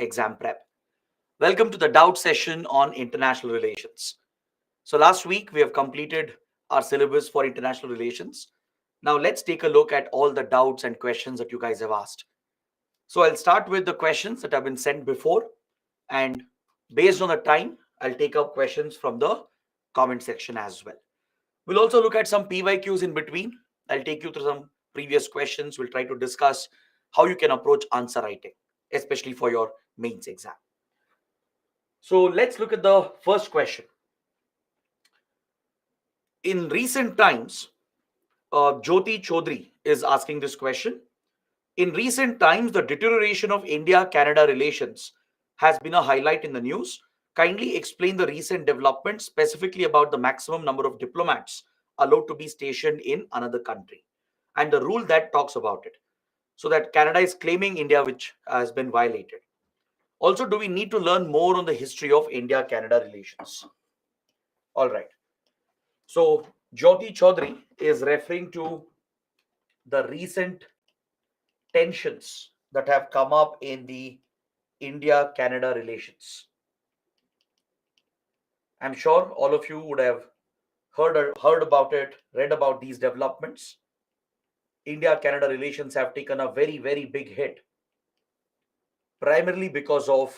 exam prep. Welcome to the doubt session on international relations. So, last week we have completed our syllabus for international relations. Now, let's take a look at all the doubts and questions that you guys have asked. So, I'll start with the questions that have been sent before, and based on the time, I'll take up questions from the comment section as well. We'll also look at some PYQs in between. I'll take you through some previous questions. We'll try to discuss how you can approach answer writing, especially for your mains exam. So let's look at the first question. In recent times, Jyoti Chaudhary is asking this question. In recent times, the deterioration of India-Canada relations has been a highlight in the news. Kindly explain the recent developments, specifically about the maximum number of diplomats allowed to be stationed in another country and the rule that talks about it. So that Canada is claiming India, which has been violated. Also, do we need to learn more on the history of India-Canada relations? All right. So, Jyoti Chaudhary is referring to the recent tensions that have come up in the India Canada relations. I'm sure all of you would have heard about it, read about these developments. India Canada relations have taken a very big hit, primarily because of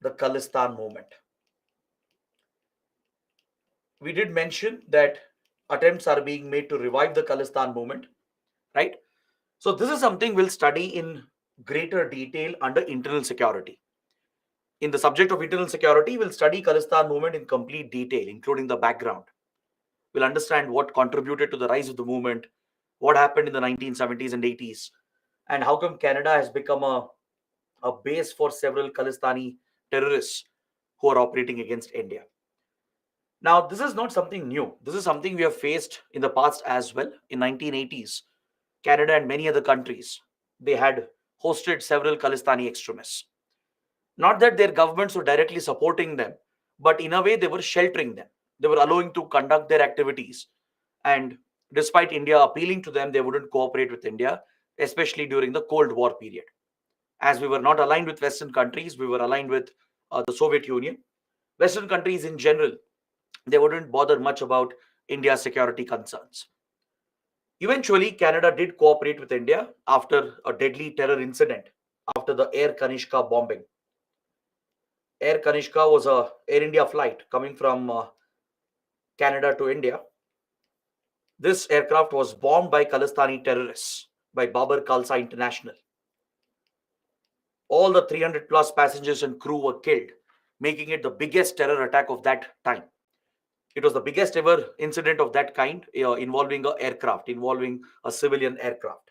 the Khalistan movement. We did mention that attempts are being made to revive the Khalistan movement, right? So, this is something we'll study in greater detail under internal security. In the subject of internal security, we'll study Khalistan movement in complete detail, including the background. We'll understand what contributed to the rise of the movement, what happened in the 1970s and 80s, and how come Canada has become a base for several Khalistani terrorists who are operating against India. Now, this is not something new. This is something we have faced in the past as well. In 1980s, Canada and many other countries, they had hosted several Khalistani extremists. Not that their governments were directly supporting them, but in a way they were sheltering them. They were allowing to conduct their activities. And despite India appealing to them, they wouldn't cooperate with India, especially during the Cold War period. As we were not aligned with Western countries, we were aligned with the Soviet Union. Western countries in general, they wouldn't bother much about India's security concerns. Eventually, Canada did cooperate with India after a deadly terror incident after the Air Kanishka bombing. Air Kanishka was a Air India flight coming from Canada to India. This aircraft was bombed by Khalistani terrorists by Babar Khalsa International. All the 300 plus passengers and crew were killed, making it the biggest terror attack of that time. It was the biggest ever incident of that kind involving an aircraft, involving a civilian aircraft.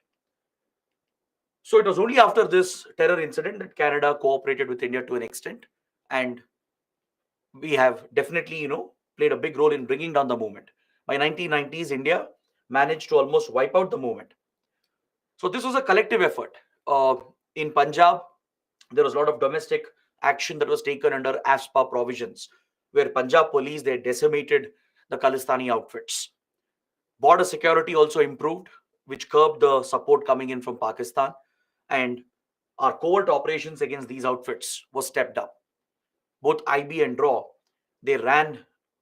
So it was only after this terror incident that Canada cooperated with India to an extent, and we have definitely, played a big role in bringing down the movement. By 1990s, India managed to almost wipe out the movement. So this was a collective effort. In Punjab, there was a lot of domestic action that was taken under AFSPA provisions, where Punjab police, they decimated the Khalistani outfits. Border security also improved, which curbed the support coming in from Pakistan, and our covert operations against these outfits was stepped up. Both IB and DRAW, they ran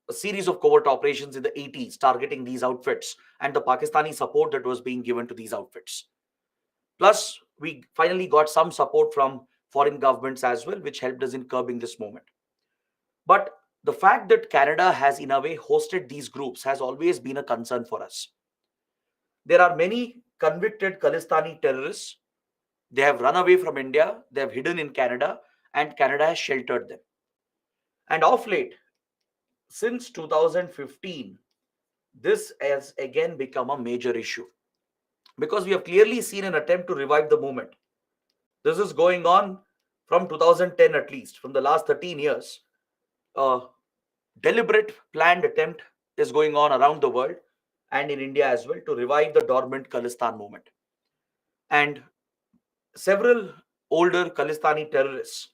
a series of covert operations in the 80s targeting these outfits and the Pakistani support that was being given to these outfits. Plus, we finally got some support from foreign governments as well, which helped us in curbing this movement. But the fact that Canada has, in a way, hosted these groups has always been a concern for us. There are many convicted Khalistani terrorists. They have run away from India, they have hidden in Canada, and Canada has sheltered them. And of late, since 2015, this has again become a major issue because we have clearly seen an attempt to revive the movement. This is going on from 2010 at least, from the last 13 years. A deliberate, planned attempt is going on around the world and in India as well to revive the dormant Khalistan movement. And several older Khalistani terrorists,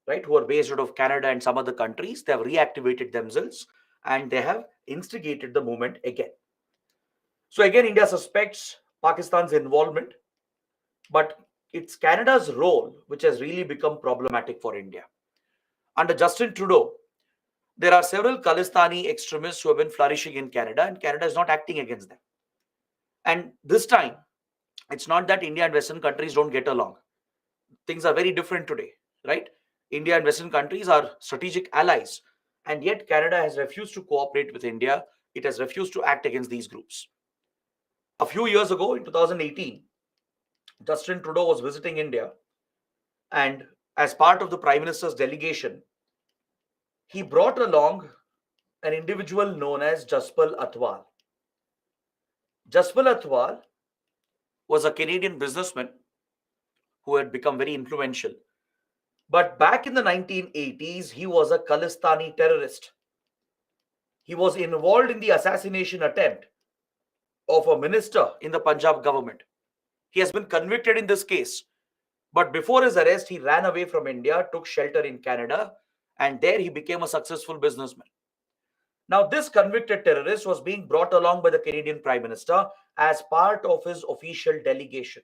right, who are based out of Canada and some other countries, they have reactivated themselves and they have instigated the movement again. So again, India suspects Pakistan's involvement, but It's Canada's role which has really become problematic for India. Under Justin Trudeau, there are several Khalistani extremists who have been flourishing in Canada, and Canada is not acting against them. And this time, it's not that India and Western countries don't get along. Things are very different today, right? India and Western countries are strategic allies, and yet Canada has refused to cooperate with India. It has refused to act against these groups. A few years ago, in 2018, Justin Trudeau was visiting India, and as part of the Prime Minister's delegation, he brought along an individual known as Jaspal Atwal. Jaspal Atwal was a Canadian businessman who had become very influential. But back in the 1980s, he was a Khalistani terrorist. He was involved in the assassination attempt of a minister in the Punjab government. He has been convicted in this case. But before his arrest, he ran away from India, took shelter in Canada, and there he became a successful businessman. Now, this convicted terrorist was being brought along by the Canadian Prime Minister as part of his official delegation.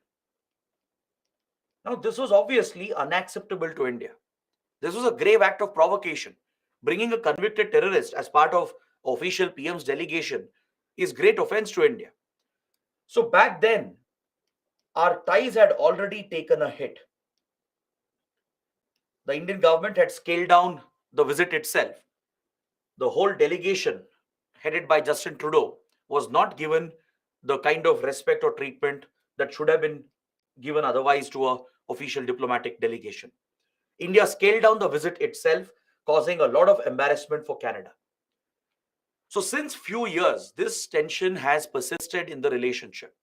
Now, this was obviously unacceptable to India. This was a grave act of provocation. Bringing a convicted terrorist as part of official PM's delegation is great offense to India. So back then, our ties had already taken a hit. The Indian government had scaled down the visit itself. The whole delegation, headed by Justin Trudeau, was not given the kind of respect or treatment that should have been given otherwise to an official diplomatic delegation. India scaled down the visit itself, causing a lot of embarrassment for Canada. So since few years, this tension has persisted in the relationship,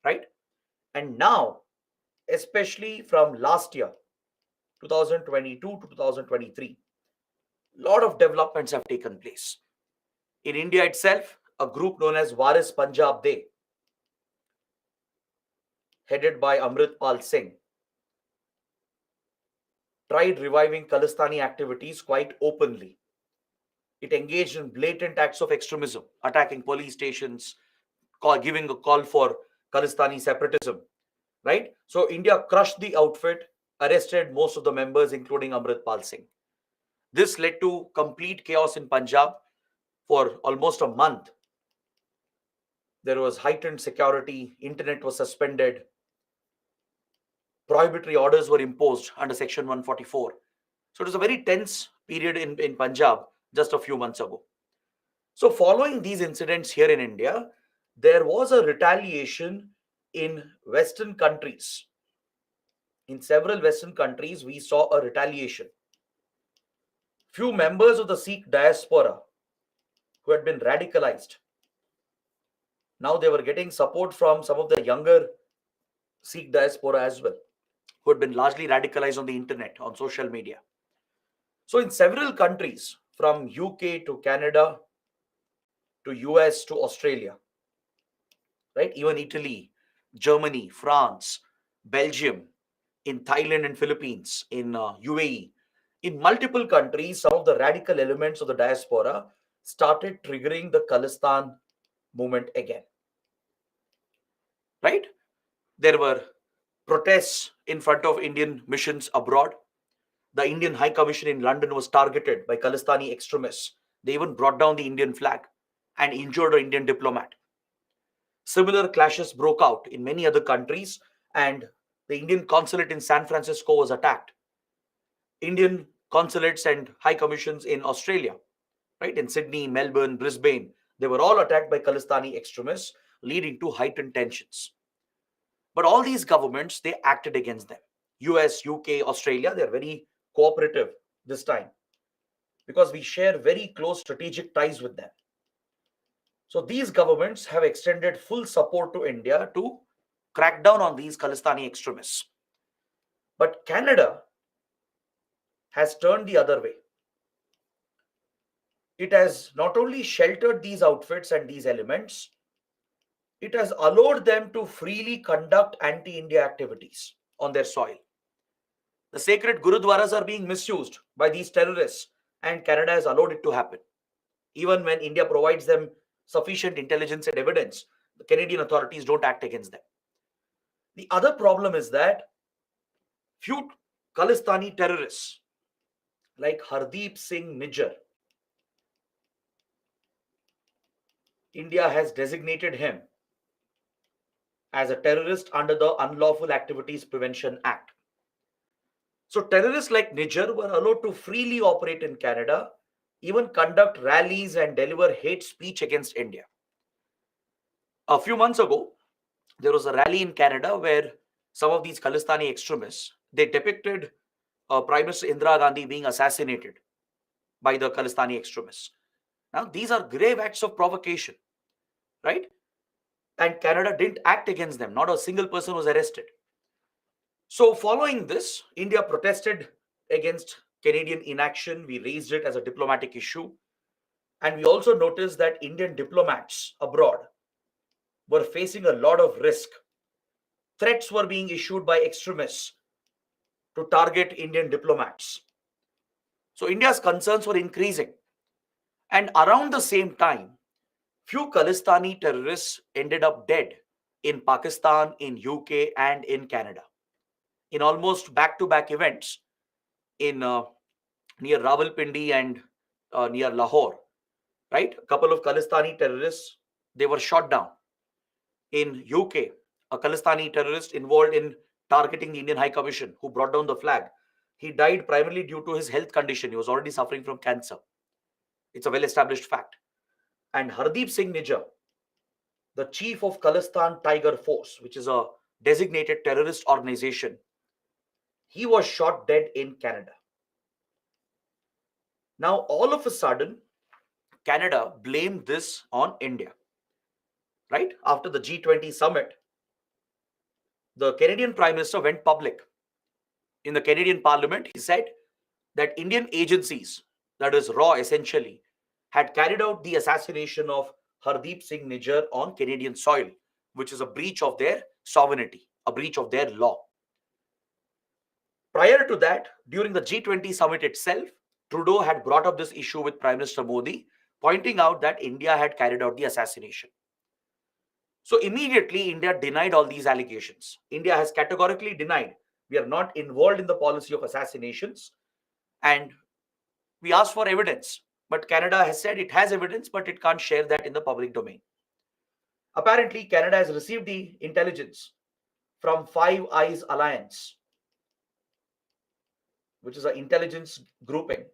right? And now, especially from last year, 2022 to 2023, a lot of developments have taken place. In India itself, a group known as Waris Punjab De, headed by Amritpal Singh, tried reviving Khalistani activities quite openly. It engaged in blatant acts of extremism, attacking police stations, giving a call for Khalistani separatism, right? So India crushed the outfit, arrested most of the members, including Amritpal Singh. This led to complete chaos in Punjab for almost a month. There was heightened security, internet was suspended, prohibitory orders were imposed under Section 144. So it was a very tense period in Punjab just a few months ago. So following these incidents here in India, there was a retaliation in Western countries. In several Western countries, we saw a retaliation. Few members of the Sikh diaspora who had been radicalized, now they were getting support from some of the younger Sikh diaspora as well, who had been largely radicalized on the internet, on social media. So in several countries, from UK to Canada to US to Australia, right? Even Italy, Germany, France, Belgium, in Thailand and Philippines, in UAE, in multiple countries, some of the radical elements of the diaspora started triggering the Khalistan movement again. Right? There were protests in front of Indian missions abroad. The Indian High Commission in London was targeted by Khalistani extremists. They even brought down the Indian flag and injured an Indian diplomat. Similar clashes broke out in many other countries, and the Indian consulate in San Francisco was attacked. Indian consulates and high commissions in Australia, right, in Sydney, Melbourne, Brisbane, they were all attacked by Khalistani extremists, leading to heightened tensions. But all these governments, they acted against them. US, UK, Australia, they're very cooperative this time because we share very close strategic ties with them. So these governments have extended full support to India to crack down on these Khalistani extremists. But Canada has turned the other way. It has not only sheltered these outfits and these elements, it has allowed them to freely conduct anti-India activities on their soil. The sacred Gurudwaras are being misused by these terrorists, and Canada has allowed it to happen. Even when India provides them sufficient intelligence and evidence, the Canadian authorities don't act against them. The other problem is that Few Khalistani terrorists like Hardeep Singh Nijjar, India has designated him as a terrorist under the Unlawful Activities Prevention Act. So terrorists like Nijjar were allowed to freely operate in Canada, even conduct rallies and deliver hate speech against India. A few months ago, there was a rally in Canada where some of these Khalistani extremists, they depicted Prime Minister Indira Gandhi being assassinated by the Khalistani extremists. Now, these are grave acts of provocation, right? And Canada didn't act against them. Not a single person was arrested. So, following this, India protested against Canadian inaction. We raised it as a diplomatic issue. And we also noticed that Indian diplomats abroad were facing a lot of risk. Threats were being issued by extremists to target Indian diplomats. So, India's concerns were increasing. And around the same time, few Khalistani terrorists ended up dead in Pakistan, in UK, and in Canada in almost back-to-back events in near Rawalpindi and near Lahore. Right, a couple of Khalistani terrorists, they were shot down. In UK, a Khalistani terrorist involved in targeting the Indian High Commission who brought down the flag. He died primarily due to his health condition. He was already suffering from cancer. It's a well-established fact. And Hardeep Singh Nijjar, the chief of Khalistan Tiger Force, which is a designated terrorist organization, he was shot dead in Canada. Now, all of a sudden, Canada blamed this on India. Right? After the G20 summit, the Canadian Prime Minister went public. In the Canadian Parliament, he said that Indian agencies, that is RAW essentially, had carried out the assassination of Hardeep Singh Nijjar on Canadian soil, which is a breach of their sovereignty, a breach of their law. Prior to that, during the G20 summit itself, Trudeau had brought up this issue with Prime Minister Modi, pointing out that India had carried out the assassination. So immediately, India denied all these allegations. India has categorically denied we are not involved in the policy of assassinations, and we asked for evidence. But Canada has said it has evidence, but it can't share that in the public domain. Apparently, Canada has received the intelligence from Five Eyes Alliance, which is an intelligence grouping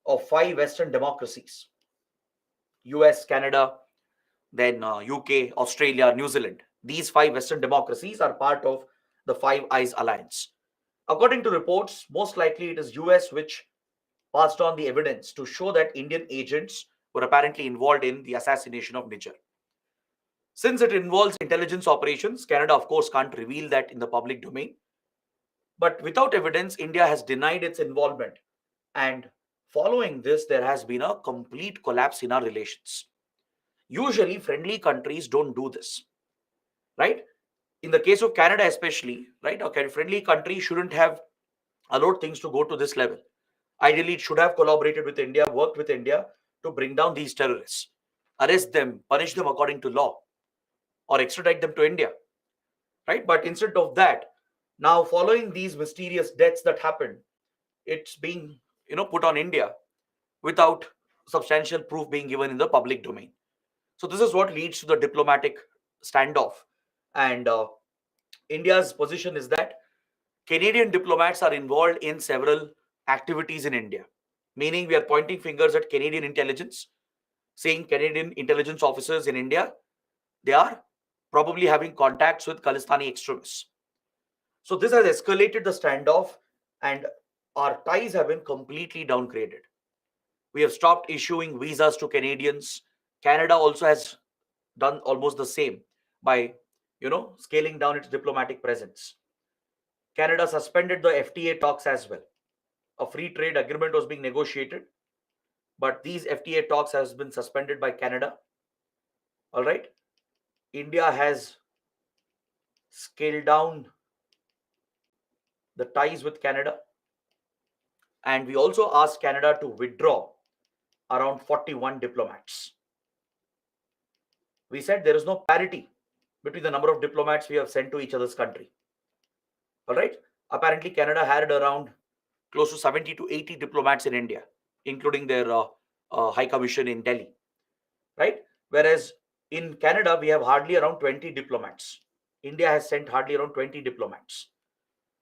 of 5 Western democracies: US, Canada, then UK, Australia, New Zealand. These 5 Western democracies are part of the Five Eyes Alliance. According to reports, most likely it is US which passed on the evidence to show that Indian agents were apparently involved in the assassination of Nijjar. Since it involves intelligence operations, Canada, of course, can't reveal that in the public domain. But without evidence, India has denied its involvement. And following this, there has been a complete collapse in our relations. Usually, friendly countries don't do this, right? In the case of Canada, especially, right, a friendly country shouldn't have allowed things to go to this level. Ideally, it should have collaborated with India, worked with India to bring down these terrorists, arrest them, punish them according to law, or extradite them to India, right? But instead of that, now following these mysterious deaths that happened, it's being put on India without substantial proof being given in the public domain. So this is what leads to the diplomatic standoff. And India's position is that Canadian diplomats are involved in several activities in India, meaning we are pointing fingers at Canadian intelligence, saying Canadian intelligence officers in India, they are probably having contacts with Khalistani extremists. So this has escalated the standoff, and our ties have been completely downgraded. We have stopped issuing visas to Canadians. Canada also has done almost the same by, scaling down its diplomatic presence. Canada suspended the FTA talks as well. A free trade agreement was being negotiated, but these FTA talks has been suspended by Canada. All right. India has scaled down the ties with Canada, and we also asked Canada to withdraw around 41 diplomats. We said there is no parity between the number of diplomats we have sent to each other's country. All right. Apparently, Canada had around close to 70 to 80 diplomats in India, including their High Commission in Delhi, right? Whereas in Canada, we have hardly around 20 diplomats. India has sent hardly around 20 diplomats.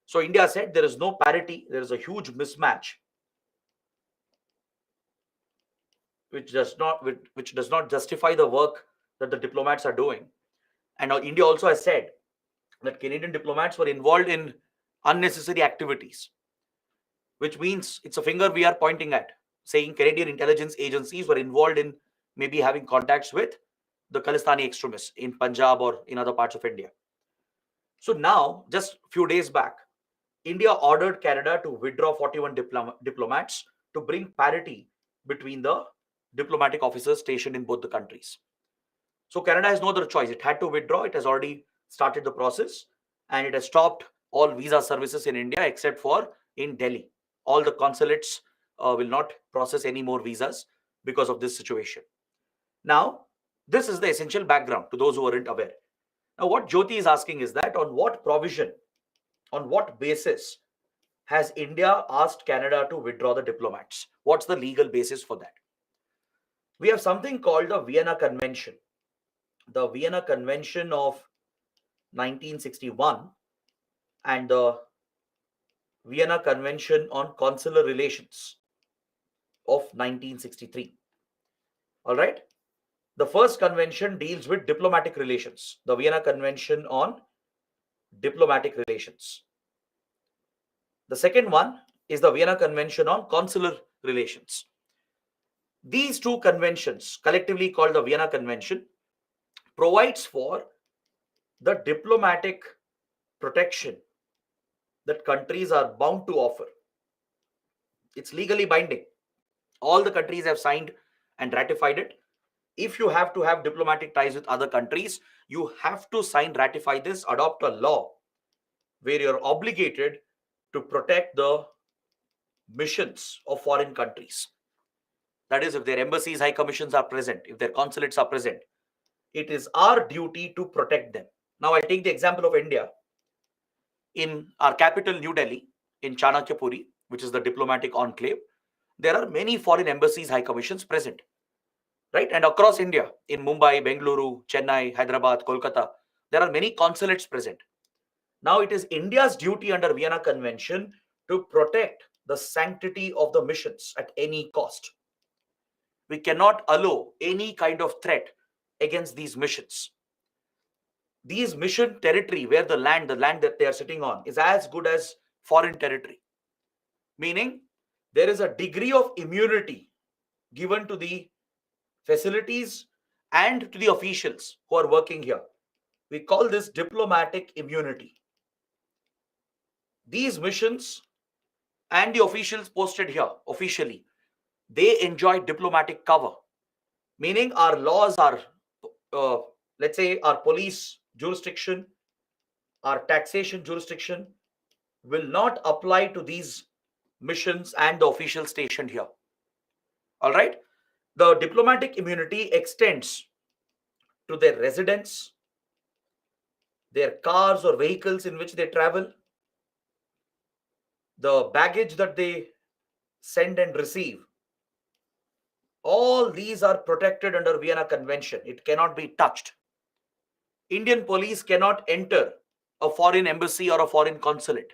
So India said there is no parity, there is a huge mismatch, which does not justify the work that the diplomats are doing. And now India also has said that Canadian diplomats were involved in unnecessary activities, which means it's a finger we are pointing at, saying Canadian intelligence agencies were involved in maybe having contacts with the Khalistani extremists in Punjab or in other parts of India. So now, just a few days back, India ordered Canada to withdraw 41 diplomats to bring parity between the diplomatic officers stationed in both the countries. So Canada has no other choice. It had to withdraw. It has already started the process, and it has stopped all visa services in India except for in Delhi. All the consulates will not process any more visas because of this situation. Now, this is the essential background to those who aren't aware. Now, what Jyoti is asking is that on what provision, on what basis has India asked Canada to withdraw the diplomats? What's the legal basis for that? We have something called the Vienna Convention. The Vienna Convention of 1961 and the Vienna Convention on Consular Relations of 1963. All right. The first convention deals with diplomatic relations, the Vienna Convention on Diplomatic Relations. The second one is the Vienna Convention on Consular Relations. These two conventions, collectively called the Vienna Convention, provides for the diplomatic protection that countries are bound to offer. It's legally binding. All the countries have signed and ratified it. If you have to have diplomatic ties with other countries, you have to sign, ratify this, adopt a law where you're obligated to protect the missions of foreign countries. That is, if their embassies, high commissions are present, if their consulates are present, it is our duty to protect them. Now, I'll take the example of India. In our capital, New Delhi, in Chanakyapuri, which is the diplomatic enclave, there are many foreign embassies, high commissions present, right? And across India, in Mumbai, Bengaluru, Chennai, Hyderabad, Kolkata, there are many consulates present. Now, it is India's duty under Vienna Convention to protect the sanctity of the missions at any cost. We cannot allow any kind of threat against these missions. These mission territory, where the land that they are sitting on, is as good as foreign territory. Meaning, there is a degree of immunity given to the facilities and to the officials who are working here. We call this diplomatic immunity. These missions and the officials posted here officially, they enjoy diplomatic cover, meaning our laws are, let's say, our police jurisdiction, our taxation jurisdiction will not apply to these missions and the officials stationed here. All right. The diplomatic immunity extends to their residence, their cars or vehicles in which they travel, the baggage that they send and receive. All these are protected under Vienna Convention. It cannot be touched. Indian police cannot enter a foreign embassy or a foreign consulate.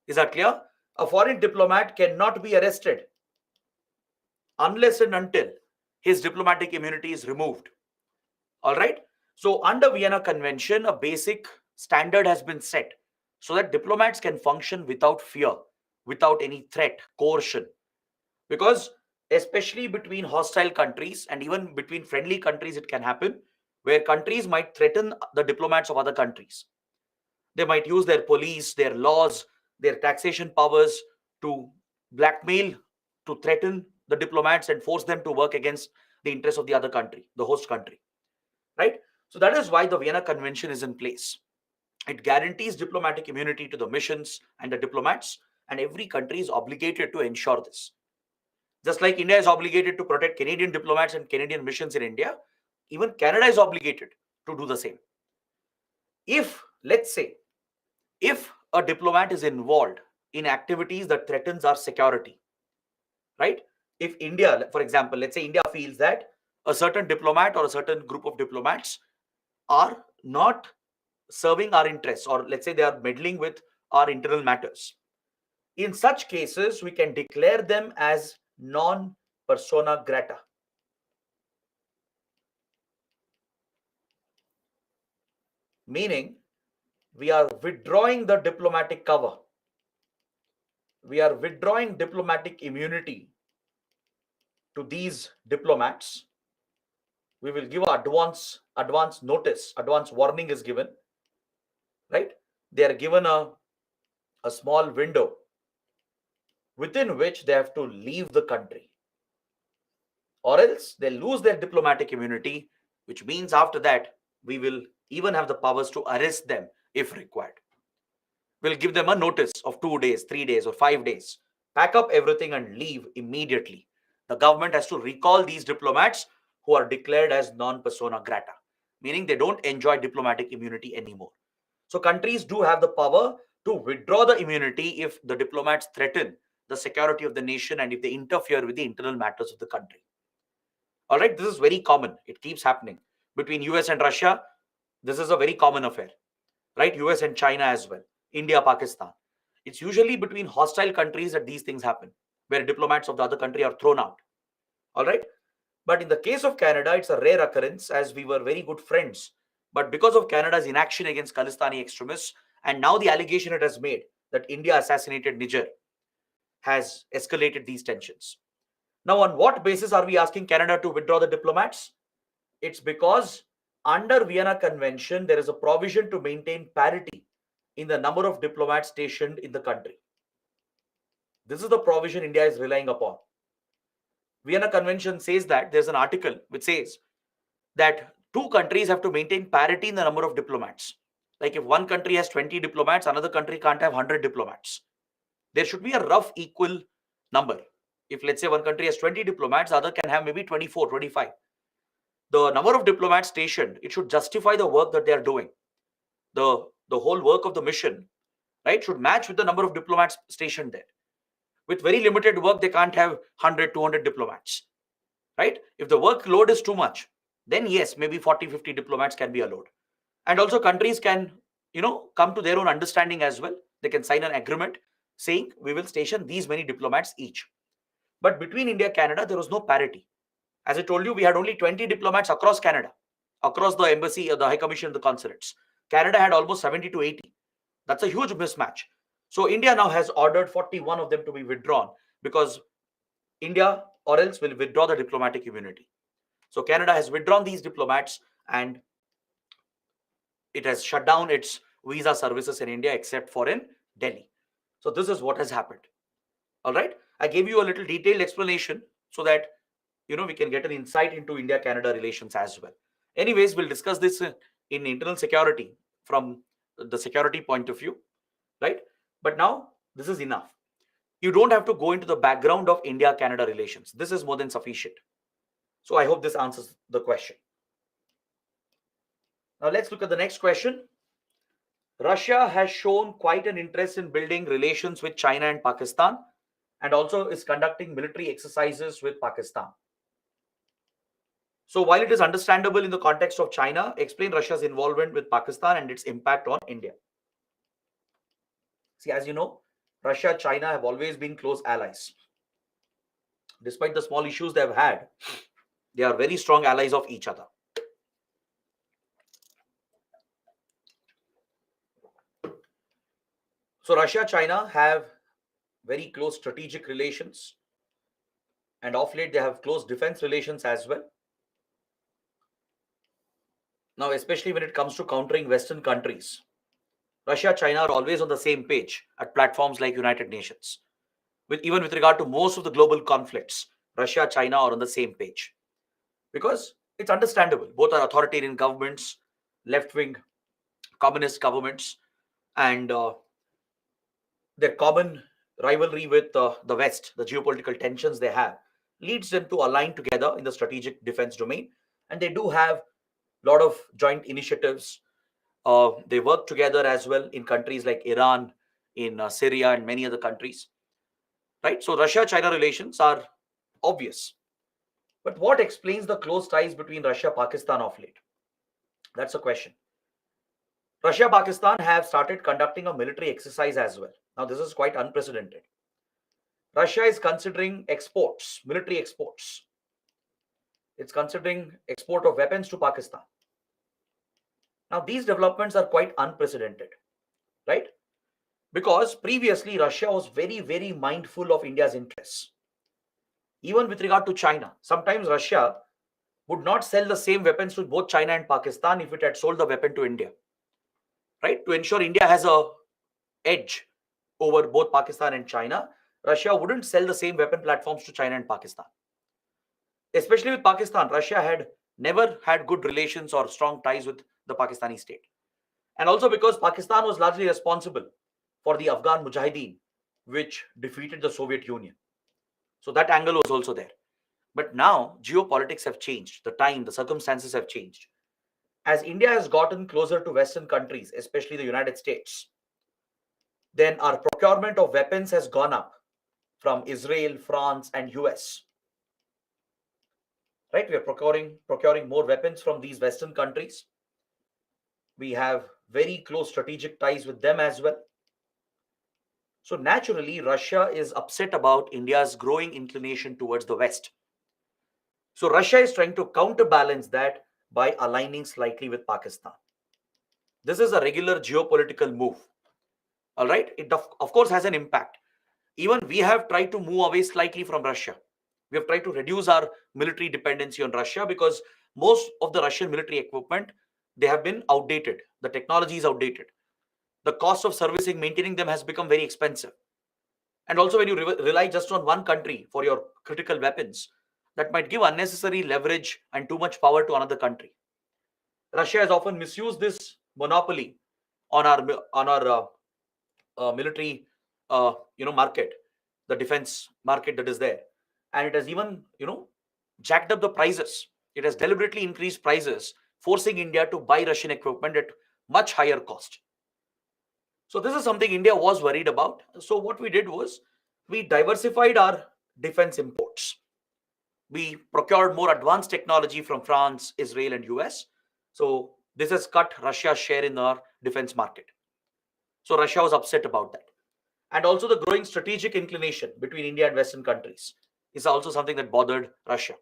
Is that clear? A foreign diplomat cannot be arrested unless and until his diplomatic immunity is removed. All right. So under Vienna Convention, a basic standard has been set so that diplomats can function without fear, without any threat, coercion. Because especially between hostile countries and even between friendly countries, it can happen where countries might threaten the diplomats of other countries. They might use their police, their laws, their taxation powers to blackmail, to threaten the diplomats and force them to work against the interests of the other country, the host country, right? So that is why the Vienna Convention is in place. It guarantees diplomatic immunity to the missions and the diplomats, and every country is obligated to ensure this. Just like India is obligated to protect Canadian diplomats and Canadian missions in India, even Canada is obligated to do the same. If, let's say, if a diplomat is involved in activities that threatens our security, right? If India, for example, let's say India feels that a certain diplomat or a certain group of diplomats are not serving our interests, or let's say they are meddling with our internal matters, in such cases we can declare them as non persona grata, meaning we are withdrawing the diplomatic cover, we are withdrawing diplomatic immunity to these diplomats. We will give advance notice, advance warning is given, right? They are given a small window within which they have to leave the country, or else they lose their diplomatic immunity, which means after that we will even have the powers to arrest them if required. We'll give them a notice of 2 days, 3 days, or 5 days. Pack up everything and leave immediately. The government has to recall these diplomats who are declared as non persona grata, meaning they don't enjoy diplomatic immunity anymore. So countries do have the power to withdraw the immunity if the diplomats threaten the security of the nation and if they interfere with the internal matters of the country. All right, this is very common. It keeps happening between US and Russia. This is a very common affair, right? US and China as well, India, Pakistan. It's usually between hostile countries that these things happen, where diplomats of the other country are thrown out. All right. But in the case of Canada, it's a rare occurrence as we were very good friends. But because of Canada's inaction against Khalistani extremists, and now the allegation it has made that India assassinated Niger has escalated these tensions. Now, on what basis are we asking Canada to withdraw the diplomats? It's because under Vienna Convention, there is a provision to maintain parity in the number of diplomats stationed in the country. This is the provision India is relying upon. Vienna Convention says that there's an article which says that two countries have to maintain parity in the number of diplomats. Like if one country has 20 diplomats, another country can't have 100 diplomats. There should be a rough equal number. If let's say one country has 20 diplomats, the other can have maybe 24, 25. The number of diplomats stationed, it should justify the work that they are doing. The whole work of the mission, right, should match with the number of diplomats stationed there. With very limited work, they can't have 100, 200 diplomats, right? If the workload is too much, then yes, maybe 40, 50 diplomats can be allowed. And also countries can, come to their own understanding as well. They can sign an agreement saying we will station these many diplomats each. But between India and Canada, there was no parity. As I told you, we had only 20 diplomats across Canada, across the embassy, the High Commission, the consulates. Canada had almost 70 to 80. That's a huge mismatch. So India now has ordered 41 of them to be withdrawn because India or else will withdraw the diplomatic immunity. So Canada has withdrawn these diplomats and it has shut down its visa services in India except for in Delhi. So this is what has happened. All right. I gave you a little detailed explanation so that we can get an insight into India-Canada relations as well. Anyways, we'll discuss this in internal security from the security point of view, right? But now this is enough. You don't have to go into the background of India-Canada relations. This is more than sufficient. So I hope this answers the question. Now let's look at the next question. Russia has shown quite an interest in building relations with China and Pakistan and also is conducting military exercises with Pakistan. So while it is understandable in the context of China, explain Russia's involvement with Pakistan and its impact on India. See, as you know, Russia, China have always been close allies. Despite the small issues they have had, they are very strong allies of each other. So Russia, China have very close strategic relations, and of late they have close defense relations as well. Now, especially when it comes to countering Western countries, Russia, China are always on the same page at platforms like United Nations. Even with regard to most of the global conflicts, Russia, China are on the same page. Because it's understandable. Both are authoritarian governments, left-wing communist governments, and their common rivalry with the West, the geopolitical tensions they have, leads them to align together in the strategic defense domain. And they do have a lot of joint initiatives. They work together as well in countries like Iran, in Syria and many other countries, right? So Russia-China relations are obvious. But what explains the close ties between Russia-Pakistan of late? That's a question. Russia-Pakistan have started conducting a military exercise as well. Now, this is quite unprecedented. Russia is considering exports, military exports. It's considering export of weapons to Pakistan. Now, these developments are quite unprecedented, right? Because previously Russia was very, very mindful of India's interests. Even with regard to China, sometimes Russia would not sell the same weapons to both China and Pakistan if it had sold the weapon to India, right? To ensure India has a edge over both Pakistan and China, Russia wouldn't sell the same weapon platforms to China and Pakistan. Especially with Pakistan, Russia had never had good relations or strong ties with the Pakistani state. And also because Pakistan was largely responsible for the Afghan Mujahideen, which defeated the Soviet Union. So that angle was also there. But now geopolitics have changed. The time, the circumstances have changed. As India has gotten closer to Western countries, especially the United States, then our procurement of weapons has gone up from Israel, France, and US. Right? We are procuring more weapons from these Western countries. We have very close strategic ties with them as well. So naturally, Russia is upset about India's growing inclination towards the West. So Russia is trying to counterbalance that by aligning slightly with Pakistan. This is a regular geopolitical move. All right. It of course has an impact. Even we have tried to move away slightly from Russia. We have tried to reduce our military dependency on Russia because most of the Russian military equipment, they have been outdated. The technology is outdated. The cost of servicing, maintaining them has become very expensive. And also when you rely just on one country for your critical weapons, that might give unnecessary leverage and too much power to another country. Russia has often misused this monopoly on our military market, the defense market that is there, and it has even jacked up the prices. It has deliberately increased prices, forcing India to buy Russian equipment at much higher cost. So this is something India was worried about. So what we did was we diversified our defense imports. We procured more advanced technology from France, Israel, and US. So this has cut Russia's share in our defense market. So Russia was upset about that. And also the growing strategic inclination between India and Western countries is also something that bothered Russia.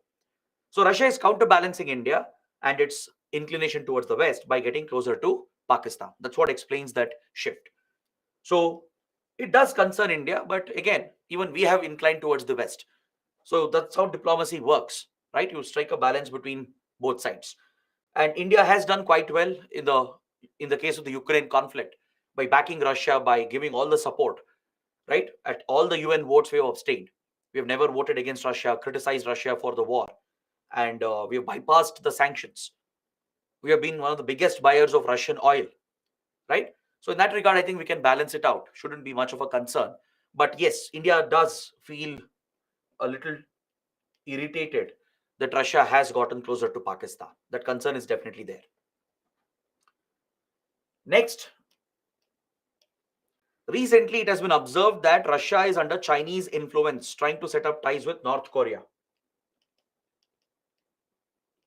So Russia is counterbalancing India and its inclination towards the West by getting closer to Pakistan. That's what explains that shift. So it does concern India, but again, even we have inclined towards the West. So that's how diplomacy works, right? You strike a balance between both sides. And India has done quite well in the case of the Ukraine conflict by backing Russia, by giving all the support, right? At all the UN votes, we have abstained. We have never voted against Russia, criticized Russia for the war, and we have bypassed the sanctions. We have been one of the biggest buyers of Russian oil, right? So in that regard, I think we can balance it out. Shouldn't be much of a concern. But yes, India does feel a little irritated that Russia has gotten closer to Pakistan. That concern is definitely there. Next, recently it has been observed that Russia is under Chinese influence, trying to set up ties with North Korea.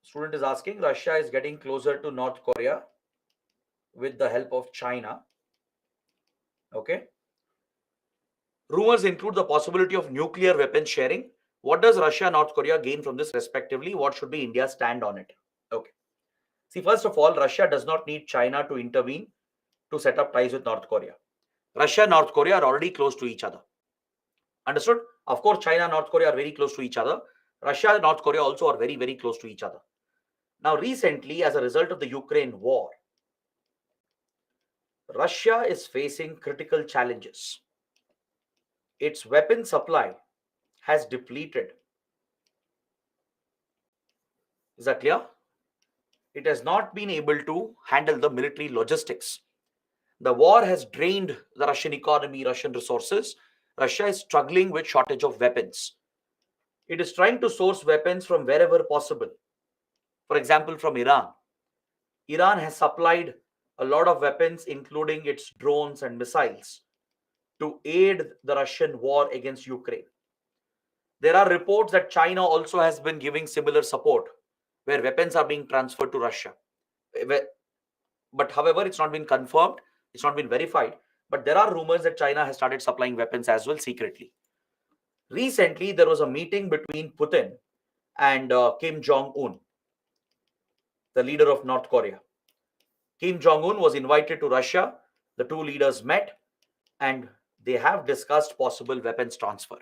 Student is asking, Russia is getting closer to North Korea with the help of China. Okay. Rumors include the possibility of nuclear weapons sharing. What does Russia and North Korea gain from this respectively? What should be India's stand on it? Okay. See, first of all, Russia does not need China to intervene to set up ties with North Korea. Russia and North Korea are already close to each other. Understood? Of course, China and North Korea are very close to each other. Russia and North Korea also are very, very close to each other. Now, recently, as a result of the Ukraine war, Russia is facing critical challenges. Its weapon supply has depleted. Is that clear? It has not been able to handle the military logistics. The war has drained the Russian economy, Russian resources. Russia is struggling with shortage of weapons. It is trying to source weapons from wherever possible. For example, from Iran. Iran has supplied a lot of weapons, including its drones and missiles, to aid the Russian war against Ukraine. There are reports that China also has been giving similar support, where weapons are being transferred to Russia. But however, it's not been confirmed, it's not been verified. But there are rumors that China has started supplying weapons as well secretly. Recently, there was a meeting between Putin and Kim Jong-un, the leader of North Korea. Kim Jong-un was invited to Russia. The two leaders met and they have discussed possible weapons transfer.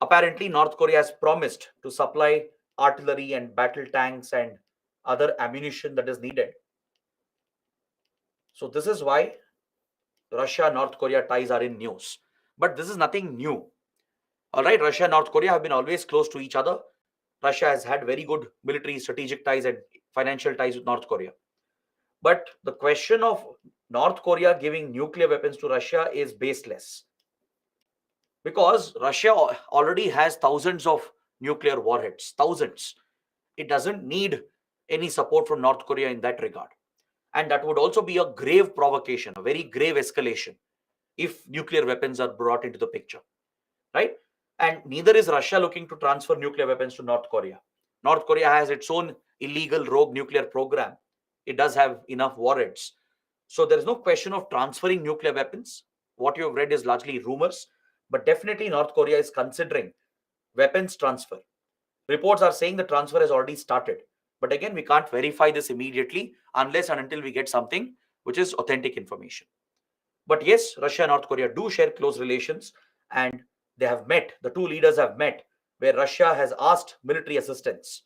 Apparently, North Korea has promised to supply artillery and battle tanks and other ammunition that is needed. So this is why Russia-North Korea ties are in news. But this is nothing new. All right, Russia and North Korea have been always close to each other. Russia has had very good military strategic ties and financial ties with North Korea. But the question of North Korea giving nuclear weapons to Russia is baseless. Because Russia already has thousands of nuclear warheads, thousands. It doesn't need any support from North Korea in that regard. And that would also be a grave provocation, a very grave escalation if nuclear weapons are brought into the picture, right? And neither is Russia looking to transfer nuclear weapons to North Korea. North Korea has its own illegal rogue nuclear program. It does have enough warheads. So there is no question of transferring nuclear weapons. What you have read is largely rumors, but definitely North Korea is considering weapons transfer. Reports are saying the transfer has already started. But again, we can't verify this immediately unless and until we get something which is authentic information. But yes, Russia and North Korea do share close relations, and they have met. The two leaders have met, where Russia has asked military assistance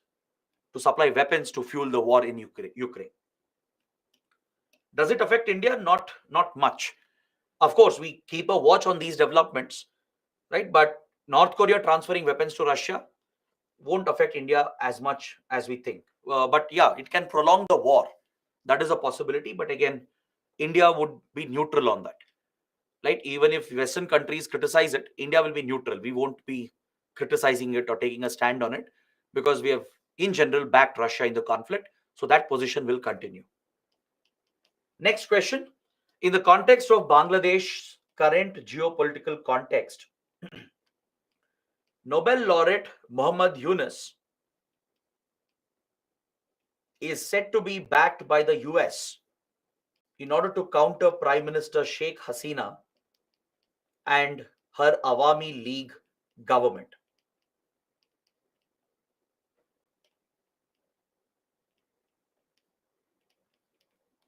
to supply weapons to fuel the war in Ukraine. Does it affect India? Not much. Of course, we keep a watch on these developments, right? But North Korea transferring weapons to Russia won't affect India as much as we think. But yeah, it can prolong the war. That is a possibility. But again, India would be neutral on that. Right? Even if Western countries criticize it, India will be neutral. We won't be criticizing it or taking a stand on it because we have, in general, backed Russia in the conflict. So that position will continue. Next question. In the context of Bangladesh's current geopolitical context, Nobel laureate Muhammad Yunus is said to be backed by the US in order to counter Prime Minister Sheikh Hasina and her Awami League government.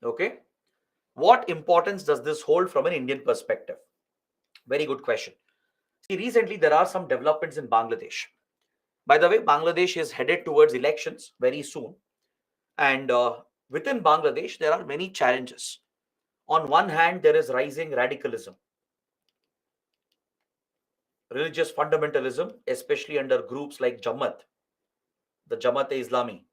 Okay. What importance does this hold from an Indian perspective? Very good question. See, recently there are some developments in Bangladesh. By the way, Bangladesh is headed towards elections very soon. And within Bangladesh, there are many challenges. On one hand, there is rising radicalism, religious fundamentalism, especially under groups like Jamaat, the Jamaat-e-Islami,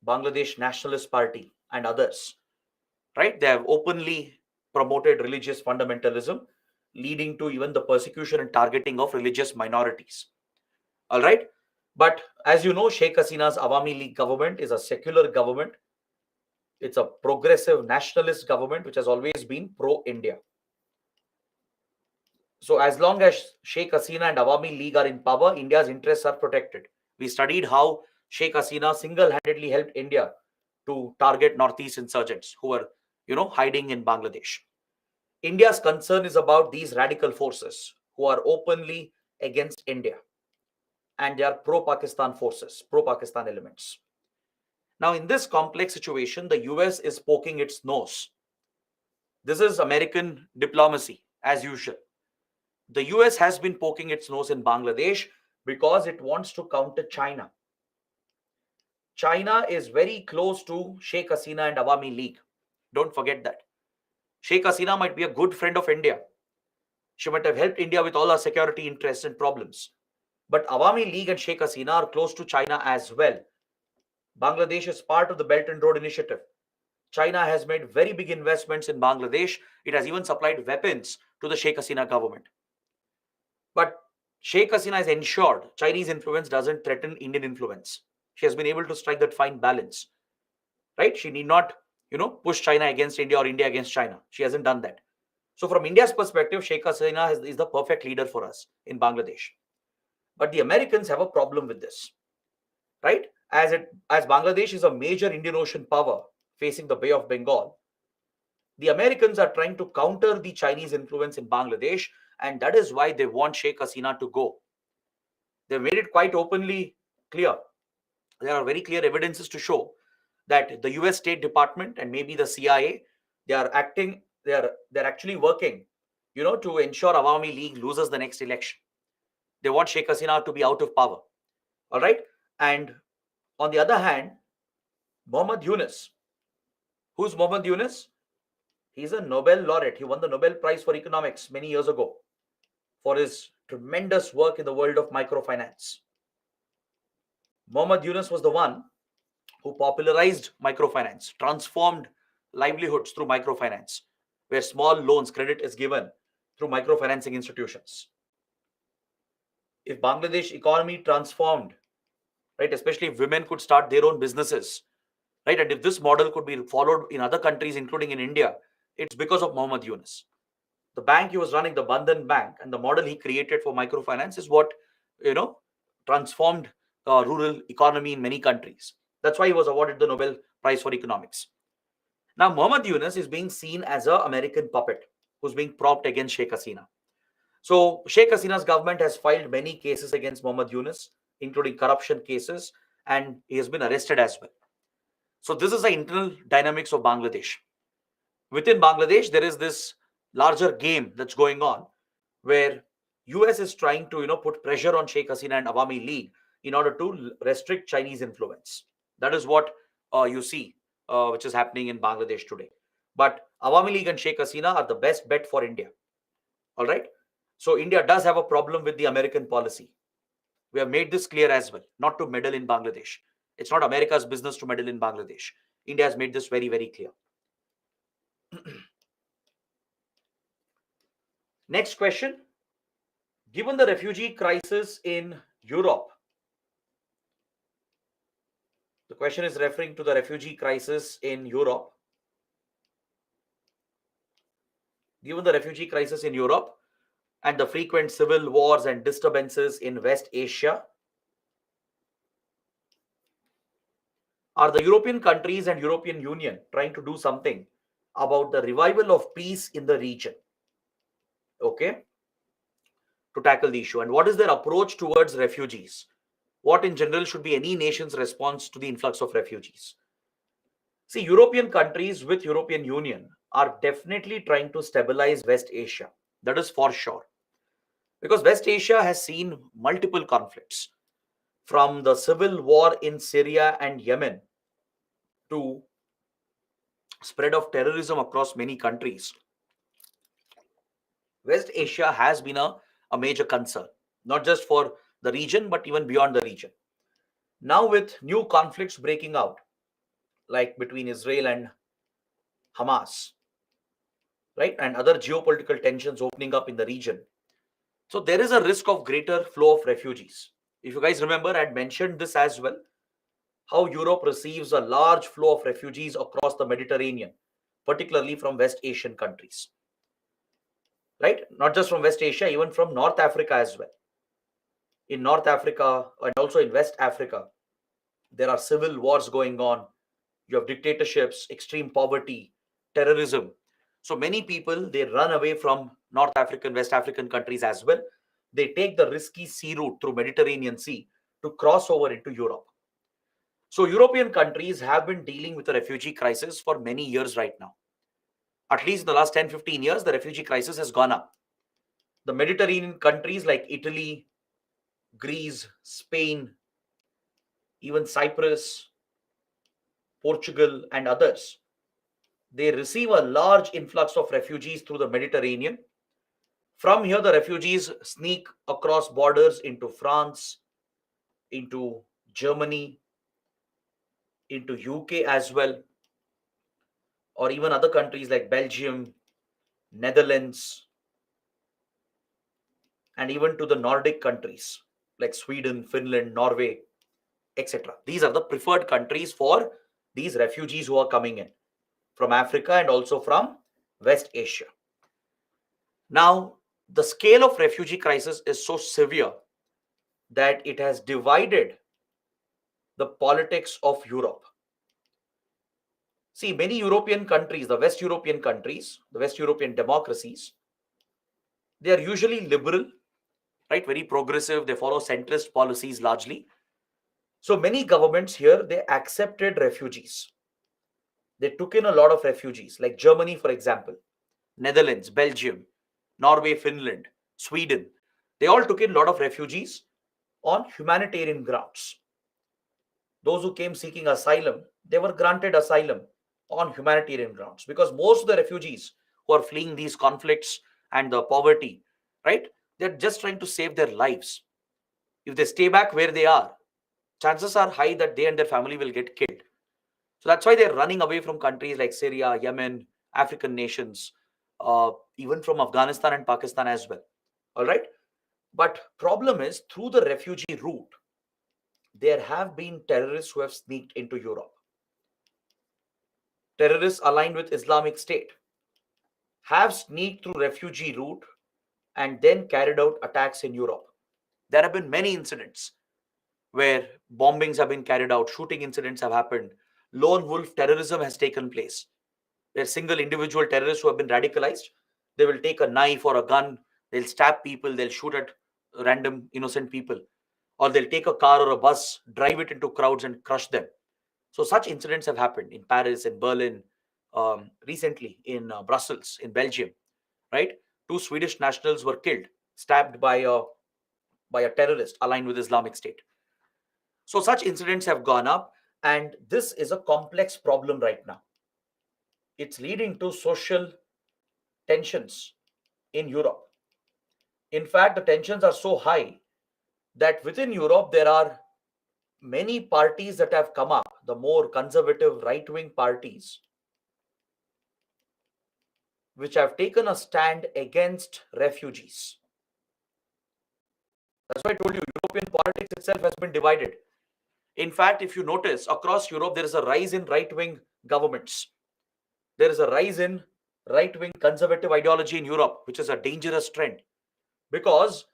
Bangladesh Nationalist Party, and others. Right? They have openly promoted religious fundamentalism, leading to even the persecution and targeting of religious minorities. All right. But as you know, Sheikh Hasina's Awami League government is a secular government. It's a progressive nationalist government which has always been pro-India. So as long as Sheikh Hasina and Awami League are in power, India's interests are protected. We studied how Sheikh Hasina single-handedly helped India to target Northeast insurgents who were, hiding in Bangladesh. India's concern is about these radical forces who are openly against India. And they are pro-Pakistan forces, pro-Pakistan elements. Now, in this complex situation, the US is poking its nose. This is American diplomacy, as usual. The US has been poking its nose in Bangladesh because it wants to counter China. China is very close to Sheikh Hasina and Awami League. Don't forget that. Sheikh Hasina might be a good friend of India. She might have helped India with all our security interests and problems. But Awami League and Sheikh Hasina are close to China as well. Bangladesh is part of the Belt and Road Initiative. China has made very big investments in Bangladesh. It has even supplied weapons to the Sheikh Hasina government. But Sheikh Hasina has ensured Chinese influence doesn't threaten Indian influence. She has been able to strike that fine balance. Right? She need not, push China against India or India against China. She hasn't done that. So from India's perspective, Sheikh Hasina is the perfect leader for us in Bangladesh. But the Americans have a problem with this, right? As Bangladesh is a major Indian Ocean power facing the Bay of Bengal, the Americans are trying to counter the Chinese influence in Bangladesh, and that is why they want Sheikh Hasina to go. They made it quite openly clear. There are very clear evidences to show that the US State Department and maybe the CIA, they're actually working, to ensure Awami League loses the next election. They want Sheikh Hasina to be out of power. All right. And on the other hand, Muhammad Yunus. Who's Muhammad Yunus? He's a Nobel laureate. He won the Nobel Prize for Economics many years ago for his tremendous work in the world of microfinance. Muhammad Yunus was the one who popularized microfinance, transformed livelihoods through microfinance, where small loans, credit is given through microfinancing institutions. If Bangladesh economy transformed, right, especially if women could start their own businesses, right, and if this model could be followed in other countries, including in India, it's because of Muhammad Yunus. The bank he was running, the Bandhan Bank, and the model he created for microfinance is what, transformed rural economy in many countries. That's why he was awarded the Nobel Prize for Economics. Now, Muhammad Yunus is being seen as an American puppet who's being propped against Sheikh Hasina. So, Sheikh Hasina's government has filed many cases against Muhammad Yunus, including corruption cases, and he has been arrested as well. So, this is the internal dynamics of Bangladesh. Within Bangladesh, there is this larger game that's going on where US is trying to put pressure on Sheikh Hasina and Awami League in order to restrict Chinese influence. That is what you see, which is happening in Bangladesh today. But Awami League and Sheikh Hasina are the best bet for India. All right. So India does have a problem with the American policy. We have made this clear as well, not to meddle in Bangladesh. It's not America's business to meddle in Bangladesh. India has made this very, very clear. Next question. Given the refugee crisis in Europe, the question is referring to the refugee crisis in Europe. Given the refugee crisis in Europe and the frequent civil wars and disturbances in West Asia, are the European countries and European Union trying to do something about the revival of peace in the region? Okay, to tackle the issue. And what is their approach towards refugees? What in general should be any nation's response to the influx of refugees? See, European countries with European Union are definitely trying to stabilize West Asia. That is for sure. Because West Asia has seen multiple conflicts, from the civil war in Syria and Yemen to spread of terrorism across many countries. West Asia has been a major concern, not just for the region, but even beyond the region. Now, with new conflicts breaking out, like between Israel and Hamas, right, and other geopolitical tensions opening up in the region, so there is a risk of greater flow of refugees. If you guys remember, I had mentioned this as well, how Europe receives a large flow of refugees across the Mediterranean, particularly from West Asian countries. Right? Not just from West Asia, even from North Africa as well. In North Africa and also in West Africa, there are civil wars going on. You have dictatorships, extreme poverty, terrorism. So many people, they run away from North African, West African countries as well. They take the risky sea route through Mediterranean Sea to cross over into Europe. So European countries have been dealing with the refugee crisis for many years right now. At least in the last 10-15 years, the refugee crisis has gone up. The Mediterranean countries like Italy, Greece, Spain, even Cyprus, Portugal, and others, they receive a large influx of refugees through the Mediterranean. From here, the refugees sneak across borders into France, into Germany, into UK as well, or even other countries like Belgium, Netherlands, and even to the Nordic countries like Sweden, Finland, Norway, etc. These are the preferred countries for these refugees who are coming in from Africa and also from West Asia. Now, the scale of refugee crisis is so severe that it has divided the politics of Europe. See, many European countries, the West European democracies, they are usually liberal, right? Very progressive. They follow centrist policies largely. So many governments here, they accepted refugees. They took in a lot of refugees, like Germany, for example, Netherlands, Belgium, Norway, Finland, Sweden. They all took in a lot of refugees on humanitarian grounds. Those who came seeking asylum, they were granted asylum on humanitarian grounds, because most of the refugees who are fleeing these conflicts and the poverty, right, they're just trying to save their lives. If they stay back where they are, chances are high that they and their family will get killed. So that's why they're running away from countries like Syria, Yemen, African nations, even from Afghanistan and Pakistan as well. All right. But problem is, through the refugee route, there have been terrorists who have sneaked into Europe. Terrorists aligned with Islamic State have sneaked through refugee route and then carried out attacks in Europe. There have been many incidents where bombings have been carried out, shooting incidents have happened, lone wolf terrorism has taken place, where single individual terrorists who have been radicalized, they will take a knife or a gun, they'll stab people, they'll shoot at random innocent people, or they'll take a car or a bus, drive it into crowds and crush them. So such incidents have happened in Paris, in Berlin, recently in Brussels, in Belgium, right? Two Swedish nationals were killed, stabbed by a terrorist aligned with Islamic State. So such incidents have gone up, and this is a complex problem right now. It's leading to social tensions in Europe. In fact, the tensions are so high that within Europe there are many parties that have come up, the more conservative right wing parties, which have taken a stand against refugees. That's why I told you, European politics itself has been divided. In fact, if you notice, across Europe, there is a rise in right wing governments. There is a rise in right wing conservative ideology in Europe, which is a dangerous trend, because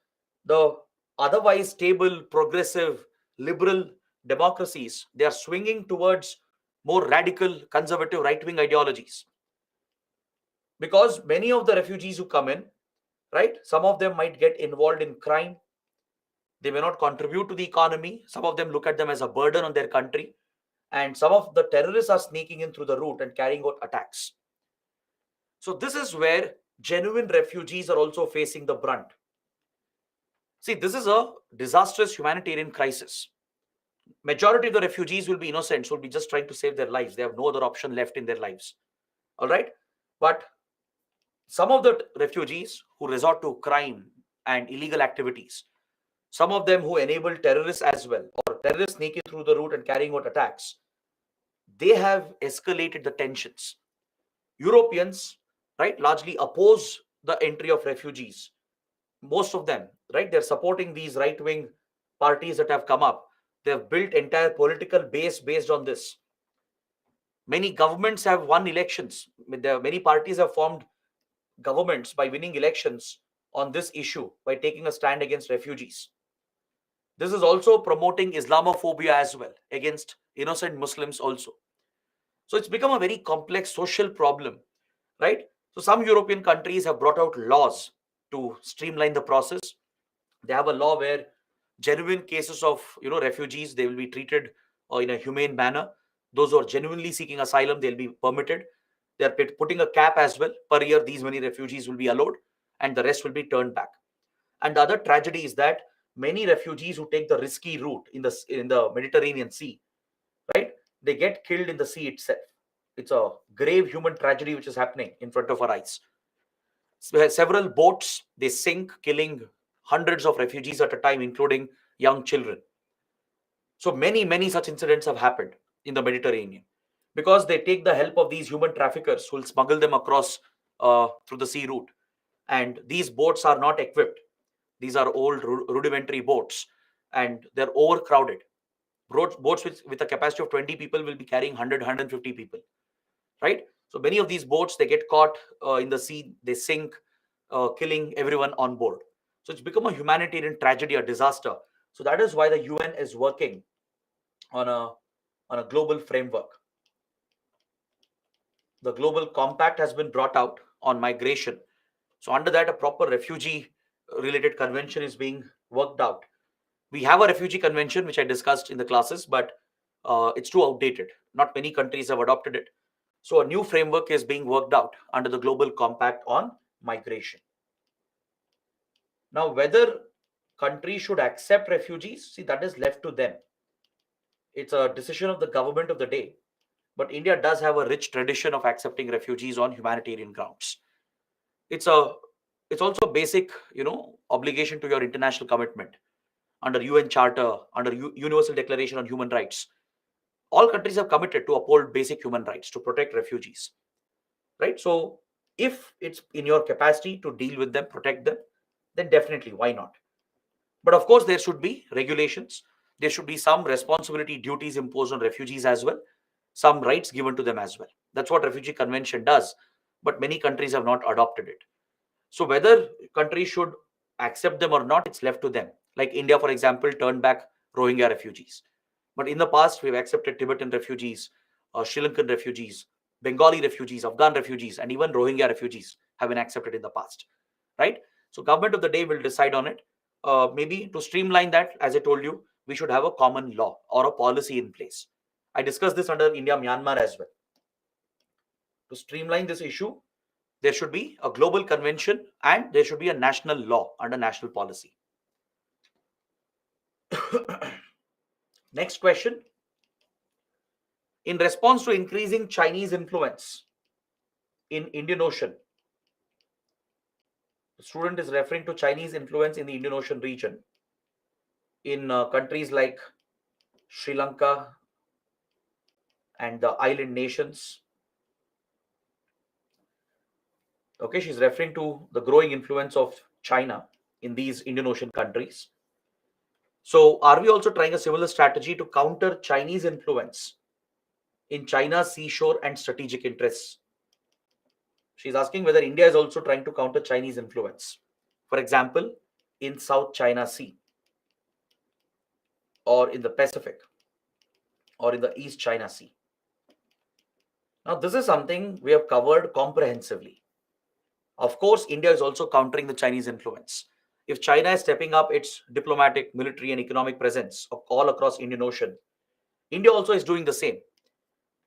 the otherwise stable, progressive, liberal democracies, they are swinging towards more radical, conservative, right wing ideologies. Because many of the refugees who come in, right, some of them might get involved in crime. They may not contribute to the economy. Some of them look at them as a burden on their country. And some of the terrorists are sneaking in through the route and carrying out attacks. So this is where genuine refugees are also facing the brunt. See, this is a disastrous humanitarian crisis. Majority of the refugees will be innocents, will be just trying to save their lives. They have no other option left in their lives. All right. But some of the refugees who resort to crime and illegal activities, some of them who enable terrorists as well, or terrorists sneaking through the route and carrying out attacks, they have escalated the tensions. Europeans, right, largely oppose the entry of refugees. Most of them, right, they're supporting these right wing parties that have come up. They have built entire political base based on this. Many governments have won elections. Many parties have formed governments by winning elections on this issue, by taking a stand against refugees. This is also promoting Islamophobia as well, against innocent Muslims also. So it's become a very complex social problem, right? So some European countries have brought out laws to streamline the process. They have a law where genuine cases of refugees, they will be treated in a humane manner. Those who are genuinely seeking asylum, they'll be permitted. They are putting a cap as well. Per year, these many refugees will be allowed, and the rest will be turned back. And the other tragedy is that many refugees who take the risky route in the Mediterranean Sea, right, they get killed in the sea itself. It's a grave human tragedy which is happening in front of our eyes. Several boats, they sink, killing hundreds of refugees at a time, including young children. So many such incidents have happened in the Mediterranean, because they take the help of these human traffickers who will smuggle them across through the sea route. And these boats are not equipped. These are old rudimentary boats, and they're overcrowded. Boats with a capacity of 20 people will be carrying 100, people, right? So many of these boats, they get caught in the sea, they sink. killing everyone on board. So it's become a humanitarian tragedy, a disaster. So that is why the UN is working on a global framework. The Global Compact has been brought out on migration. So under that, a proper refugee related convention is being worked out. We have a refugee convention, which I discussed in the classes, but it's too outdated. Not many countries have adopted it. So a new framework is being worked out under the Global Compact on migration. Now, whether countries should accept refugees, see, that is left to them. It's a decision of the government of the day. But India does have a rich tradition of accepting refugees on humanitarian grounds. It's a it's also a basic, obligation to your international commitment under UN Charter, under Universal Declaration on Human Rights. All countries have committed to uphold basic human rights to protect refugees, right? So if it's in your capacity to deal with them, protect them, then definitely, why not? But of course, there should be regulations. There should be some responsibility, duties imposed on refugees as well, some rights given to them as well. That's what Refugee Convention does. But many countries have not adopted it. So whether countries should accept them or not, it's left to them. Like India, for example, turned back Rohingya refugees. But in the past, we've accepted Tibetan refugees, Sri Lankan refugees, Bengali refugees, Afghan refugees, and even Rohingya refugees have been accepted in the past, right? So government of the day will decide on it. Maybe to streamline that, as I told you, we should have a common law or a policy in place. I discussed this under India Myanmar as well. To streamline this issue, there should be a global convention and there should be a national law under national policy. Next question. In response to increasing Chinese influence in Indian Ocean, the student is referring to Chinese influence in the Indian Ocean region in countries like Sri Lanka and the island nations. Okay, she's referring to the growing influence of China in these Indian Ocean countries. So are we also trying a similar strategy to counter Chinese influence in China's seashore and strategic interests? She's asking whether India is also trying to counter Chinese influence. For example, in South China Sea, or in the Pacific, or in the East China Sea. Now, this is something we have covered comprehensively. Of course, India is also countering the Chinese influence. If China is stepping up its diplomatic, military, and economic presence all across Indian Ocean, India also is doing the same.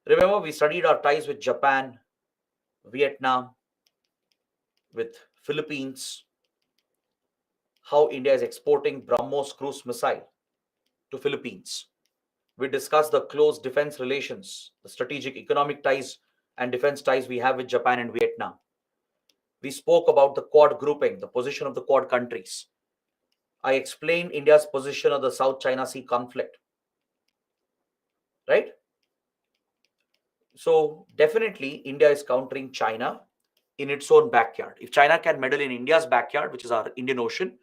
Remember, we studied our ties with Japan, Vietnam, with Philippines, how India is exporting BrahMos cruise missile to Philippines. We discussed the close defense relations, the strategic economic ties and defense ties we have with Japan and Vietnam. We spoke about the Quad grouping, the position of the Quad countries. I explained India's position of the South China Sea conflict, right? So definitely India is countering China in its own backyard. If China can meddle in India's backyard, which is our Indian Ocean,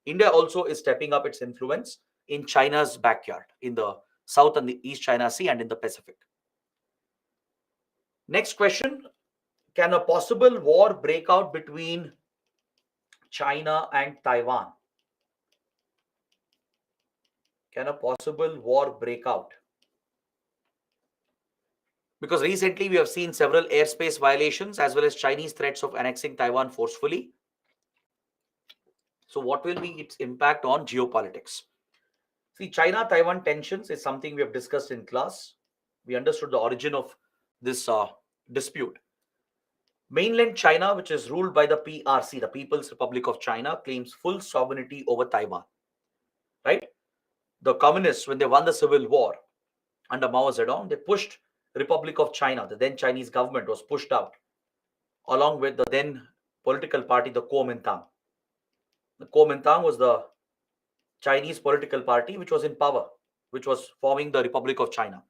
India also is stepping up its influence in China's backyard, in the South and the East China Sea and in the Pacific. Next question. Can a possible war break out between China and Taiwan? Can a possible war break out? Because recently we have seen several airspace violations as well as Chinese threats of annexing Taiwan forcefully. So what will be its impact on geopolitics? See, China-Taiwan tensions is something we have discussed in class. We understood the origin of this dispute. Mainland China, which is ruled by the PRC, the People's Republic of China, claims full sovereignty over Taiwan. Right? The communists, when they won the civil war under Mao Zedong, they pushed Republic of China. The then Chinese government was pushed out, along with the then political party, the Kuomintang. The Kuomintang was the Chinese political party which was in power, which was forming the Republic of China.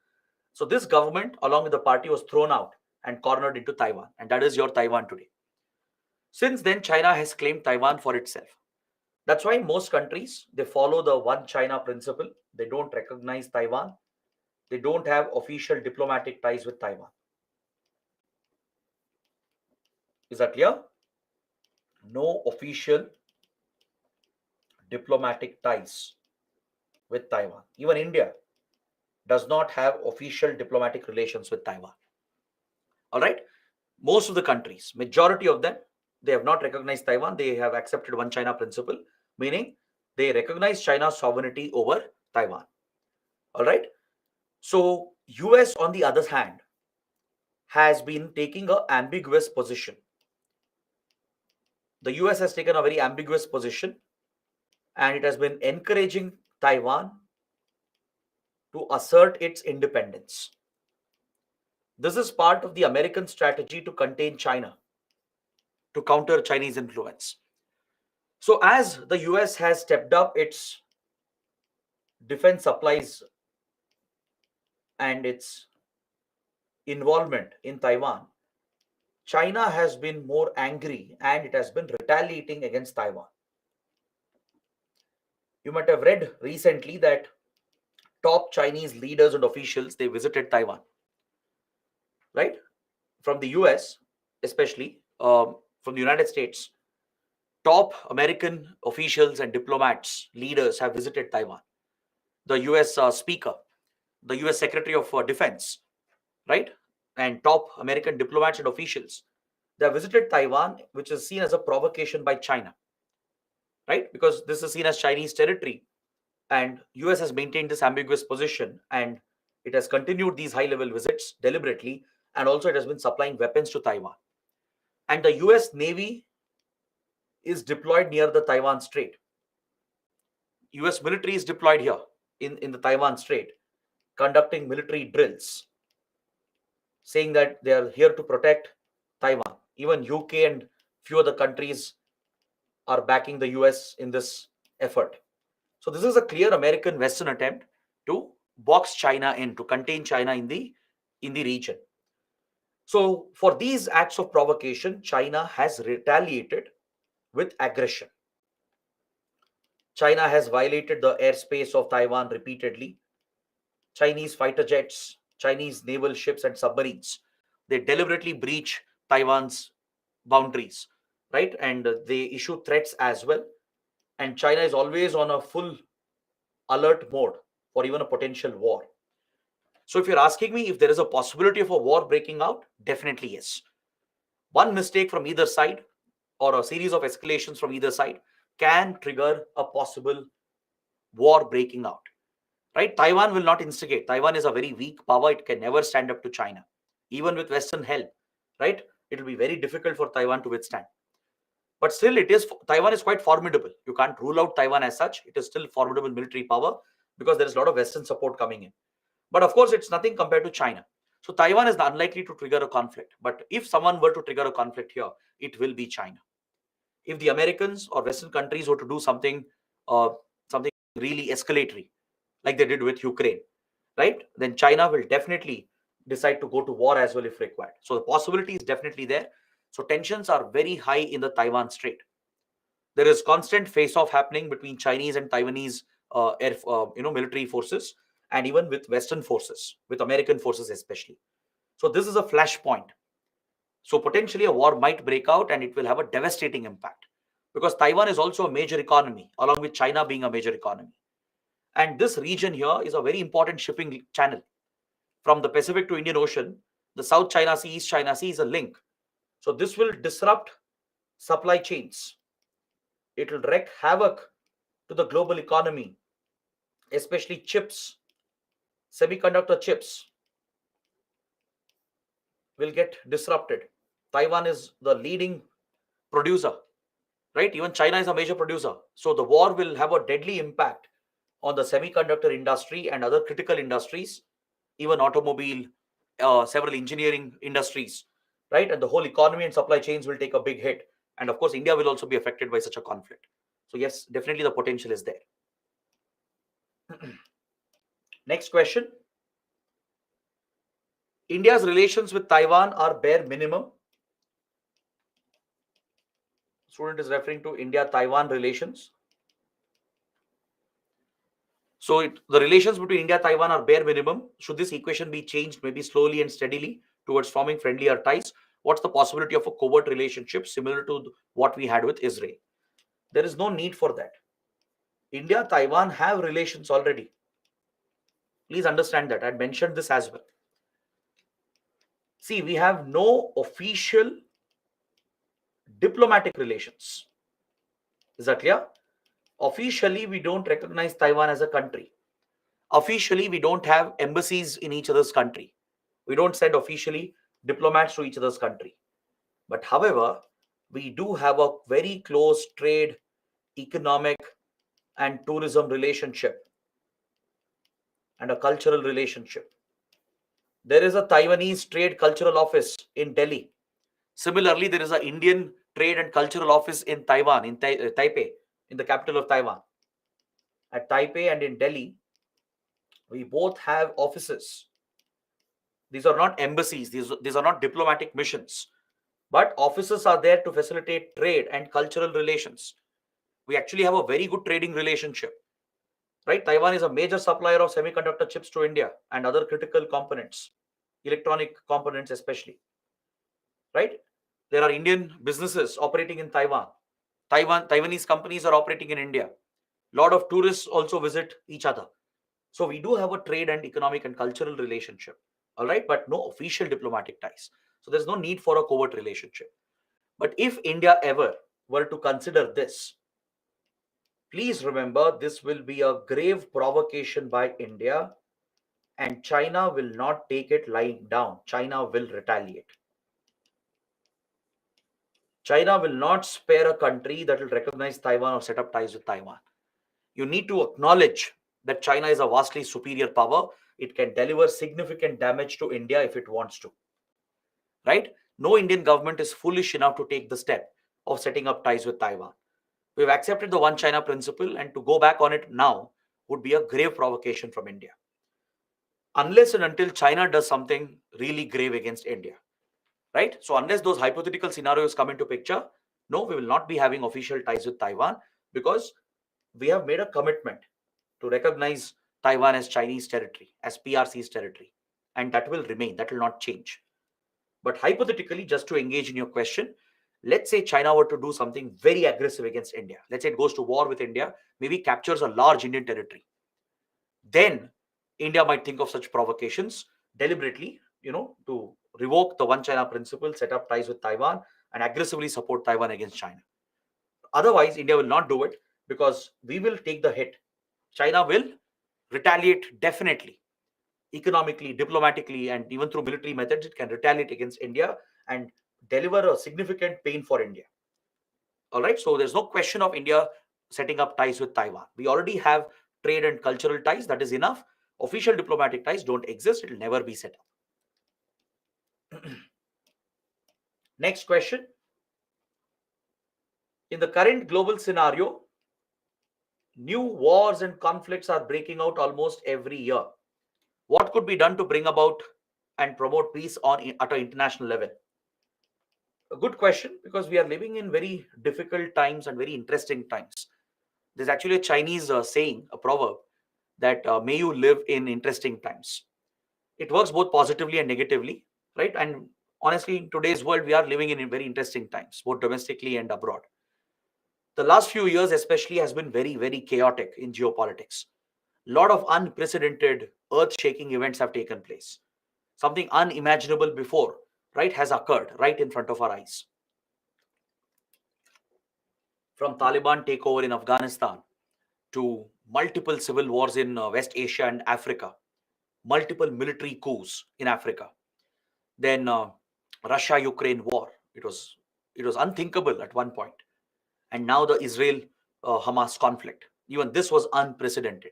So this government, along with the party, was thrown out and cornered into Taiwan. And that is your Taiwan today. Since then, China has claimed Taiwan for itself. That's why most countries, they follow the one China principle. They don't recognize Taiwan. They don't have official diplomatic ties with Taiwan. Is that clear? no official diplomatic ties with Taiwan. Even India does not have official diplomatic relations with Taiwan. All right. Most of the countries, majority of them, they have not recognized Taiwan. They have accepted one China principle, meaning they recognize China's sovereignty over Taiwan. All right. So US, on the other hand, has been taking an ambiguous position. The US has taken a very ambiguous position, and it has been encouraging Taiwan to assert its independence. This is part of the American strategy to contain China, to counter Chinese influence. So, as the US has stepped up its defense supplies and its involvement in Taiwan, China has been more angry and it has been retaliating against Taiwan. You might have read recently that top Chinese leaders and officials, they visited Taiwan, right? From the US, especially from the United States, top American officials and diplomats, leaders have visited Taiwan. The US Speaker, the US Secretary of Defense, right? And top American diplomats and officials, they have visited Taiwan, which is seen as a provocation by China, right? Because this is seen as Chinese territory, and US has maintained this ambiguous position, and it has continued these high level visits deliberately, and also it has been supplying weapons to Taiwan. And the US Navy is deployed near the Taiwan Strait. US military is deployed here in the Taiwan Strait, conducting military drills, saying that they are here to protect Taiwan. Even UK and few other countries are backing the US in this effort. So this is a clear American Western attempt to box China in, to contain China in the region. So for these acts of provocation, China has retaliated with aggression. China has violated the airspace of Taiwan repeatedly. Chinese fighter jets, Chinese naval ships and submarines, they deliberately breach Taiwan's boundaries, right? And they issue threats as well. And China is always on a full alert mode for even a potential war. So if you're asking me if there is a possibility of a war breaking out, definitely yes. One mistake from either side or a series of escalations from either side can trigger a possible war breaking out, right? Taiwan will not instigate. Taiwan is a very weak power. It can never stand up to China, even with Western help, right? It will be very difficult for Taiwan to withstand. But still, Taiwan is quite formidable. You can't rule out Taiwan as such. It is still formidable military power because there is a lot of Western support coming in. But of course, it's nothing compared to China. So Taiwan is unlikely to trigger a conflict. But if someone were to trigger a conflict here, it will be China. If the Americans or Western countries were to do something, something really escalatory, like they did with Ukraine, right? Then China will definitely decide to go to war as well if required. So the possibility is definitely there. So tensions are very high in the Taiwan Strait. There is constant face-off happening between Chinese and Taiwanese military forces, and even with Western forces, with American forces especially. So this is a flashpoint. So potentially a war might break out, and it will have a devastating impact because Taiwan is also a major economy, along with China being a major economy. And this region here is a very important shipping channel from the Pacific to Indian Ocean. The South China Sea, East China Sea is a link. So this will disrupt supply chains. It will wreak havoc to the global economy, especially chips, semiconductor chips will get disrupted. Taiwan is the leading producer, right? Even China is a major producer. So the war will have a deadly impact on the semiconductor industry and other critical industries, even automobile, several engineering industries, right? And the whole economy and supply chains will take a big hit. And of course, India will also be affected by such a conflict. So yes, definitely the potential is there. Next question. India's relations with Taiwan are bare minimum. Student is referring to India-Taiwan relations. So the relations between India and Taiwan are bare minimum. Should this equation be changed maybe slowly and steadily towards forming friendlier ties? what's the possibility of a covert relationship similar to what we had with Israel? There is no need for that. India, Taiwan have relations already. Please understand that. I mentioned this as well. See, we have no official diplomatic relations. Is that clear? Officially, we don't recognize Taiwan as a country. Officially, we don't have embassies in each other's country. We don't send officially diplomats to each other's country. But however, we do have a very close trade, economic, and tourism relationship and a cultural relationship. There is a Taiwanese Trade Cultural Office in Delhi. Similarly, there is an Indian Trade and Cultural Office in Taiwan, in Taipei, in the capital of Taiwan. At Taipei and in Delhi, we both have offices. These are not embassies, these are not diplomatic missions, but offices are there to facilitate trade and cultural relations. We actually have a very good trading relationship, right? Taiwan is a major supplier of semiconductor chips to India and other critical components, electronic components especially, right? There are Indian businesses operating in Taiwan. Taiwanese companies are operating in India. A lot of tourists also visit each other. So we do have a trade and economic and cultural relationship, all right, but no official diplomatic ties. So there's no need for a covert relationship. But if India ever were to consider this, please remember this will be a grave provocation by India, and China will not take it lying down. China will retaliate. China will not spare a country that will recognize Taiwan or set up ties with Taiwan. You need to acknowledge that China is a vastly superior power. It can deliver significant damage to India if it wants to, right? No Indian government is foolish enough to take the step of setting up ties with Taiwan. We've accepted the one China principle, and to go back on it now would be a grave provocation from India. Unless and until China does something really grave against India, right? So unless those hypothetical scenarios come into picture, no, we will not be having official ties with Taiwan, because we have made a commitment to recognize Taiwan as Chinese territory, as PRC's territory, and that will remain, that will not change. But hypothetically, just to engage in your question, let's say China were to do something very aggressive against India. Let's say it goes to war with India, maybe captures a large Indian territory. Then India might think of such provocations deliberately, to revoke the one China principle, set up ties with Taiwan, and aggressively support Taiwan against China. Otherwise, India will not do it, because we will take the hit. China will retaliate definitely, economically, diplomatically, and even through military methods. It can retaliate against India and deliver a significant pain for India. All right. So there's no question of India setting up ties with Taiwan. We already have trade and cultural ties. That is enough. Official diplomatic ties don't exist. It will never be set up. Next question. In the current global scenario, new wars and conflicts are breaking out almost every year. What could be done to bring about and promote peace at an international level? A good question, because we are living in very difficult times and very interesting times. There's actually a Chinese saying, a proverb, that may you live in interesting times. It works both positively and negatively, right? And honestly, in today's world, we are living in very interesting times, both domestically and abroad. The last few years especially has been very, very chaotic in geopolitics. A lot of unprecedented, earth-shaking events have taken place. Something unimaginable before, right, has occurred right in front of our eyes. From Taliban takeover in Afghanistan to multiple civil wars in West Asia and Africa, multiple military coups in Africa, then Russia-Ukraine war. It was unthinkable at one point, and now the Israel-Hamas conflict. Even this was unprecedented.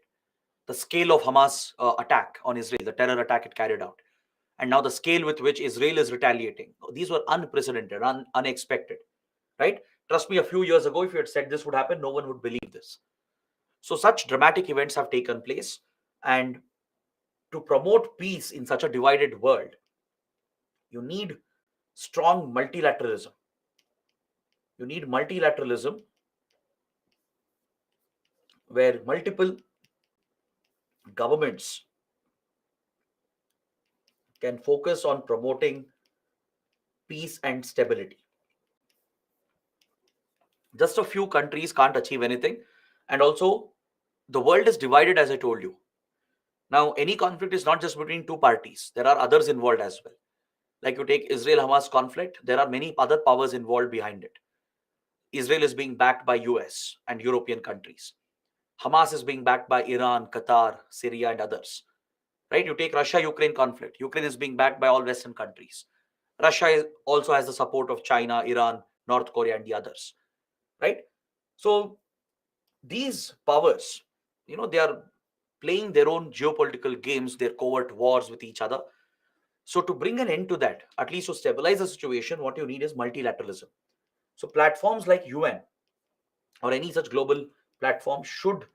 The scale of Hamas attack on Israel, the terror attack it carried out, and now the scale with which Israel is retaliating. These were unprecedented, unexpected, right? Trust me, a few years ago, if you had said this would happen, no one would believe this. So such dramatic events have taken place, and to promote peace in such a divided world, you need strong multilateralism. You need multilateralism where multiple governments can focus on promoting peace and stability. Just a few countries can't achieve anything. And also, the world is divided, as I told you. Now, any conflict is not just between two parties, there are others involved as well. Like you take Israel Hamas conflict, there are many other powers involved behind it. Israel is being backed by US and European countries. Hamas is being backed by Iran, Qatar, Syria, and others. Right? You take Russia-Ukraine conflict. Ukraine is being backed by all Western countries. Also has the support of China, Iran, North Korea, and the others. Right? So these powers, they are playing their own geopolitical games, their covert wars with each other. So to bring an end to that, at least to stabilize the situation, what you need is multilateralism. So platforms like UN or any such global platform should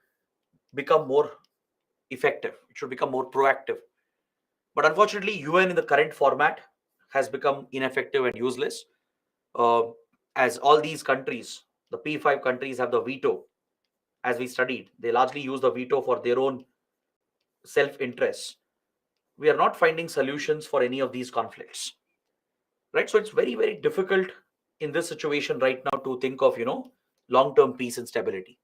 become more effective. It should become more proactive. But unfortunately, UN in the current format has become ineffective and useless. Uh, as all these countries, the P5 countries have the veto, as we studied, they largely use the veto for their own self interests. We are not finding solutions for any of these conflicts. Right? So it's very, very difficult in this situation right now to think of, long term peace and stability.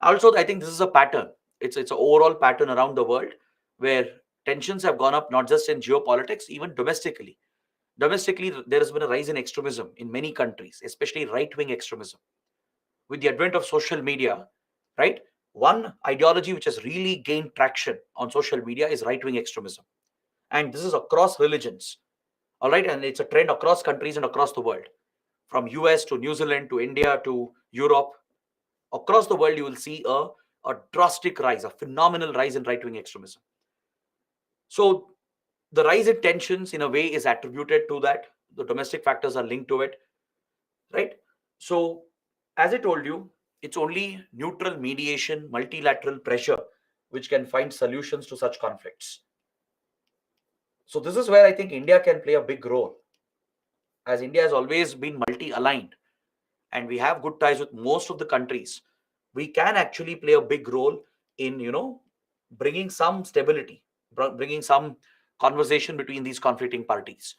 Also, I think this is a pattern. It's an overall pattern around the world where tensions have gone up, not just in geopolitics, even domestically. Domestically, there has been a rise in extremism in many countries, especially right wing extremism. With the advent of social media, right? One ideology which has really gained traction on social media is right wing extremism. And this is across religions. All right. And it's a trend across countries and across the world, from US to New Zealand to India to Europe. Across the world, you will see a drastic rise, a phenomenal rise in right wing extremism. So the rise in tensions in a way is attributed to that. The domestic factors are linked to it, right? So, as I told you, it's only neutral mediation, multilateral pressure, which can find solutions to such conflicts. So, this is where I think India can play a big role, as India has always been multi aligned and we have good ties with most of the countries. We can actually play a big role in, bringing some stability, bringing some conversation between these conflicting parties.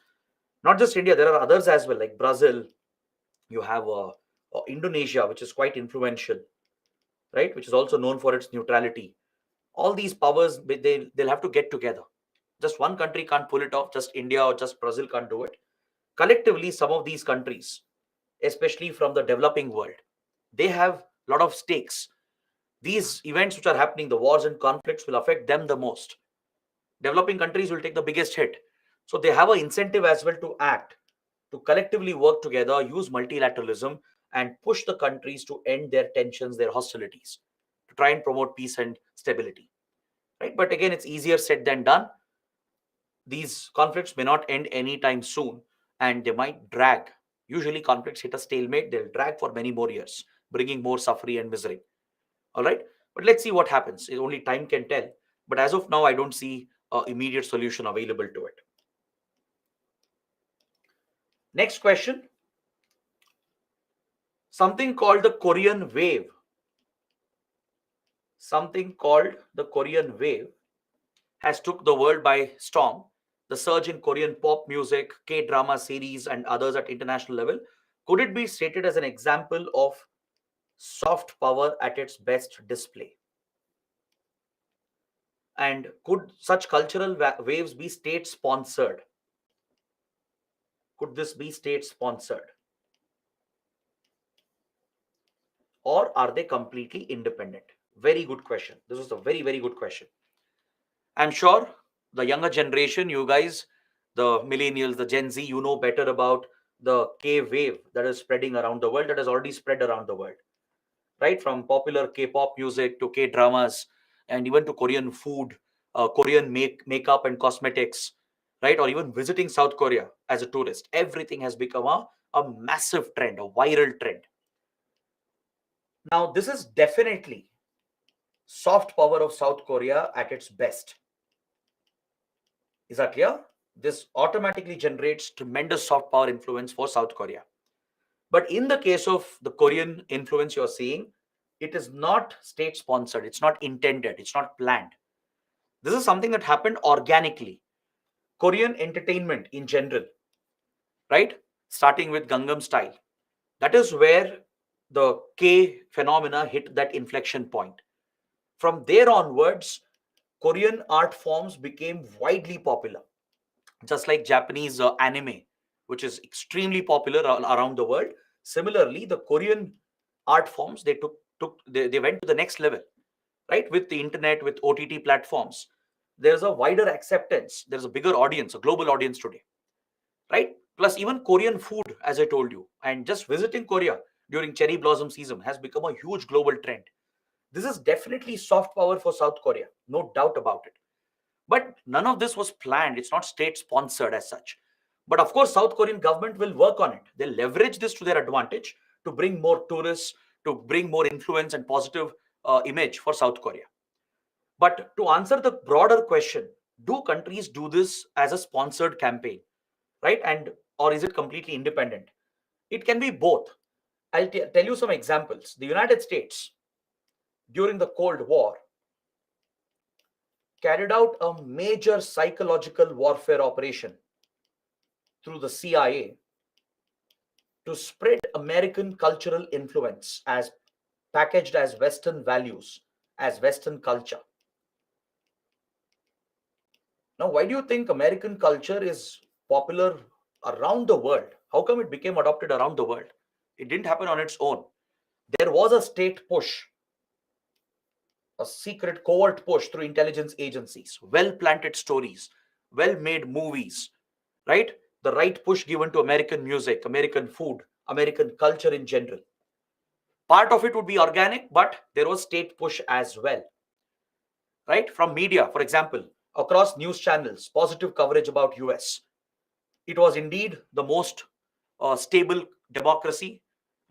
Not just India, there are others as well, like Brazil. You have Indonesia, which is quite influential, right? Which is also known for its neutrality. All these powers, they'll have to get together. Just one country can't pull it off. Just India or just Brazil can't do it. Collectively, some of these countries, especially from the developing world, they have a lot of stakes. These events which are happening, the wars and conflicts, will affect them the most. Developing countries will take the biggest hit. So they have an incentive as well to act, to collectively work together, use multilateralism, and push the countries to end their tensions, their hostilities, to try and promote peace and stability. Right? But again, it's easier said than done. These conflicts may not end anytime soon, and they might drag. Usually, conflicts hit a stalemate, they'll drag for many more years, bringing more suffering and misery. All right. But let's see what happens. Only time can tell. But as of now, I don't see an immediate solution available to it. Next question. Something called the Korean wave. Something called the Korean wave has took the world by storm. The surge in Korean pop music, K-drama series, and others at international level. Could it be stated as an example of soft power at its best display? And could such cultural waves be state sponsored? Could this be state sponsored? Or are they completely independent? Very good question. This is a very, very good question. I'm sure the younger generation, you guys, the millennials, the Gen Z, you know better about the K wave that is spreading around the world, that has already spread around the world, right? From popular K-pop music to K-dramas and even to Korean food, Korean makeup and cosmetics, right? Or even visiting South Korea as a tourist. Everything has become a massive trend, a viral trend. Now, this is definitely soft power of South Korea at its best. Is that clear? This automatically generates tremendous soft power influence for South Korea. But in the case of the Korean influence you're seeing, it is not state sponsored, it's not intended, it's not planned. This is something that happened organically. Korean entertainment in general, right? starting with Gangnam Style. That is where the K phenomena hit that inflection point. From there onwards, Korean art forms became widely popular, just like Japanese anime, which is extremely popular around the world. Similarly, the Korean art forms, they went to the next level, right? With the internet, with OTT platforms, there's a wider acceptance. There's a bigger audience, a global audience today, right? Plus, even Korean food, as I told you, and just visiting Korea during cherry blossom season has become a huge global trend. This is definitely soft power for South Korea, no doubt about it. But none of this was planned. It's not state sponsored as such. But of course, South Korean government will work on it. They'll leverage this to their advantage to bring more tourists, to bring more influence and positive image for South Korea. But to answer the broader question, do countries do this as a sponsored campaign, right? And or is it completely independent? It can be both. Tell you some examples. The United States during the Cold War carried out a major psychological warfare operation through the CIA to spread American cultural influence as packaged as Western values, as Western culture. Now, why do you think American culture is popular around the world? How come it became adopted around the world? It didn't happen on its own. There was a state push, a secret covert push through intelligence agencies, well planted stories, well made movies, right? The right push given to American music, American food, American culture in general. Part of it would be organic, but there was state push as well, right? From media, for example, across news channels, positive coverage about US. It was indeed the most stable democracy,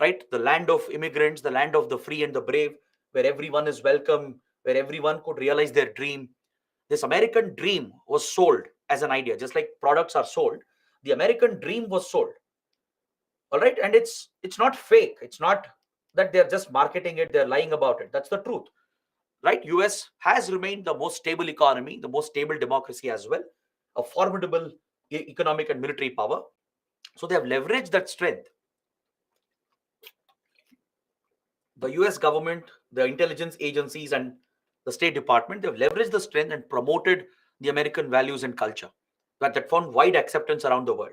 right? The land of immigrants, the land of the free and the brave, where everyone is welcome, where everyone could realize their dream. This American dream was sold as an idea, just like products are sold. The American dream was sold, all right, and it's not fake. It's not that they're just marketing it, they're lying about it. That's the truth, right? US has remained the most stable economy, the most stable democracy as well, a formidable economic and military power. So they have leveraged that strength. The US government, the intelligence agencies, and the State Department, they've leveraged the strength and promoted the American values and culture that found wide acceptance around the world.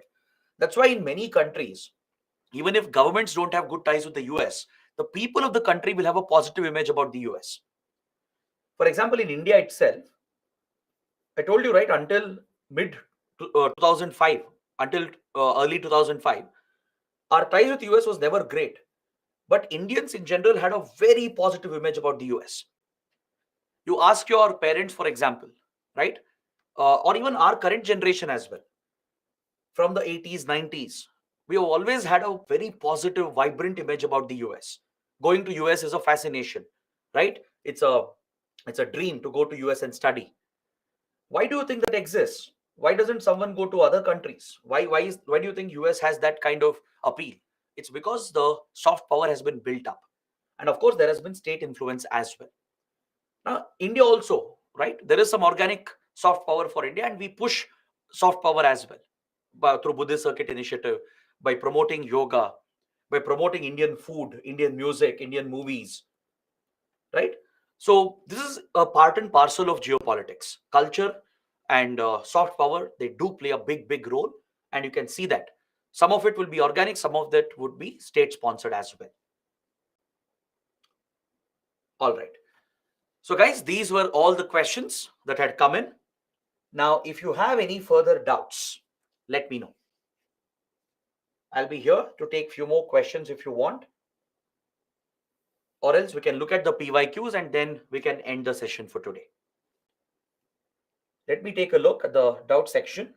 That's why in many countries, even if governments don't have good ties with the US, the people of the country will have a positive image about the US. For example, in India itself, I told you, right, until mid 2005, until early 2005, our ties with US was never great. But Indians in general had a very positive image about the US. You ask your parents, for example, right? Or even our current generation as well, from the 80s, 90s, we have always had a very positive, vibrant image about the US. Going to US is a fascination, right? It's a dream to go to US and study. Why do you think that exists? Why doesn't someone go to other countries? Why do you think US has that kind of appeal? It's because the soft power has been built up. And of course, there has been state influence as well. Now, India also, right? There is some organic soft power for India, and we push soft power as well through Buddhist Circuit Initiative, by promoting yoga, by promoting Indian food, Indian music, Indian movies, right? So this is a part and parcel of geopolitics. Culture and soft power, they do play a big, big role, and you can see that. Some of it will be organic, some of that would be state sponsored as well. All right. So, guys, these were all the questions that had come in. Now, if you have any further doubts, let me know. I'll be here to take few more questions if you want, or else we can look at the PYQs and then we can end the session for today. Let me take a look at the doubt section.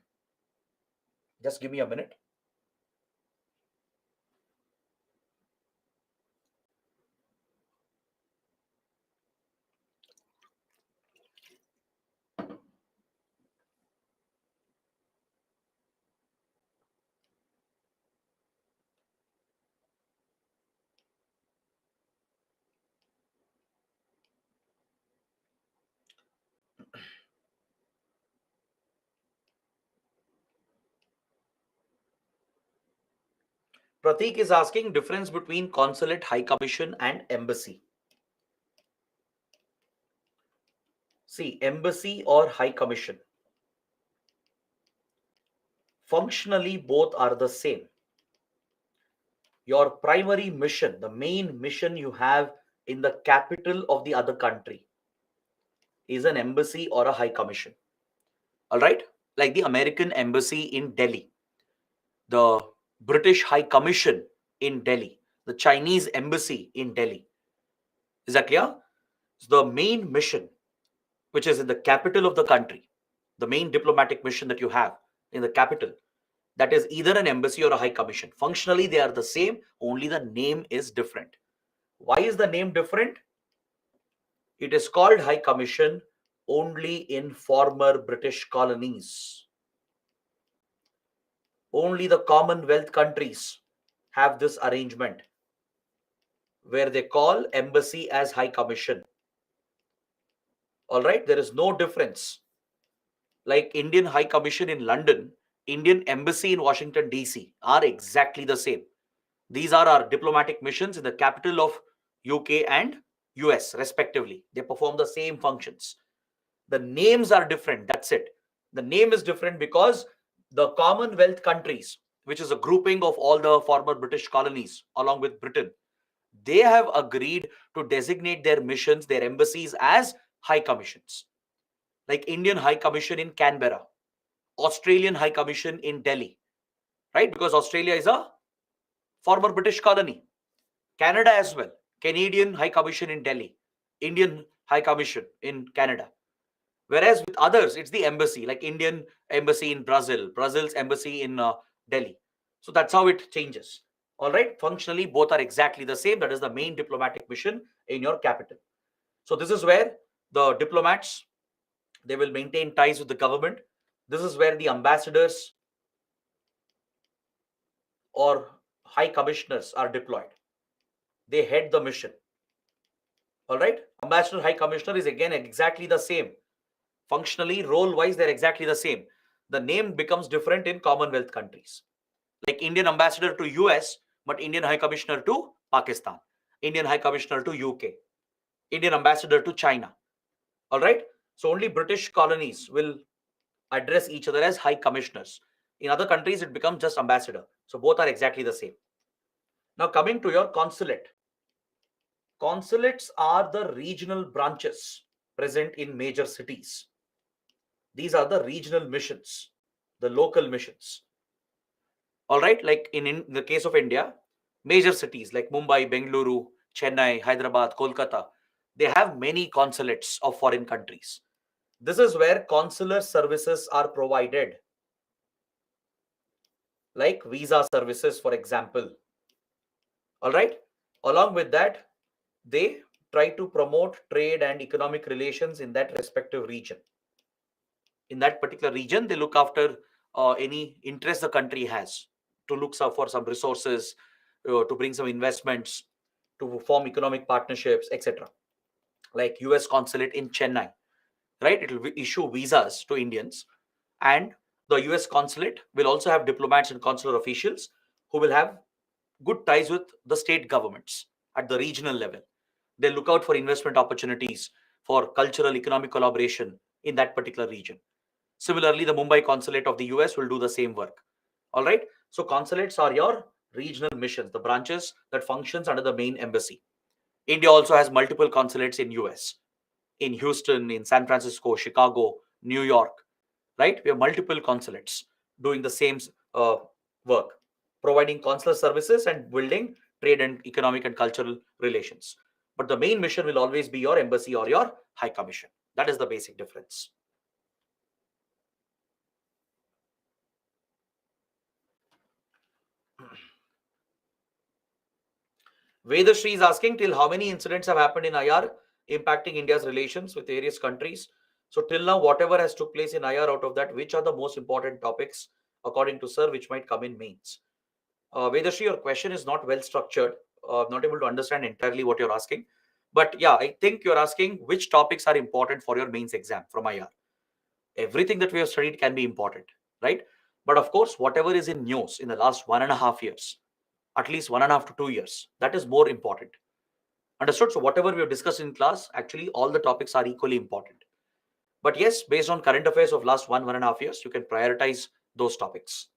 Just give me a minute. Pratik is asking difference between consulate, high commission and embassy. See, embassy or high commission, functionally both are the same. Your primary mission, the main mission you have in the capital of the other country, is an embassy or a high commission. All right? Like the American embassy in Delhi, the British High Commission in Delhi, the Chinese embassy in Delhi. Is that clear? So the main mission, which is in the capital of the country, the main diplomatic mission that you have in the capital, that is either an embassy or a high commission. Functionally, they are the same, only the name is different. Why is the name different? It is called high commission only in former British colonies. Only the Commonwealth countries have this arrangement where they call embassy as high commission. All right, there is no difference. Like Indian High Commission in London, Indian Embassy in Washington, D.C. are exactly the same. These are our diplomatic missions in the capital of UK and US, respectively. They perform the same functions. The names are different. That's it. The name is different because the Commonwealth countries, which is a grouping of all the former British colonies along with Britain, they have agreed to designate their missions, their embassies as high commissions. Like Indian High Commission in Canberra, Australian High Commission in Delhi, right? Because Australia is a former British colony. Canada as well. Canadian High Commission in Delhi, Indian High Commission in Canada. Whereas with others, it's the embassy, like Indian Embassy in Brazil, Brazil's embassy in Delhi. So that's how it changes. All right. Functionally, both are exactly the same. That is the main diplomatic mission in your capital. So this is where the diplomats, they will maintain ties with the government. This is where the ambassadors or high commissioners are deployed. They head the mission. All right. Ambassador, high commissioner is again exactly the same. Functionally, role wise, they're exactly the same. The name becomes different in Commonwealth countries. Like Indian ambassador to US, but Indian High Commissioner to Pakistan, Indian High Commissioner to UK, Indian ambassador to China. All right. So only British colonies will address each other as high commissioners. In other countries, it becomes just ambassador. So both are exactly the same. Now coming to your consulate. Consulates are the regional branches present in major cities. These are the regional missions, the local missions. All right, like in the case of India, major cities like Mumbai, Bengaluru, Chennai, Hyderabad, Kolkata, they have many consulates of foreign countries. This is where consular services are provided, like visa services, for example. All right, along with that, they try to promote trade and economic relations in that respective region. In that particular region, they look after any interest the country has to look for some resources, to bring some investments, to form economic partnerships, etc. Like US consulate in Chennai, right? It will issue visas to Indians, and the US consulate will also have diplomats and consular officials who will have good ties with the state governments at the regional level. They look out for investment opportunities for cultural economic collaboration in that particular region. Similarly, the Mumbai consulate of the US will do the same work. All right. So consulates are your regional missions, the branches that functions under the main embassy. India also has multiple consulates in US, in Houston, in San Francisco, Chicago, New York, right? We have multiple consulates doing the same work, providing consular services and building trade and economic and cultural relations. But the main mission will always be your embassy or your high commission. That is the basic difference. Vedashri is asking, till how many incidents have happened in IR impacting India's relations with various countries? So till now, whatever has took place in IR, out of that, which are the most important topics according to sir, which might come in mains? Vedashri, your question is not well structured. Not able to understand entirely what you're asking. But yeah, I think you're asking which topics are important for your mains exam from IR. Everything that we have studied can be important, right? But of course, whatever is in news in the last 1.5 years, at least 1.5 to 2 years. That is more important. Understood? So whatever we have discussed in class, actually all the topics are equally important. But yes, based on current affairs of last 1.5 years, you can prioritize those topics.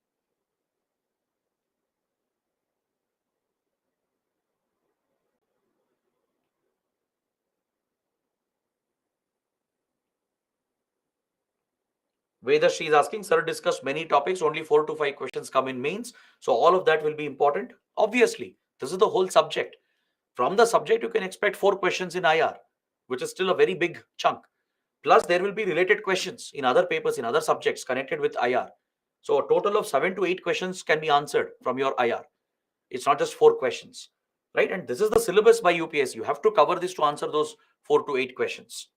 Vedashri is asking, sir, discussed many topics, only 4 to 5 questions come in mains. So all of that will be important. Obviously, this is the whole subject. From the subject, you can expect 4 questions in IR, which is still a very big chunk. Plus, there will be related questions in other papers, in other subjects connected with IR. So a total of 7 to 8 questions can be answered from your IR. It's not just 4 questions, right? And this is the syllabus by UPSC. You have to cover this to answer those 4 to 8 questions.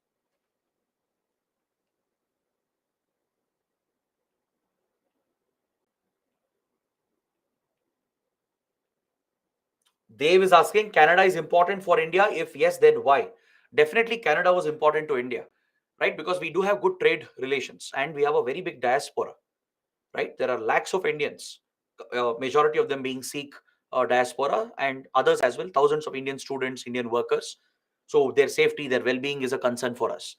Dave is asking, Canada is important for India? If yes, then why? Definitely, Canada was important to India, right? Because we do have good trade relations and we have a very big diaspora, right? There are lakhs of Indians, majority of them being Sikh diaspora and others as well, thousands of Indian students, Indian workers. So their safety, their well-being is a concern for us.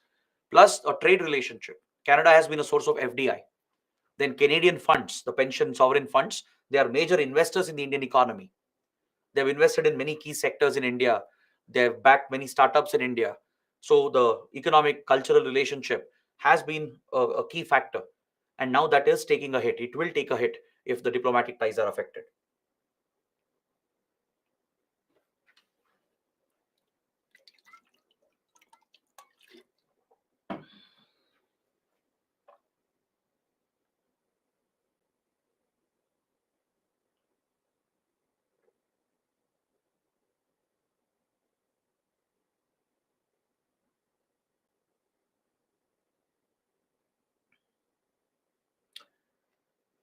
Plus a trade relationship. Canada has been a source of FDI. Then Canadian funds, the pension sovereign funds, they are major investors in the Indian economy. They've invested in many key sectors in India. They've backed many startups in India. So the economic cultural relationship has been a key factor. And now that is taking a hit. It will take a hit if the diplomatic ties are affected.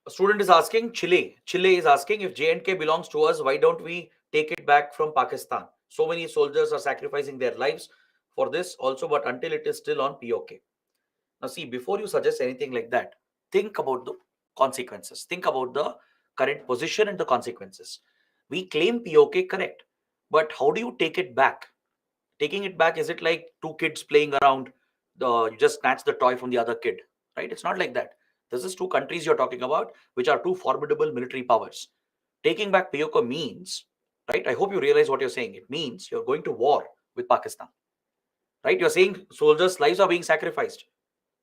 A student is asking, Chile is asking, if J&K belongs to us, why don't we take it back from Pakistan? So many soldiers are sacrificing their lives for this also, but until it is still on POK. Now, see, before you suggest anything like that, think about the consequences. Think about the current position and the consequences. We claim POK, correct, but how do you take it back? Taking it back, is it like two kids playing around? You just snatch the toy from the other kid, right? It's not like that. This is two countries you're talking about, which are two formidable military powers. Taking back POK means, right? I hope you realize what you're saying. It means you're going to war with Pakistan, right? You're saying soldiers' lives are being sacrificed.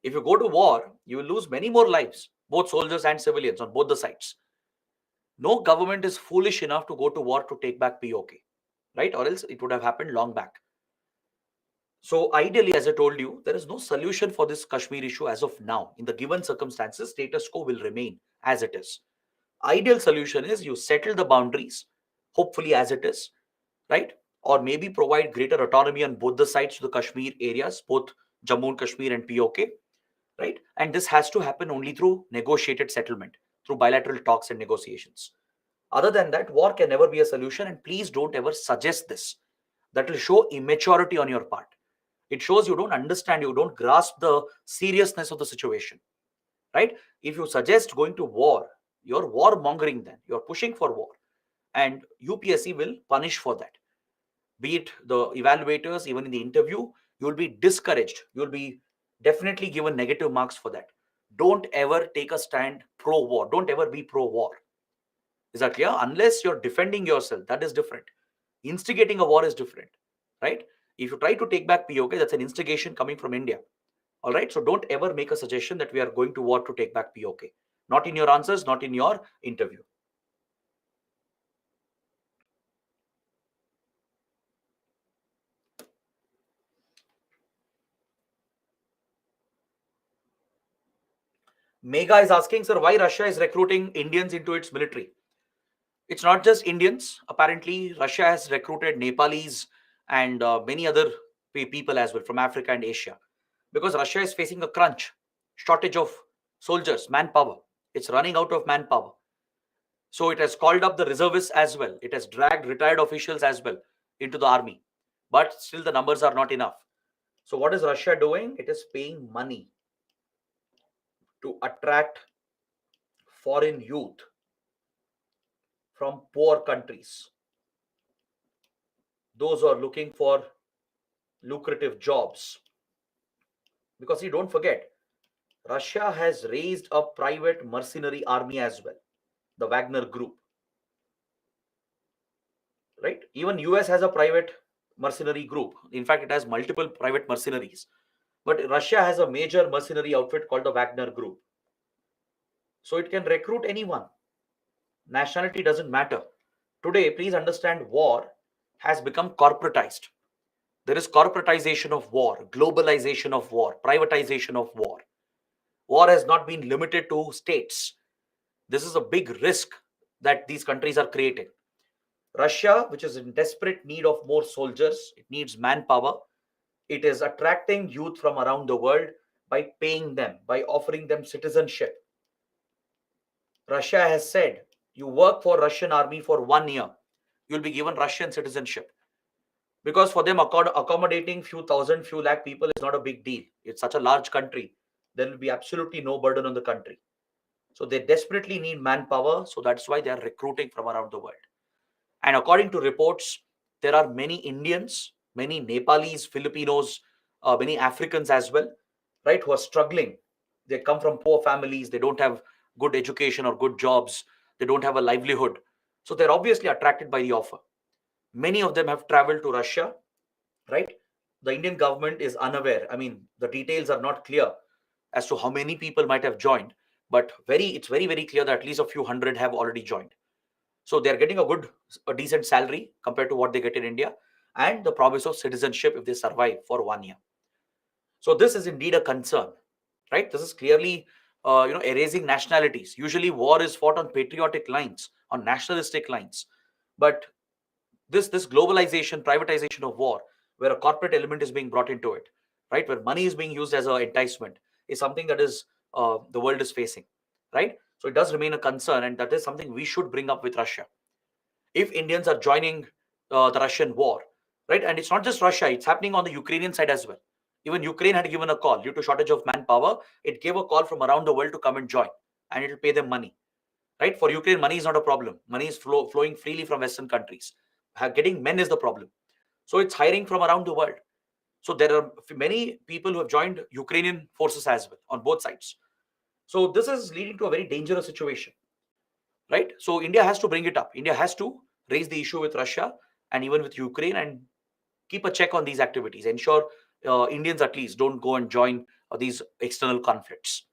If you go to war, you will lose many more lives, both soldiers and civilians on both the sides. No government is foolish enough to go to war to take back POK, right? Or else it would have happened long back. So ideally, as I told you, there is no solution for this Kashmir issue as of now. In the given circumstances, status quo will remain as it is. Ideal solution is you settle the boundaries, hopefully as it is, right? Or maybe provide greater autonomy on both the sides to the Kashmir areas, both Jammu and Kashmir and POK, right? And this has to happen only through negotiated settlement, through bilateral talks and negotiations. Other than that, war can never be a solution. And please don't ever suggest this. That will show immaturity on your part. It shows you don't understand, you don't grasp the seriousness of the situation, right? If you suggest going to war, you're warmongering, then you're pushing for war, and UPSC will punish for that. Be it the evaluators, even in the interview, you'll be discouraged. You'll be definitely given negative marks for that. Don't ever take a stand pro war. Don't ever be pro war. Is that clear? Unless you're defending yourself, that is different. Instigating a war is different, right? If you try to take back POK, that's an instigation coming from India. All right. So don't ever make a suggestion that we are going to war to take back POK. Not in your answers, not in your interview. Mega is asking, sir, why Russia is recruiting Indians into its military? It's not just Indians. Apparently, Russia has recruited Nepalis and many other people as well from Africa and Asia, because Russia is facing a crunch, shortage of soldiers, manpower. It's running out of manpower. So it has called up the reservists as well. It has dragged retired officials as well into the army. But still, the numbers are not enough. So, what is Russia doing? It is paying money to attract foreign youth from poor countries, those who are looking for lucrative jobs. Because you don't forget, Russia has raised a private mercenary army as well, the Wagner Group, right? Even US has a private mercenary group. In fact, it has multiple private mercenaries. But Russia has a major mercenary outfit called the Wagner Group. So it can recruit anyone. Nationality doesn't matter. Today, please understand, war has become corporatized. There is corporatization of war, globalization of war, privatization of war. War has not been limited to states. This is a big risk that these countries are creating. Russia, which is in desperate need of more soldiers, it needs manpower. It is attracting youth from around the world by paying them, by offering them citizenship. Russia has said, you work for Russian army for 1 year, you'll be given Russian citizenship. Because for them, accommodating few thousand, few lakh people is not a big deal. It's such a large country. There will be absolutely no burden on the country. So they desperately need manpower. So that's why they are recruiting from around the world. And according to reports, there are many Indians, many Nepalis, Filipinos, many Africans as well, right, who are struggling. They come from poor families. They don't have good education or good jobs. They don't have a livelihood. So they're obviously attracted by the offer. Many of them have traveled to Russia, right? The Indian government is unaware. I mean, the details are not clear as to how many people might have joined, but it's very, very clear that at least a few hundred have already joined. So they're getting a decent salary compared to what they get in India, and the promise of citizenship if they survive for 1 year. So this is indeed a concern, right? This is clearly, erasing nationalities. Usually, war is fought on patriotic lines, on nationalistic lines, but this globalization, privatization of war, where a corporate element is being brought into it, right, where money is being used as an enticement, is something that is the world is facing, right? So it does remain a concern, and that is something we should bring up with Russia. If Indians are joining the Russian war, right, and it's not just Russia, it's happening on the Ukrainian side as well. Even Ukraine had given a call due to shortage of manpower. It gave a call from around the world to come and join, and it will pay them money, right? For Ukraine, money is not a problem. Money is flowing freely from Western countries. Getting men is the problem. So it's hiring from around the world. So there are many people who have joined Ukrainian forces as well on both sides. So this is leading to a very dangerous situation, right? So India has to bring it up. India has to raise the issue with Russia and even with Ukraine and keep a check on these activities. Ensure Indians at least don't go and join these external conflicts.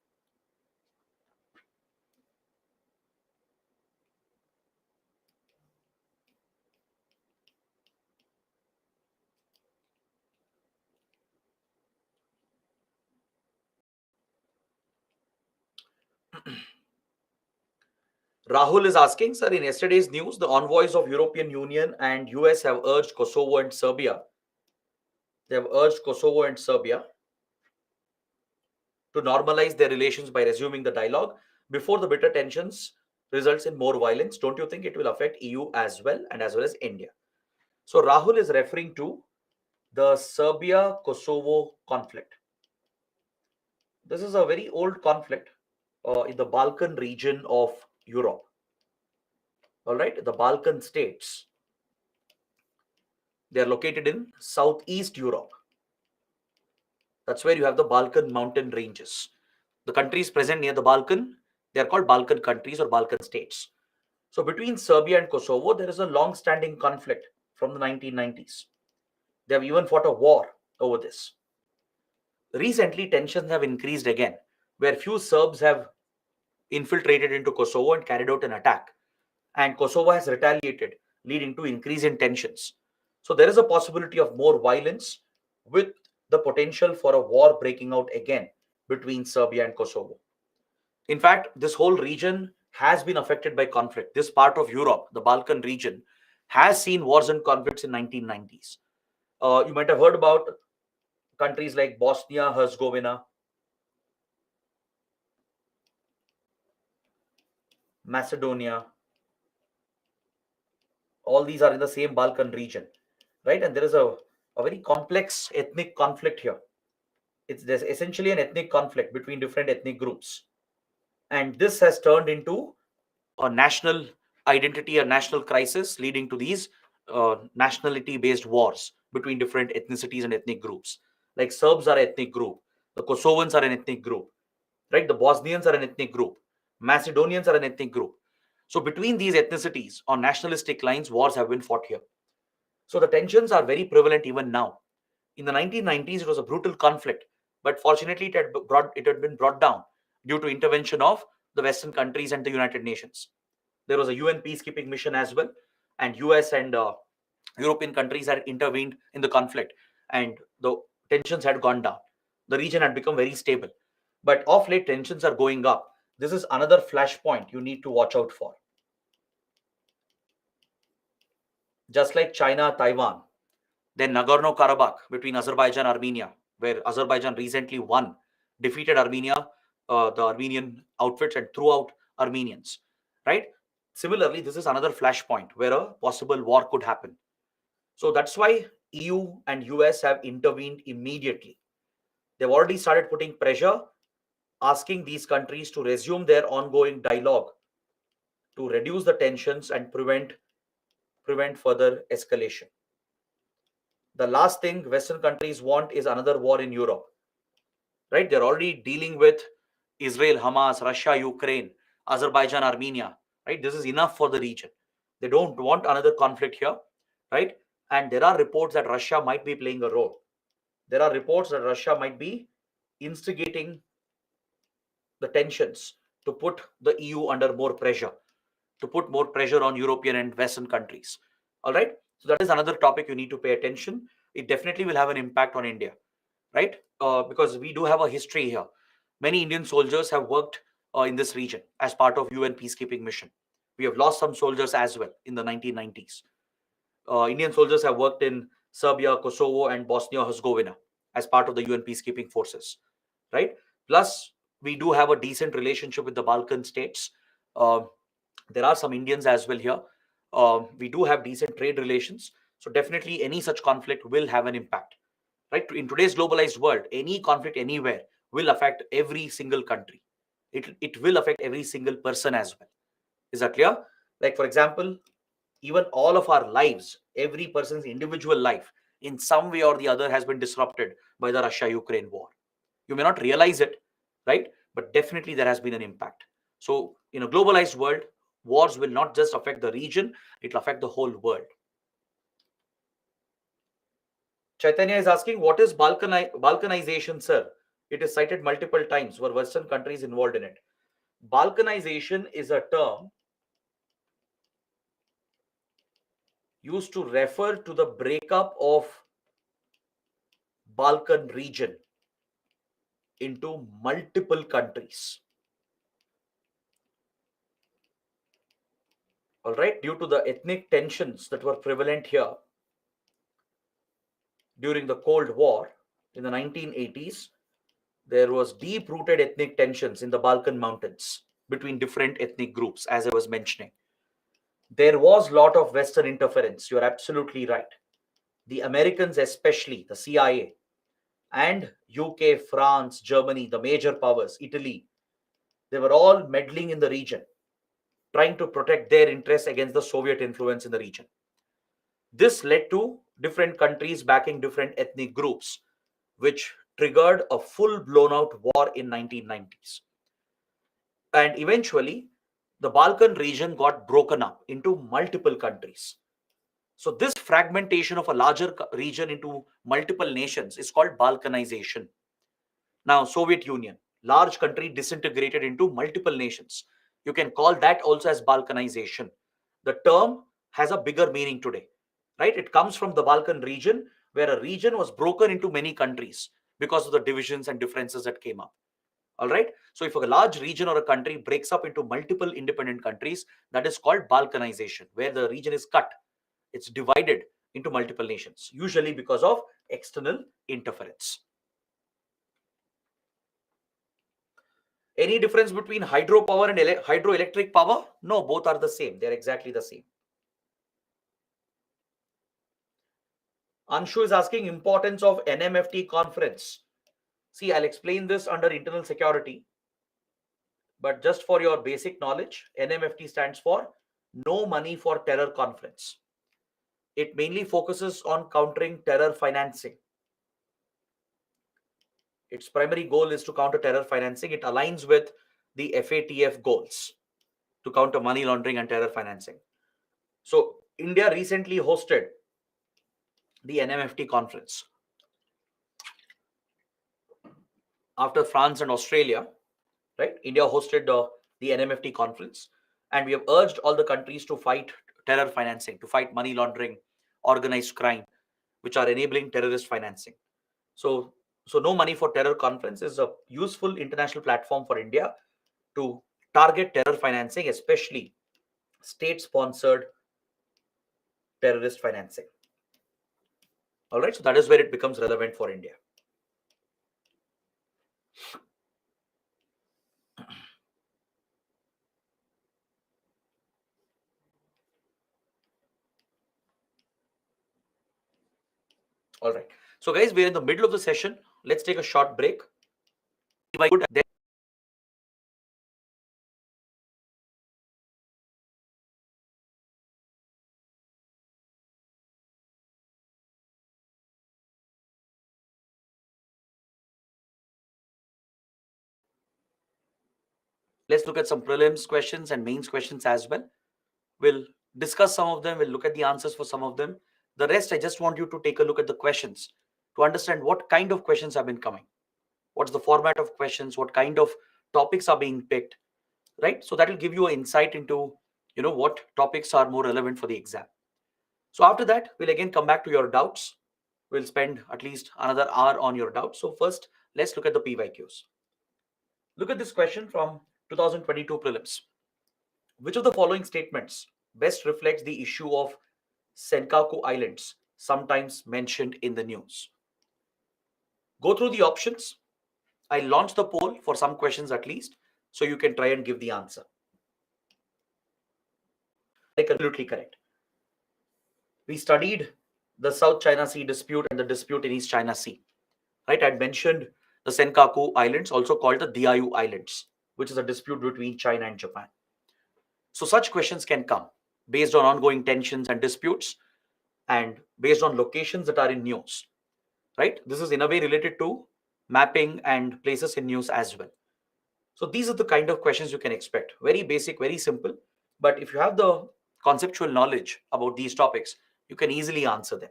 Rahul is asking, sir, in yesterday's news, the envoys of European Union and US have urged Kosovo and Serbia. They have urged Kosovo and Serbia to normalize their relations by resuming the dialogue before the bitter tensions results in more violence. Don't you think it will affect EU as well, and as well as India? So Rahul is referring to the Serbia-Kosovo conflict. This is a very old conflict in the Balkan region of Europe. All right, the Balkan states. They are located in Southeast Europe. That's where you have the Balkan mountain ranges. The countries present near the Balkan, they are called Balkan countries or Balkan states. So between Serbia and Kosovo, there is a long-standing conflict from the 1990s. They have even fought a war over this. Recently, tensions have increased again, where few Serbs have infiltrated into Kosovo and carried out an attack. And Kosovo has retaliated, leading to increase in tensions. So there is a possibility of more violence with the potential for a war breaking out again between Serbia and Kosovo. In fact, this whole region has been affected by conflict. This part of Europe, the Balkan region, has seen wars and conflicts in 1990s. You might have heard about countries like Bosnia, Herzegovina, Macedonia. All these are in the same Balkan region, right? And there is a very complex ethnic conflict here. There's essentially an ethnic conflict between different ethnic groups. And this has turned into a national identity and national crisis, leading to these nationality-based wars between different ethnicities and ethnic groups. Like Serbs are an ethnic group, the Kosovans are an ethnic group, right? The Bosnians are an ethnic group, Macedonians are an ethnic group. So between these ethnicities on nationalistic lines, wars have been fought here. So the tensions are very prevalent even now. In the 1990s, it was a brutal conflict, but fortunately, it had been brought down due to intervention of the Western countries and the United Nations. There was a UN peacekeeping mission as well, and US and European countries had intervened in the conflict, and the tensions had gone down. The region had become very stable. But of late, tensions are going up. This is another flashpoint you need to watch out for. Just like China, Taiwan, then Nagorno-Karabakh between Azerbaijan and Armenia, where Azerbaijan recently won, defeated Armenia, the Armenian outfits, and threw out Armenians, right? Similarly, this is another flashpoint where a possible war could happen. So that's why EU and US have intervened immediately. They've already started putting pressure, asking these countries to resume their ongoing dialogue to reduce the tensions and prevent further escalation. The last thing Western countries want is another war in Europe, right? They're already dealing with Israel, Hamas, Russia, Ukraine, Azerbaijan, Armenia, right? This is enough for the region. They don't want another conflict here, right? And there are reports that Russia might be playing a role. There are reports that Russia might be instigating the tensions to put the EU under more pressure, to put more pressure on European and Western countries. All right. So that is another topic you need to pay attention. It definitely will have an impact on India, right? Because we do have a history here. Many Indian soldiers have worked in this region as part of UN peacekeeping mission. We have lost some soldiers as well in the 1990s. Indian soldiers have worked in Serbia, Kosovo, and Bosnia Herzegovina as part of the UN peacekeeping forces, right? Plus, we do have a decent relationship with the Balkan states. Uh, there are some Indians as well here. We do have decent trade relations. So definitely any such conflict will have an impact, right? In today's globalized world, any conflict anywhere will affect every single country. It will affect every single person as well. Is that clear? Like, for example, even all of our lives, every person's individual life, in some way or the other, has been disrupted by the Russia Ukraine war. You may not realize it, right? But definitely there has been an impact. So, in a globalized world, wars will not just affect the region, it will affect the whole world. Chaitanya is asking, what is Balkanization, sir? It is cited multiple times. Were Western countries involved in it? Balkanization is a term used to refer to the breakup of Balkan region into multiple countries. All right, due to the ethnic tensions that were prevalent here during the Cold War in the 1980s, there was deep-rooted ethnic tensions in the Balkan mountains between different ethnic groups, as I was mentioning. There was a lot of Western interference. You're absolutely right. The Americans, especially the CIA, and UK, France, Germany, the major powers, Italy, they were all meddling in the region, trying to protect their interests against the Soviet influence in the region. This led to different countries backing different ethnic groups, which triggered a full blown out war in 1990s. And eventually, the Balkan region got broken up into multiple countries. So this fragmentation of a larger region into multiple nations is called Balkanization. Now, Soviet Union, large country disintegrated into multiple nations. You can call that also as Balkanization. The term has a bigger meaning today, right? It comes from the Balkan region, where a region was broken into many countries because of the divisions and differences that came up. All right. So if a large region or a country breaks up into multiple independent countries, that is called Balkanization, where the region is cut. It's divided into multiple nations, usually because of external interference. Any difference between hydropower and hydroelectric power? No, both are the same. They're exactly the same. Anshu is asking importance of NMFT conference. See, I'll explain this under internal security. But just for your basic knowledge, NMFT stands for No Money for Terror conference. It mainly focuses on countering terror financing. Its primary goal is to counter terror financing. It aligns with the FATF goals to counter money laundering and terror financing. So, India recently hosted the NMFT conference. After France and Australia, right? India hosted the NMFT conference, and we have urged all the countries to fight terror financing, to fight money laundering, organized crime, which are enabling terrorist financing. So, No Money for Terror conference is a useful international platform for India to target terror financing, especially state-sponsored terrorist financing. All right, so that is where it becomes relevant for India. All right. So, guys, we're in the middle of the session. Let's take a short break. If I could, then let's look at some prelims questions and mains questions as well. We'll discuss some of them. We'll look at the answers for some of them. The rest, I just want you to take a look at the questions to understand what kind of questions have been coming. What's the format of questions? What kind of topics are being picked, right? So that will give you an insight into, what topics are more relevant for the exam. So after that, we'll again come back to your doubts. We'll spend at least another hour on your doubts. So first, let's look at the PYQs. Look at this question from 2022 prelims. Which of the following statements best reflects the issue of Senkaku Islands, sometimes mentioned in the news? Go through the options. I launched the poll for some questions at least, so you can try and give the answer. Absolutely correct. We studied the South China Sea dispute and the dispute in East China Sea. Right? I mentioned the Senkaku Islands, also called the Diaoyu Islands, which is a dispute between China and Japan. So such questions can come based on ongoing tensions and disputes and based on locations that are in news. Right? This is in a way related to mapping and places in news as well. So these are the kind of questions you can expect. Very basic, very simple. But if you have the conceptual knowledge about these topics, you can easily answer them.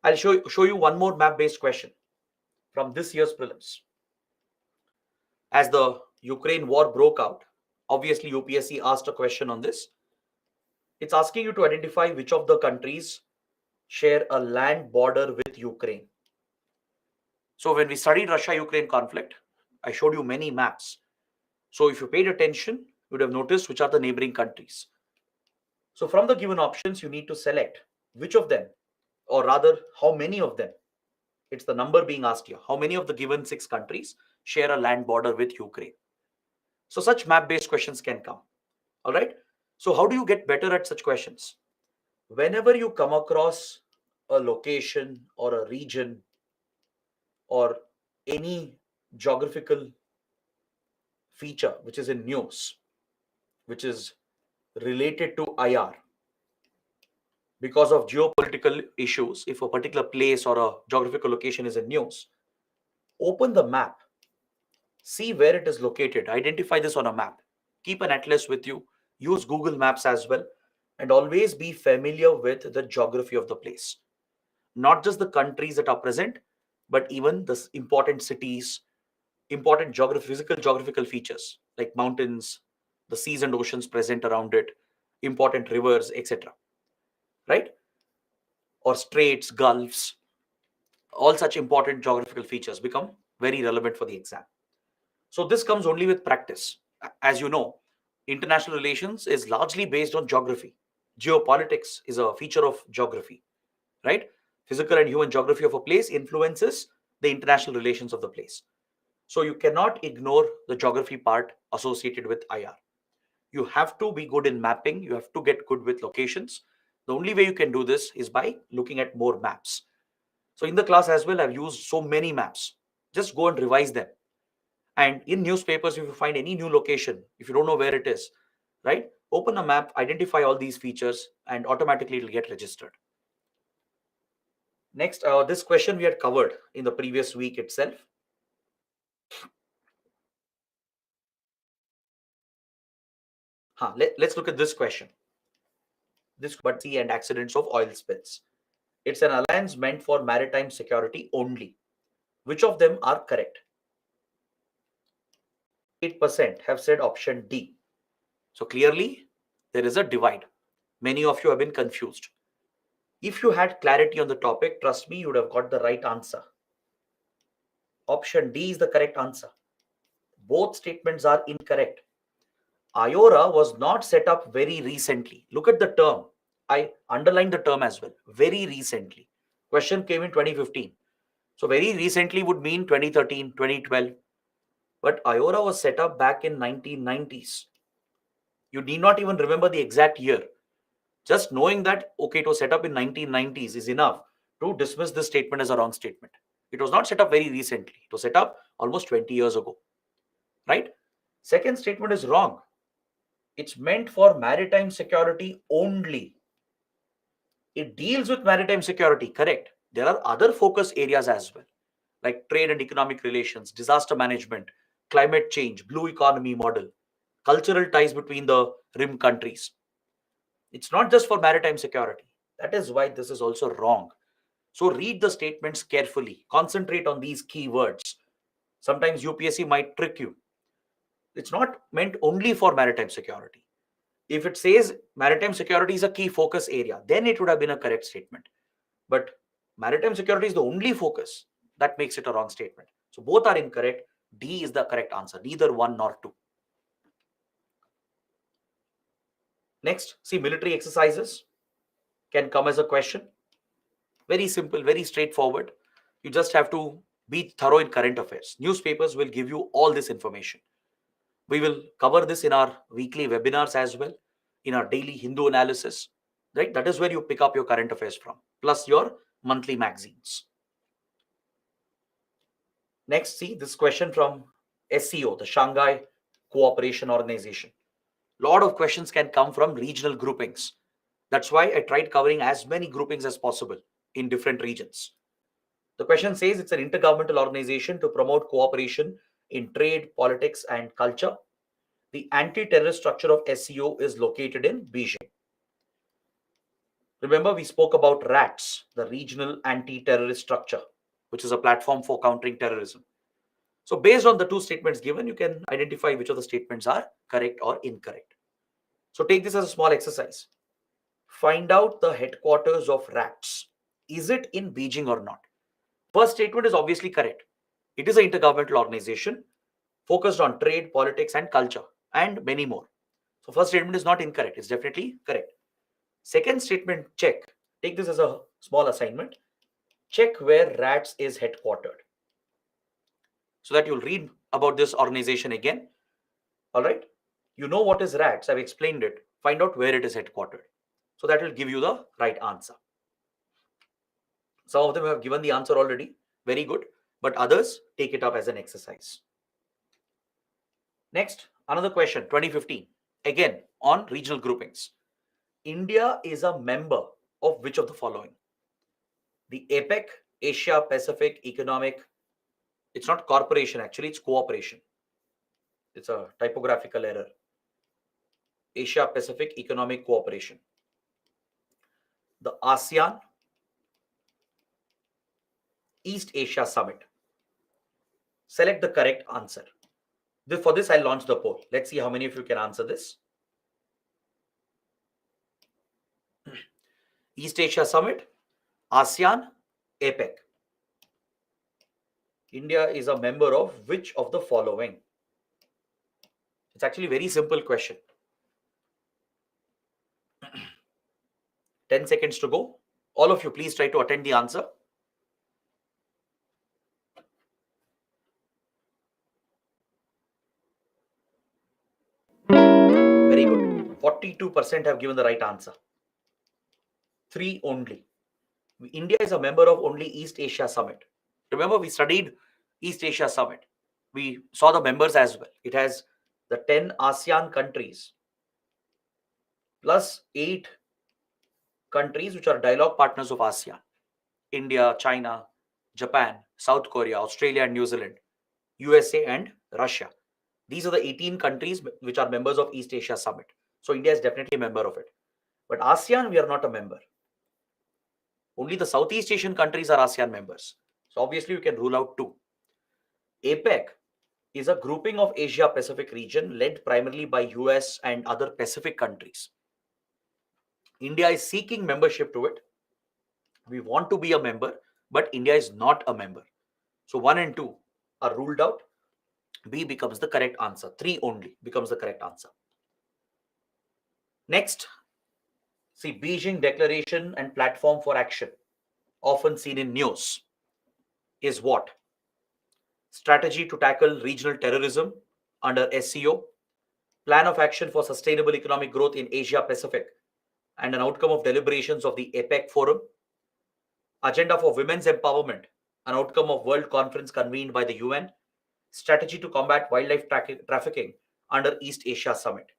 I'll show you one more map-based question from this year's prelims. As the Ukraine war broke out, obviously UPSC asked a question on this. It's asking you to identify which of the countries share a land border with Ukraine. So when we studied Russia-Ukraine conflict, I showed you many maps. So if you paid attention, you would have noticed which are the neighboring countries. So from the given options, you need to select which of them, or rather, how many of them. It's the number being asked here. How many of the given 6 countries share a land border with Ukraine? So such map-based questions can come. All right. So how do you get better at such questions? Whenever you come across a location or a region or any geographical feature which is in news, which is related to IR, because of geopolitical issues, if a particular place or a geographical location is in news, open the map, see where it is located, identify this on a map, keep an atlas with you, use Google Maps as well, and always be familiar with the geography of the place. Not just the countries that are present, but even the important cities, important physical geographical features like mountains, the seas and oceans present around it, important rivers, etc. Right? Or straits, gulfs, all such important geographical features become very relevant for the exam. So this comes only with practice. As you know, international relations is largely based on geography. Geopolitics is a feature of geography, right? Physical and human geography of a place influences the international relations of the place. So you cannot ignore the geography part associated with IR. You have to be good in mapping. You have to get good with locations. The only way you can do this is by looking at more maps. So in the class as well, I've used so many maps. Just go and revise them. And in newspapers, if you find any new location, if you don't know where it is, right, Open a map, identify all these features, and automatically it will get registered. Next, this question we had covered in the previous week itself. Let's look at this question. Sea and accidents of oil spills. It's an alliance meant for maritime security only. Which of them are correct? 8% have said option D. So clearly, there is a divide. Many of you have been confused. If you had clarity on the topic, trust me, you would have got the right answer. Option D is the correct answer. Both statements are incorrect. IORA was not set up very recently. Look at the term. I underlined the term as well. Very recently. Question came in 2015. So very recently would mean 2013, 2012. But IORA was set up back in 1990s. You need not even remember the exact year. Just knowing that, okay, it was set up in 1990s is enough to dismiss this statement as a wrong statement. It was not set up very recently. It was set up almost 20 years ago. Right? Second statement is wrong. It's meant for maritime security only. It deals with maritime security, correct. There are other focus areas as well, like trade and economic relations, disaster management, climate change, blue economy model, cultural ties between the rim countries. It's not just for maritime security. That is why this is also wrong. So read the statements carefully. Concentrate on these keywords. Sometimes UPSC might trick you. It's not meant only for maritime security. If it says maritime security is a key focus area, then it would have been a correct statement. But maritime security is the only focus. That makes it a wrong statement. So both are incorrect. D is the correct answer, neither one nor two. Next, see, military exercises can come as a question. Very simple, very straightforward. You just have to be thorough in current affairs. Newspapers will give you all this information. We will cover this in our weekly webinars as well, in our daily Hindu analysis. Right? That is where you pick up your current affairs from, plus your monthly magazines. Next, see this question from SCO, the Shanghai Cooperation Organization. Lot of questions can come from regional groupings. That's why I tried covering as many groupings as possible in different regions. The question says it's an intergovernmental organization to promote cooperation in trade, politics, and culture. The anti-terrorist structure of SCO is located in Beijing. Remember, we spoke about RATS, the Regional Anti-Terrorist Structure, which is a platform for countering terrorism. So based on the two statements given, you can identify which of the statements are correct or incorrect. So take this as a small exercise. Find out the headquarters of RATS. Is it in Beijing or not? First statement is obviously correct. It is an intergovernmental organization focused on trade, politics, and culture, and many more. So first statement is not incorrect. It's definitely correct. Second statement, check. Take this as a small assignment. Check where RATS is headquartered, so that you'll read about this organization again. All right. You know what is RATS. I've explained it. Find out where it is headquartered. So that will give you the right answer. Some of them have given the answer already. Very good. But others, take it up as an exercise. Next, another question, 2015. Again, on regional groupings. India is a member of which of the following? The APEC, Asia Pacific Economic. It's not corporation, actually, it's cooperation. It's a typographical error. Asia Pacific Economic Cooperation. The ASEAN, East Asia Summit. Select the correct answer. For this, I'll launch the poll. Let's see how many of you can answer this. East Asia Summit, ASEAN, APEC. India is a member of which of the following? It's actually a very simple question. 10 seconds to go. All of you, please try to attend the answer. Very good. 42% have given the right answer. 3 only. India is a member of only East Asia Summit. Remember, we studied East Asia Summit. We saw the members as well. It has the 10 ASEAN countries. plus 8 countries which are dialogue partners of ASEAN: India, China, Japan, South Korea, Australia and New Zealand, USA and Russia. These are the 18 countries which are members of East Asia Summit. So India is definitely a member of it. But ASEAN, we are not a member. Only the Southeast Asian countries are ASEAN members. So obviously you can rule out 2. APEC is a grouping of Asia Pacific region led primarily by US and other Pacific countries. India is seeking membership to it. We want to be a member, but India is not a member. So 1 and 2 are ruled out. B becomes the correct answer. 3 only becomes the correct answer. Next, see, Beijing Declaration and Platform for Action, often seen in news, is what? Strategy to tackle regional terrorism under SCO, Plan of Action for Sustainable Economic Growth in Asia Pacific, and an outcome of deliberations of the APEC Forum, Agenda for Women's Empowerment, an outcome of World Conference convened by the UN, Strategy to Combat Wildlife Trafficking under East Asia Summit.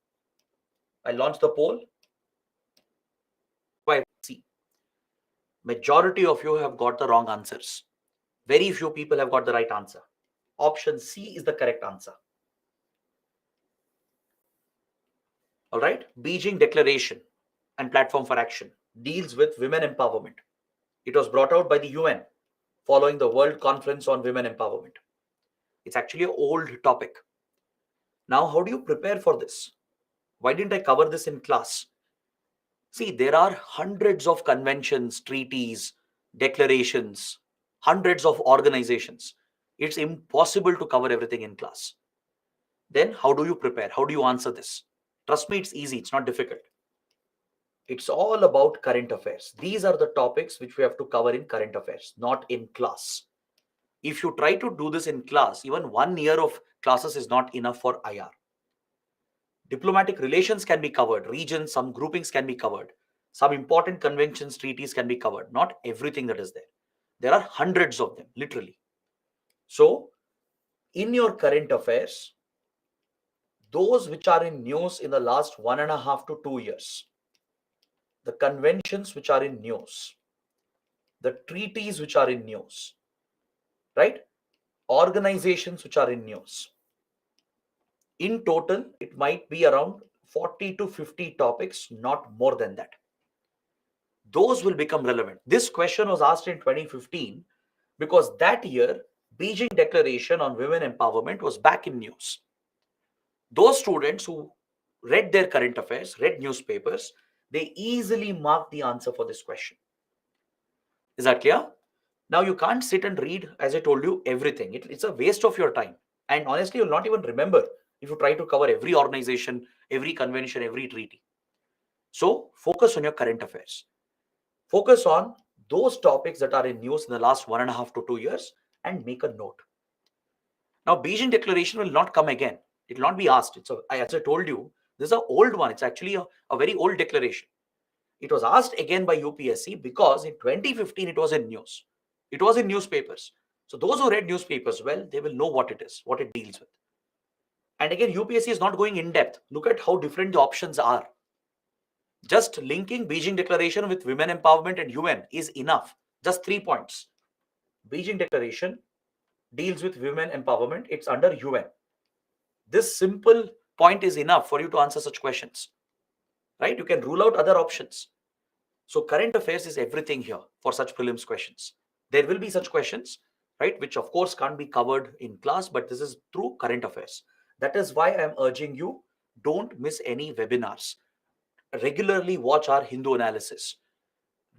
I launch the poll. C. Majority of you have got the wrong answers. Very few people have got the right answer. Option C is the correct answer. All right. Beijing Declaration and Platform for Action deals with women empowerment. It was brought out by the UN following the World Conference on Women Empowerment. It's actually an old topic. Now, how do you prepare for this? Why didn't I cover this in class? See, there are hundreds of conventions, treaties, declarations, hundreds of organizations. It's impossible to cover everything in class. Then how do you prepare? How do you answer this? Trust me, it's easy. It's not difficult. It's all about current affairs. These are the topics which we have to cover in current affairs, not in class. If you try to do this in class, even 1 year of classes is not enough for IR. Diplomatic relations can be covered. Regions, some groupings can be covered. Some important conventions, treaties can be covered. Not everything that is there. There are hundreds of them, literally. So, in your current affairs, those which are in news in the last 1.5 to 2 years, the conventions which are in news, the treaties which are in news, right? Organizations which are in news. In total, it might be around 40 to 50 topics, not more than that. Those will become relevant. This question was asked in 2015 because that year, Beijing Declaration on Women Empowerment was back in news. Those students who read their current affairs, read newspapers, they easily marked the answer for this question. Is that clear? Now you can't sit and read, as I told you, everything. It's a waste of your time. And honestly, you'll not even remember if you try to cover every organization, every convention, every treaty. So focus on your current affairs. Focus on those topics that are in news in the last 1.5 to 2 years and make a note. Now, Beijing Declaration will not come again. It will not be asked. As I told you, this is an old one. It's actually a very old declaration. It was asked again by UPSC because in 2015 it was in news. It was in newspapers. So those who read newspapers, well, they will know what it is, what it deals with. And again, UPSC is not going in depth. Look at how different the options are. Just linking Beijing Declaration with women empowerment and UN is enough. Just 3 points. Beijing Declaration deals with women empowerment. It's under UN. This simple point is enough for you to answer such questions, right? You can rule out other options. So current affairs is everything here for such prelims questions. There will be such questions, right? Which of course can't be covered in class, but this is through current affairs. That is why I'm urging you, don't miss any webinars. Regularly watch our Hindu analysis.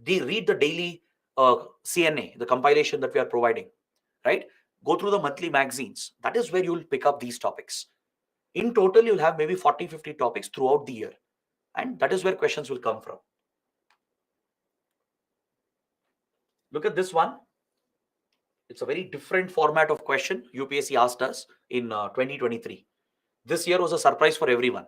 Read the daily CNA, the compilation that we are providing, right? Go through the monthly magazines. That is where you'll pick up these topics. In total, you'll have maybe 40, 50 topics throughout the year. And that is where questions will come from. Look at this one. It's a very different format of question UPSC asked us in 2023. This year was a surprise for everyone,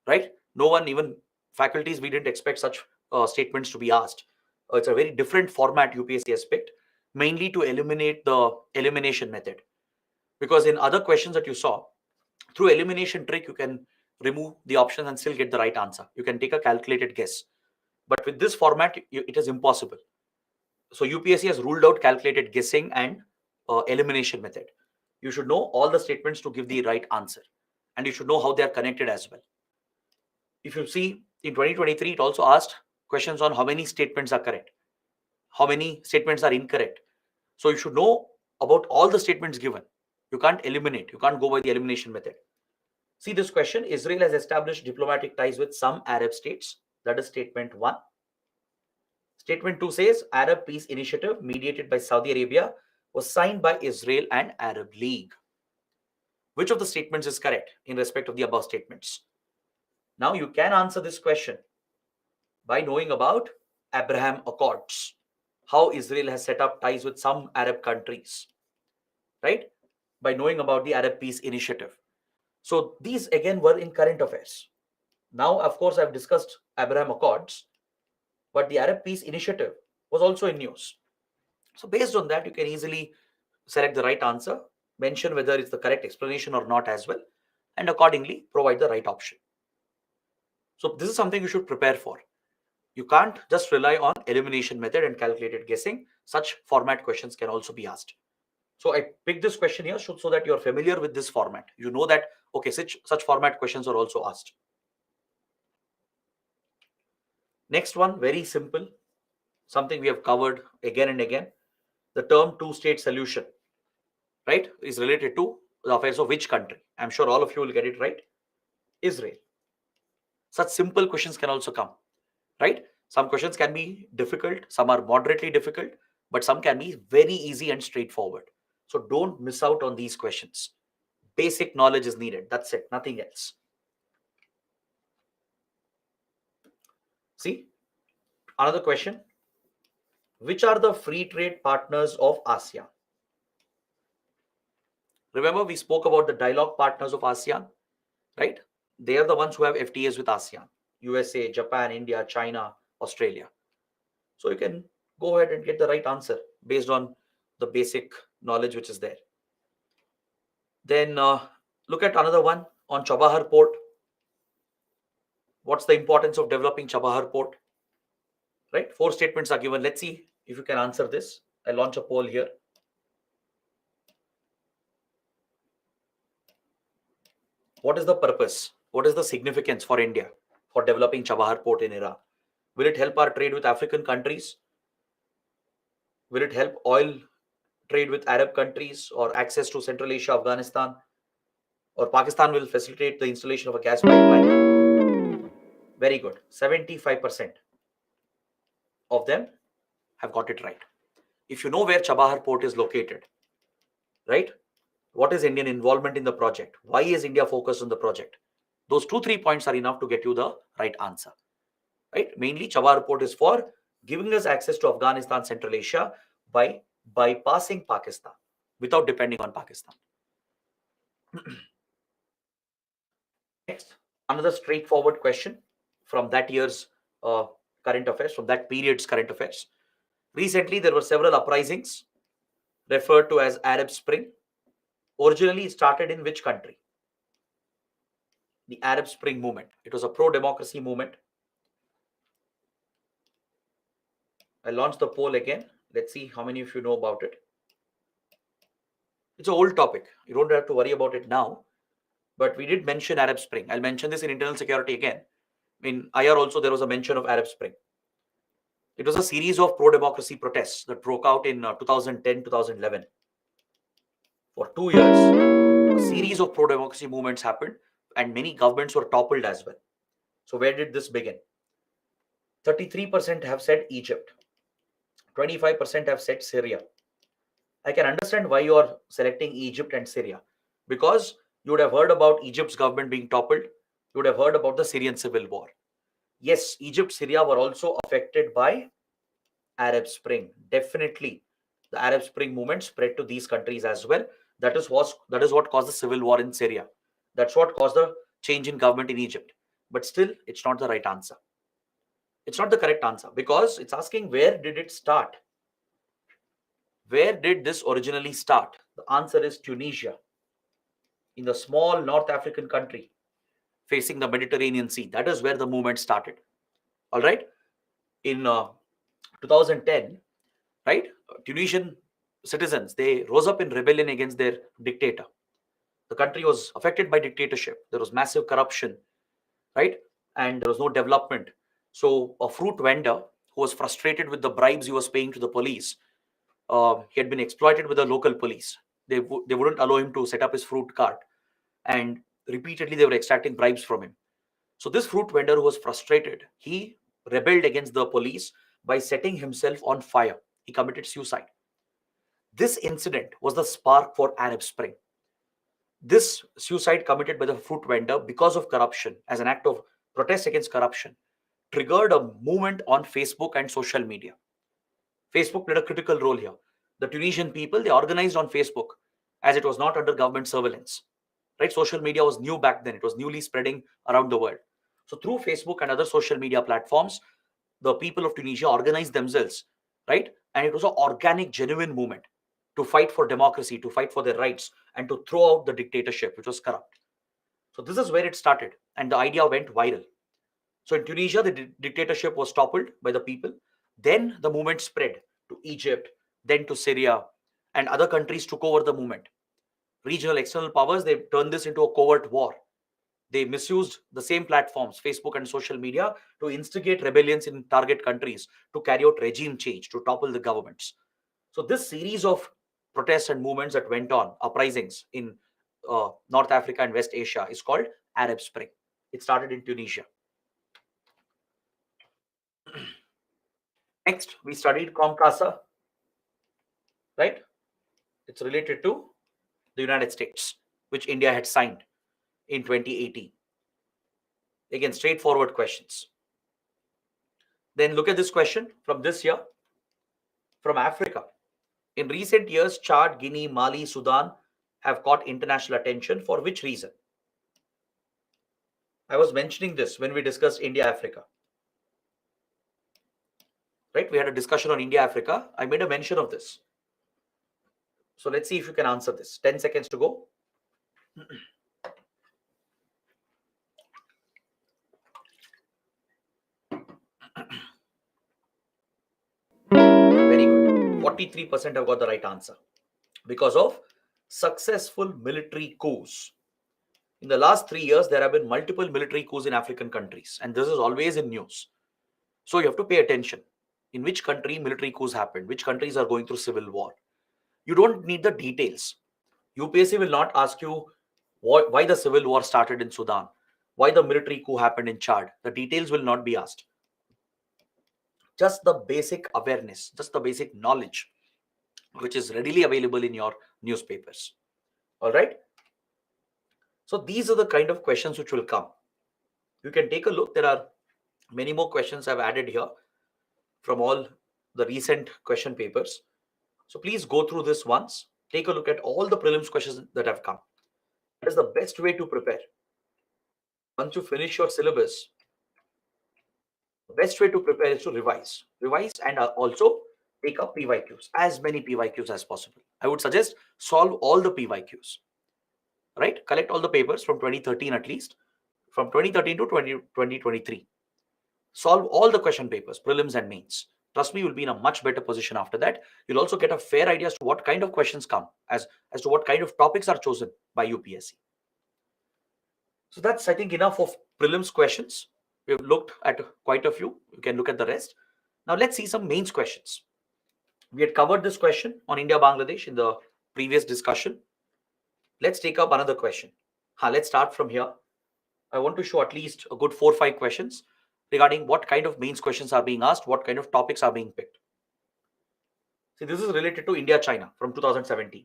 right? No one, even faculties, we didn't expect such statements to be asked. It's a very different format UPSC has picked, mainly to eliminate the elimination method. Because in other questions that you saw, through elimination trick, you can remove the options and still get the right answer. You can take a calculated guess. But with this format, it is impossible. So UPSC has ruled out calculated guessing and elimination method. You should know all the statements to give the right answer. And you should know how they are connected as well. If you see in 2023, it also asked questions on how many statements are correct, how many statements are incorrect. So you should know about all the statements given. You can't eliminate. You can't go by the elimination method. See this question. Israel has established diplomatic ties with some Arab states. That is statement 1. Statement 2 says Arab Peace Initiative mediated by Saudi Arabia was signed by Israel and Arab League. Which of the statements is correct in respect of the above statements? Now you can answer this question by knowing about Abraham Accords, how Israel has set up ties with some Arab countries, right? By knowing about the Arab Peace Initiative. So these again were in current affairs. Now, of course, I've discussed Abraham Accords, but the Arab Peace Initiative was also in news. So based on that, you can easily select the right answer, mention whether it's the correct explanation or not as well, and accordingly provide the right option. So this is something you should prepare for. You can't just rely on elimination method and calculated guessing. Such format questions can also be asked. So I picked this question here so that you're familiar with this format. You know that, okay, such format questions are also asked. Next one, very simple, something we have covered again and again. The term two-state solution, right, is related to the affairs of which country? I'm sure all of you will get it right. Israel. Such simple questions can also come, right? Some questions can be difficult, some are moderately difficult, but some can be very easy and straightforward. So don't miss out on these questions. Basic knowledge is needed. That's it, nothing else. See, another question. Which are the free trade partners of ASEAN? Remember, we spoke about the dialogue partners of ASEAN, right? They are the ones who have FTAs with ASEAN. USA, Japan, India, China, Australia. So you can go ahead and get the right answer based on the basic knowledge which is there. Then look at another one on Chabahar port. What's the importance of developing Chabahar port? Right? 4 statements are given. Let's see if you can answer this. I'll launch a poll here. What is the purpose? What is the significance for India for developing Chabahar port in Iraq? Will it help our trade with African countries? Will it help oil trade with Arab countries or access to Central Asia, Afghanistan? Or Pakistan will facilitate the installation of a gas pipeline? Very good. 75% of them have got it right. If you know where Chabahar port is located, right? What is Indian involvement in the project? Why is India focused on the project? Those 2-3 points are enough to get you the right answer, right? Mainly Chabahar port is for giving us access to Afghanistan, Central Asia by bypassing Pakistan without depending on Pakistan. Next, another straightforward question from that year's current affairs, from that period's current affairs. Recently, there were several uprisings referred to as Arab Spring. Originally, it started in which country? The Arab Spring movement. It was a pro-democracy movement. I launched the poll again. Let's see how many of you know about it. It's an old topic. You don't have to worry about it now. But we did mention Arab Spring. I'll mention this in internal security again. In IR also, there was a mention of Arab Spring. It was a series of pro-democracy protests that broke out in 2010-2011. For 2 years, a series of pro-democracy movements happened and many governments were toppled as well. So where did this begin? 33% have said Egypt. 25% have said Syria. I can understand why you are selecting Egypt and Syria, because you would have heard about Egypt's government being toppled. You would have heard about the Syrian civil war. Yes, Egypt, Syria were also affected by Arab Spring. Definitely, the Arab Spring movement spread to these countries as well. That is what caused the civil war in Syria. That's what caused the change in government in Egypt. But still, it's not the right answer. It's not the correct answer because it's asking where did it start? Where did this originally start? The answer is Tunisia, in the small North African country facing the Mediterranean Sea. That is where the movement started. All right. In 2010, right, Tunisian citizens, they rose up in rebellion against their dictator. The country was affected by dictatorship. There was massive corruption, right? And there was no development. So a fruit vendor who was frustrated with the bribes he was paying to the police, he had been exploited with the local police. They wouldn't allow him to set up his fruit cart, and repeatedly they were extracting bribes from him. So this fruit vendor who was frustrated, he rebelled against the police by setting himself on fire. He committed suicide. This incident was the spark for Arab Spring. This suicide committed by the fruit vendor because of corruption, as an act of protest against corruption, triggered a movement on Facebook and social media. Facebook played a critical role here. The Tunisian people, they organized on Facebook as it was not under government surveillance. Right? Social media was new back then. It was newly spreading around the world. So through Facebook and other social media platforms, the people of Tunisia organized themselves, right? And it was an organic, genuine movement to fight for democracy, to fight for their rights, and to throw out the dictatorship, which was corrupt. So this is where it started, and the idea went viral. So in Tunisia, the dictatorship was toppled by the people. Then the movement spread to Egypt, then to Syria, and other countries took over the movement. Regional external powers, they turned this into a covert war. They misused the same platforms, Facebook and social media, to instigate rebellions in target countries, to carry out regime change, to topple the governments. So this series of protests and movements that went on, uprisings in North Africa and West Asia, is called Arab Spring. It started in Tunisia. Next, we studied COMCASA, right? It's related to the United States, which India had signed in 2018. Again, straightforward questions. Then look at this question from this year, from Africa. In recent years, Chad, Guinea, Mali, Sudan have caught international attention. For which reason? I was mentioning this when we discussed India, Africa. Right? We had a discussion on India, Africa. I made a mention of this. So let's see if you can answer this. 10 seconds to go. Very good. 43% have got the right answer. Because of successful military coups. In the last 3 years, there have been multiple military coups in African countries, and this is always in news. So you have to pay attention. In which country military coups happened, which countries are going through civil war. You don't need the details. UPSC will not ask you why the civil war started in Sudan, why the military coup happened in Chad. The details will not be asked. Just the basic awareness, just the basic knowledge, which is readily available in your newspapers. All right. So these are the kind of questions which will come. You can take a look. There are many more questions I've added here from all the recent question papers. So please go through this once. Take a look at all the prelims questions that have come. That is the best way to prepare. Once you finish your syllabus, the best way to prepare is to revise. Revise and also take up PYQs, as many PYQs as possible. I would suggest solve all the PYQs. Right? Collect all the papers from 2013 at least, from 2013 to 2023. Solve all the question papers, prelims and mains. Trust me, you'll be in a much better position after that. You'll also get a fair idea as to what kind of questions come, as to what kind of topics are chosen by UPSC. So that's, I think, enough of prelims questions. We've looked at quite a few. You can look at the rest. Now let's see some mains questions. We had covered this question on India, Bangladesh in the previous discussion. Let's take up another question. Let's start from here. I want to show at least a good 4 or 5 questions regarding what kind of mains questions are being asked, what kind of topics are being picked. See, this is related to India-China from 2017.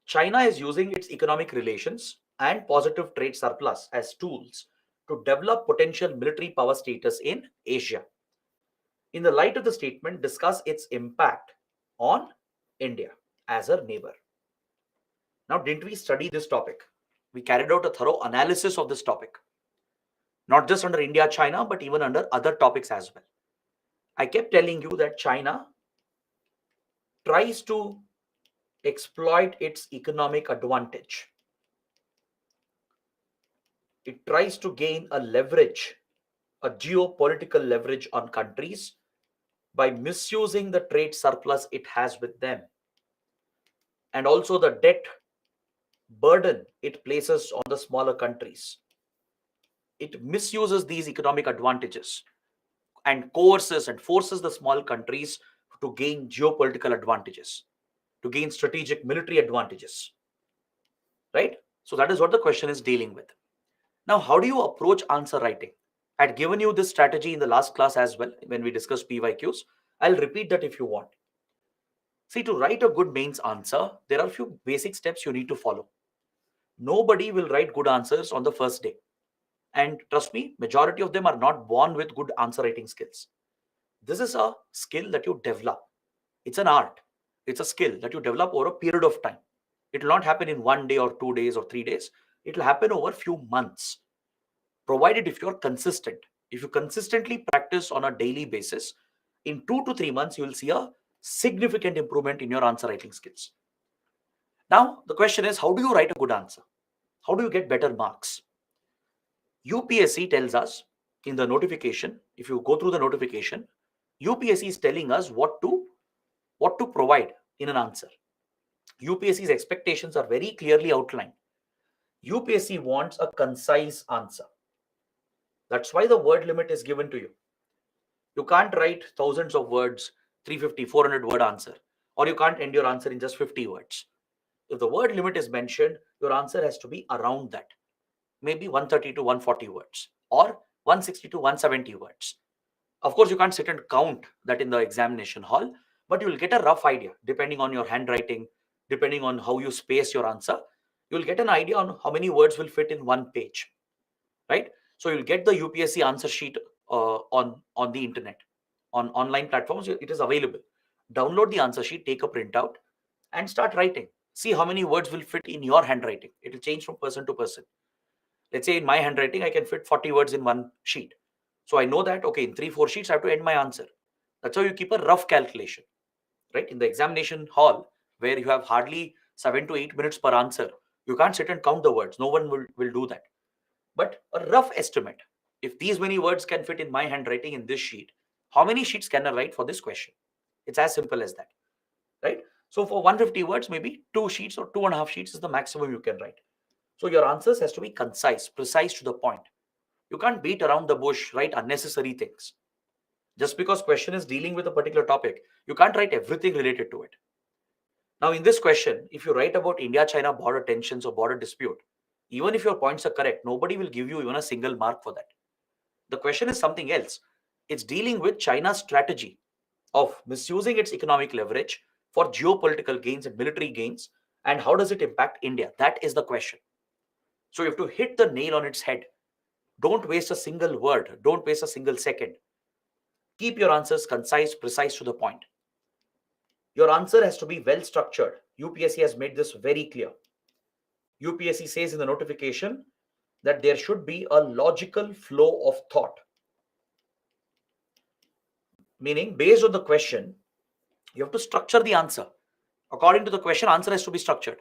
China is using its economic relations and positive trade surplus as tools to develop potential military power status in Asia. In the light of the statement, discuss its impact on India as a neighbor. Now, didn't we study this topic? We carried out a thorough analysis of this topic. Not just under India, China, but even under other topics as well. I kept telling you that China tries to exploit its economic advantage. It tries to gain a leverage, a geopolitical leverage on countries by misusing the trade surplus it has with them, and also the debt burden it places on the smaller countries. It misuses these economic advantages and coerces and forces the small countries to gain geopolitical advantages, to gain strategic military advantages, right? So that is what the question is dealing with. Now, how do you approach answer writing? I had given you this strategy in the last class as well when we discussed PYQs. I'll repeat that if you want. See, to write a good mains answer, there are a few basic steps you need to follow. Nobody will write good answers on the first day. And trust me, majority of them are not born with good answer writing skills. This is a skill that you develop. It's an art. It's a skill that you develop over a period of time. It will not happen in 1 day or 2 days or 3 days. It will happen over a few months, provided if you're consistent. If you consistently practice on a daily basis, in 2 to 3 months, you will see a significant improvement in your answer writing skills. Now, the question is, how do you write a good answer? How do you get better marks? UPSC tells us in the notification, if you go through the notification, UPSC is telling us what to provide in an answer. UPSC's expectations are very clearly outlined. UPSC wants a concise answer. That's why the word limit is given to you. You can't write thousands of words, 350, 400 word answer, or you can't end your answer in just 50 words. If the word limit is mentioned, your answer has to be around that. Maybe 130 to 140 words or 160 to 170 words. Of course, you can't sit and count that in the examination hall, but you will get a rough idea depending on your handwriting, depending on how you space your answer. You will get an idea on how many words will fit in one page, right? So you'll get the UPSC answer sheet on the internet, on online platforms. It is available. Download the answer sheet, take a printout, and start writing. See how many words will fit in your handwriting. It will change from person to person. Let's say in my handwriting, I can fit 40 words in one sheet. So I know that, okay, in 3, 4 sheets, I have to end my answer. That's how you keep a rough calculation, right? In the examination hall, where you have hardly 7 to 8 minutes per answer, you can't sit and count the words. No one will do that. But a rough estimate, if these many words can fit in my handwriting in this sheet, how many sheets can I write for this question? It's as simple as that, right? So for 150 words, maybe 2 sheets or 2.5 sheets is the maximum you can write. So your answers has to be concise, precise, to the point. You can't beat around the bush, write unnecessary things. Just because question is dealing with a particular topic, you can't write everything related to it. Now, in this question, if you write about India-China border tensions or border dispute, even if your points are correct, nobody will give you even a single mark for that. The question is something else. It's dealing with China's strategy of misusing its economic leverage for geopolitical gains and military gains, and how does it impact India? That is the question. So you have to hit the nail on its head. Don't waste a single word. Don't waste a single second. Keep your answers concise, precise, to the point. Your answer has to be well structured. UPSC has made this very clear. UPSC says in the notification that there should be a logical flow of thought. Meaning, based on the question, you have to structure the answer. According to the question, answer has to be structured,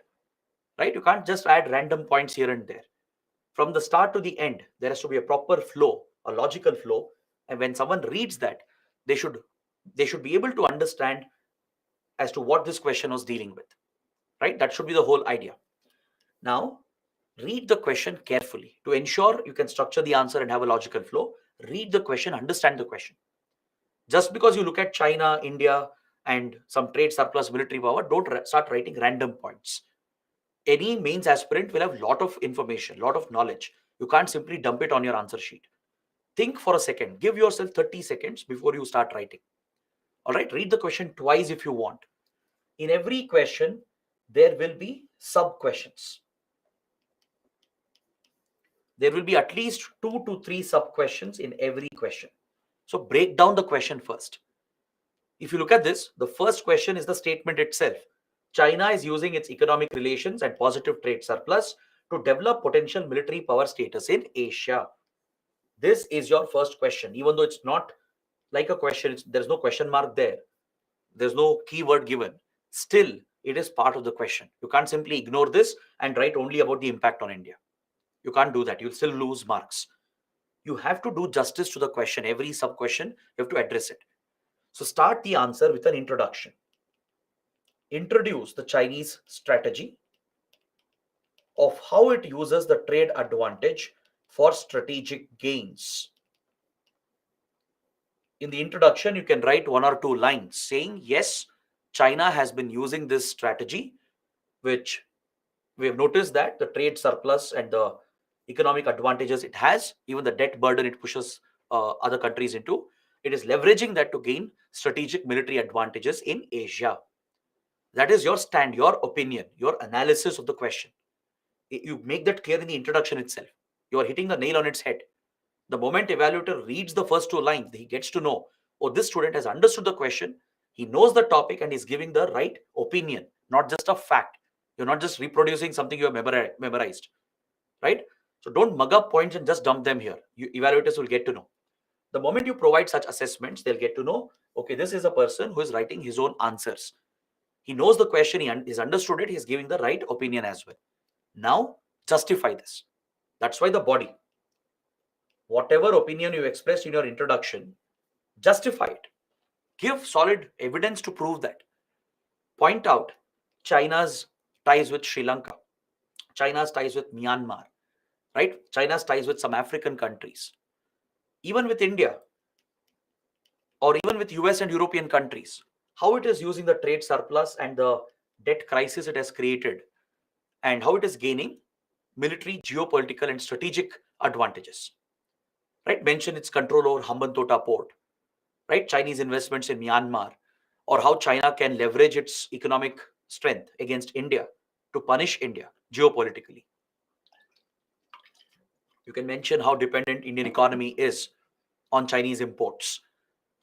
right? You can't just add random points here and there. From the start to the end, there has to be a proper flow, a logical flow. And when someone reads that, they should be able to understand as to what this question was dealing with, right? That should be the whole idea. Now, read the question carefully to ensure you can structure the answer and have a logical flow. Read the question, understand the question. Just because you look at China, India, and some trade surplus, military power, don't start writing random points. Any mains aspirant will have a lot of information, lot of knowledge. You can't simply dump it on your answer sheet. Think for a second. Give yourself 30 seconds before you start writing. All right, read the question twice if you want. In every question, there will be sub-questions. There will be at least 2 to 3 sub-questions in every question. So break down the question first. If you look at this, the first question is the statement itself. China is using its economic relations and positive trade surplus to develop potential military power status in Asia. This is your first question. Even though it's not like a question, there's no question mark there. There's no keyword given. Still, it is part of the question. You can't simply ignore this and write only about the impact on India. You can't do that. You'll still lose marks. You have to do justice to the question. Every sub question, you have to address it. So start the answer with an introduction. Introduce the Chinese strategy of how it uses the trade advantage for strategic gains. In the introduction, you can write 1 or 2 lines saying, yes, China has been using this strategy, which we have noticed that the trade surplus and the economic advantages it has, even the debt burden it pushes other countries into, it is leveraging that to gain strategic military advantages in Asia. That is your stand, your opinion, your analysis of the question. You make that clear in the introduction itself. You are hitting the nail on its head. The moment evaluator reads the first 2 lines, he gets to know, oh, this student has understood the question, he knows the topic, and is giving the right opinion, not just a fact. You're not just reproducing something you have memorized, right? So don't mug up points and just dump them here. Evaluators will get to know. The moment you provide such assessments, they'll get to know, okay, this is a person who is writing his own answers. He knows the question, he's understood it, he's giving the right opinion as well. Now, justify this. That's why the body, whatever opinion you expressed in your introduction, justify it. Give solid evidence to prove that. Point out China's ties with Sri Lanka, China's ties with Myanmar, right? China's ties with some African countries, even with India, or even with US and European countries. How it is using the trade surplus and the debt crisis it has created, and how it is gaining military, geopolitical, and strategic advantages. Right? Mention its control over Hambantota port, right? Chinese investments in Myanmar, or how China can leverage its economic strength against India to punish India geopolitically. You can mention how dependent Indian economy is on Chinese imports,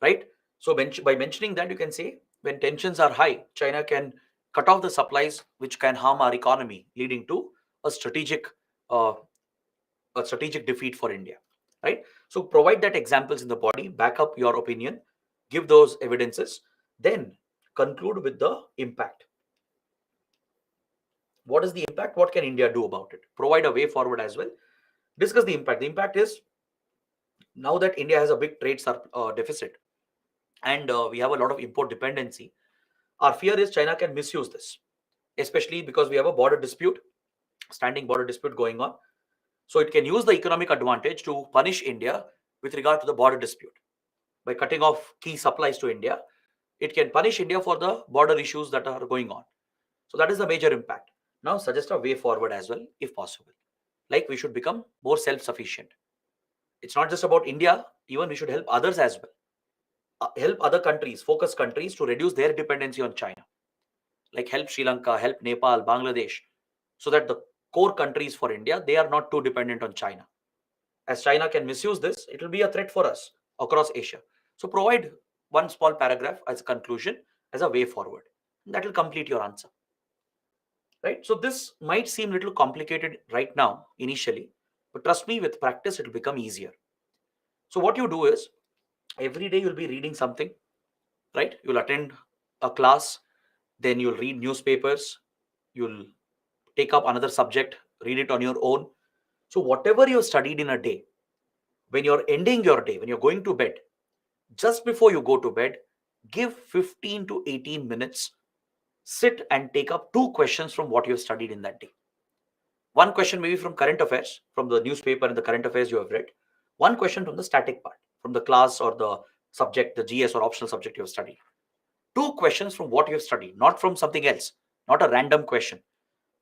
right? So by mentioning that, you can say when tensions are high, China can cut off the supplies which can harm our economy, leading to a uh, strategic defeat for India, right? So provide that examples in the body, back up your opinion, give those evidences, then conclude with the impact. What is the impact? What can India do about it? Provide a way forward as well. Discuss the impact. The impact is, now that India has a big trade deficit, and we have a lot of import dependency, our fear is China can misuse this, especially because we have a border dispute, standing border dispute going on. So it can use the economic advantage to punish India with regard to the border dispute. By cutting off key supplies to India, it can punish India for the border issues that are going on. So that is the major impact. Now suggest a way forward as well, if possible. Like we should become more self-sufficient. It's not just about India, even we should help others as well. Help other countries, focus countries, to reduce their dependency on China. Like help Sri Lanka, help Nepal, Bangladesh, so that the core countries for India, they are not too dependent on China. As China can misuse this, it will be a threat for us across Asia. So provide one small paragraph as a conclusion, as a way forward. That will complete your answer. Right? So this might seem a little complicated right now, initially, but trust me, with practice, it will become easier. So what you do is, every day you'll be reading something, right? You'll attend a class, then you'll read newspapers, you'll take up another subject, read it on your own. So whatever you studied in a day, when you're ending your day, when you're going to bed, just before you go to bed, give 15 to 18 minutes, sit and take up 2 questions from what you have studied in that day. One question maybe from current affairs, from the newspaper and the current affairs you have read. One question from the static part, from the class or the subject, the GS or optional subject you have studied. 2 questions from what you have studied, not from something else, not a random question.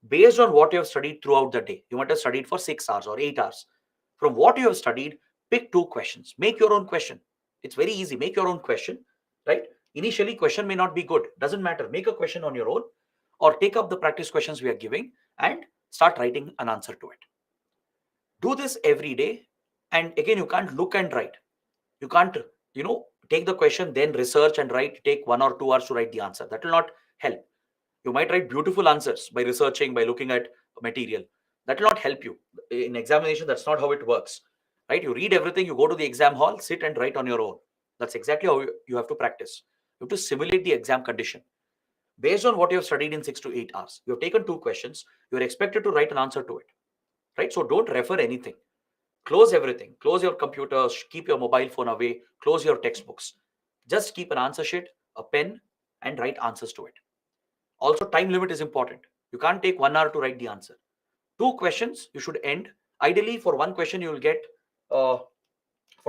Based on what you have studied throughout the day. You might have studied for 6 hours or 8 hours. From what you have studied, pick 2 questions. Make your own question. It's very easy. Make your own question, right? Initially, question may not be good. Doesn't matter. Make a question on your own, or take up the practice questions we are giving and start writing an answer to it. Do this every day. And again, you can't look and write. You can't, take the question, then research and write, take 1 or 2 hours to write the answer. That will not help. You might write beautiful answers by researching, by looking at material. That will not help you. In examination, that's not how it works, right? You read everything, you go to the exam hall, sit and write on your own. That's exactly how you have to practice. You have to simulate the exam condition. Based on what you have studied in 6 to 8 hours, you have taken 2 questions, you are expected to write an answer to it. right? So don't refer anything. Close everything. Close your computer, keep your mobile phone away, close your textbooks. Just keep an answer sheet, a pen, and write answers to it. Also, time limit is important. You can't take 1 hour to write the answer. 2 questions, you should end. Ideally, for one question, you will get, for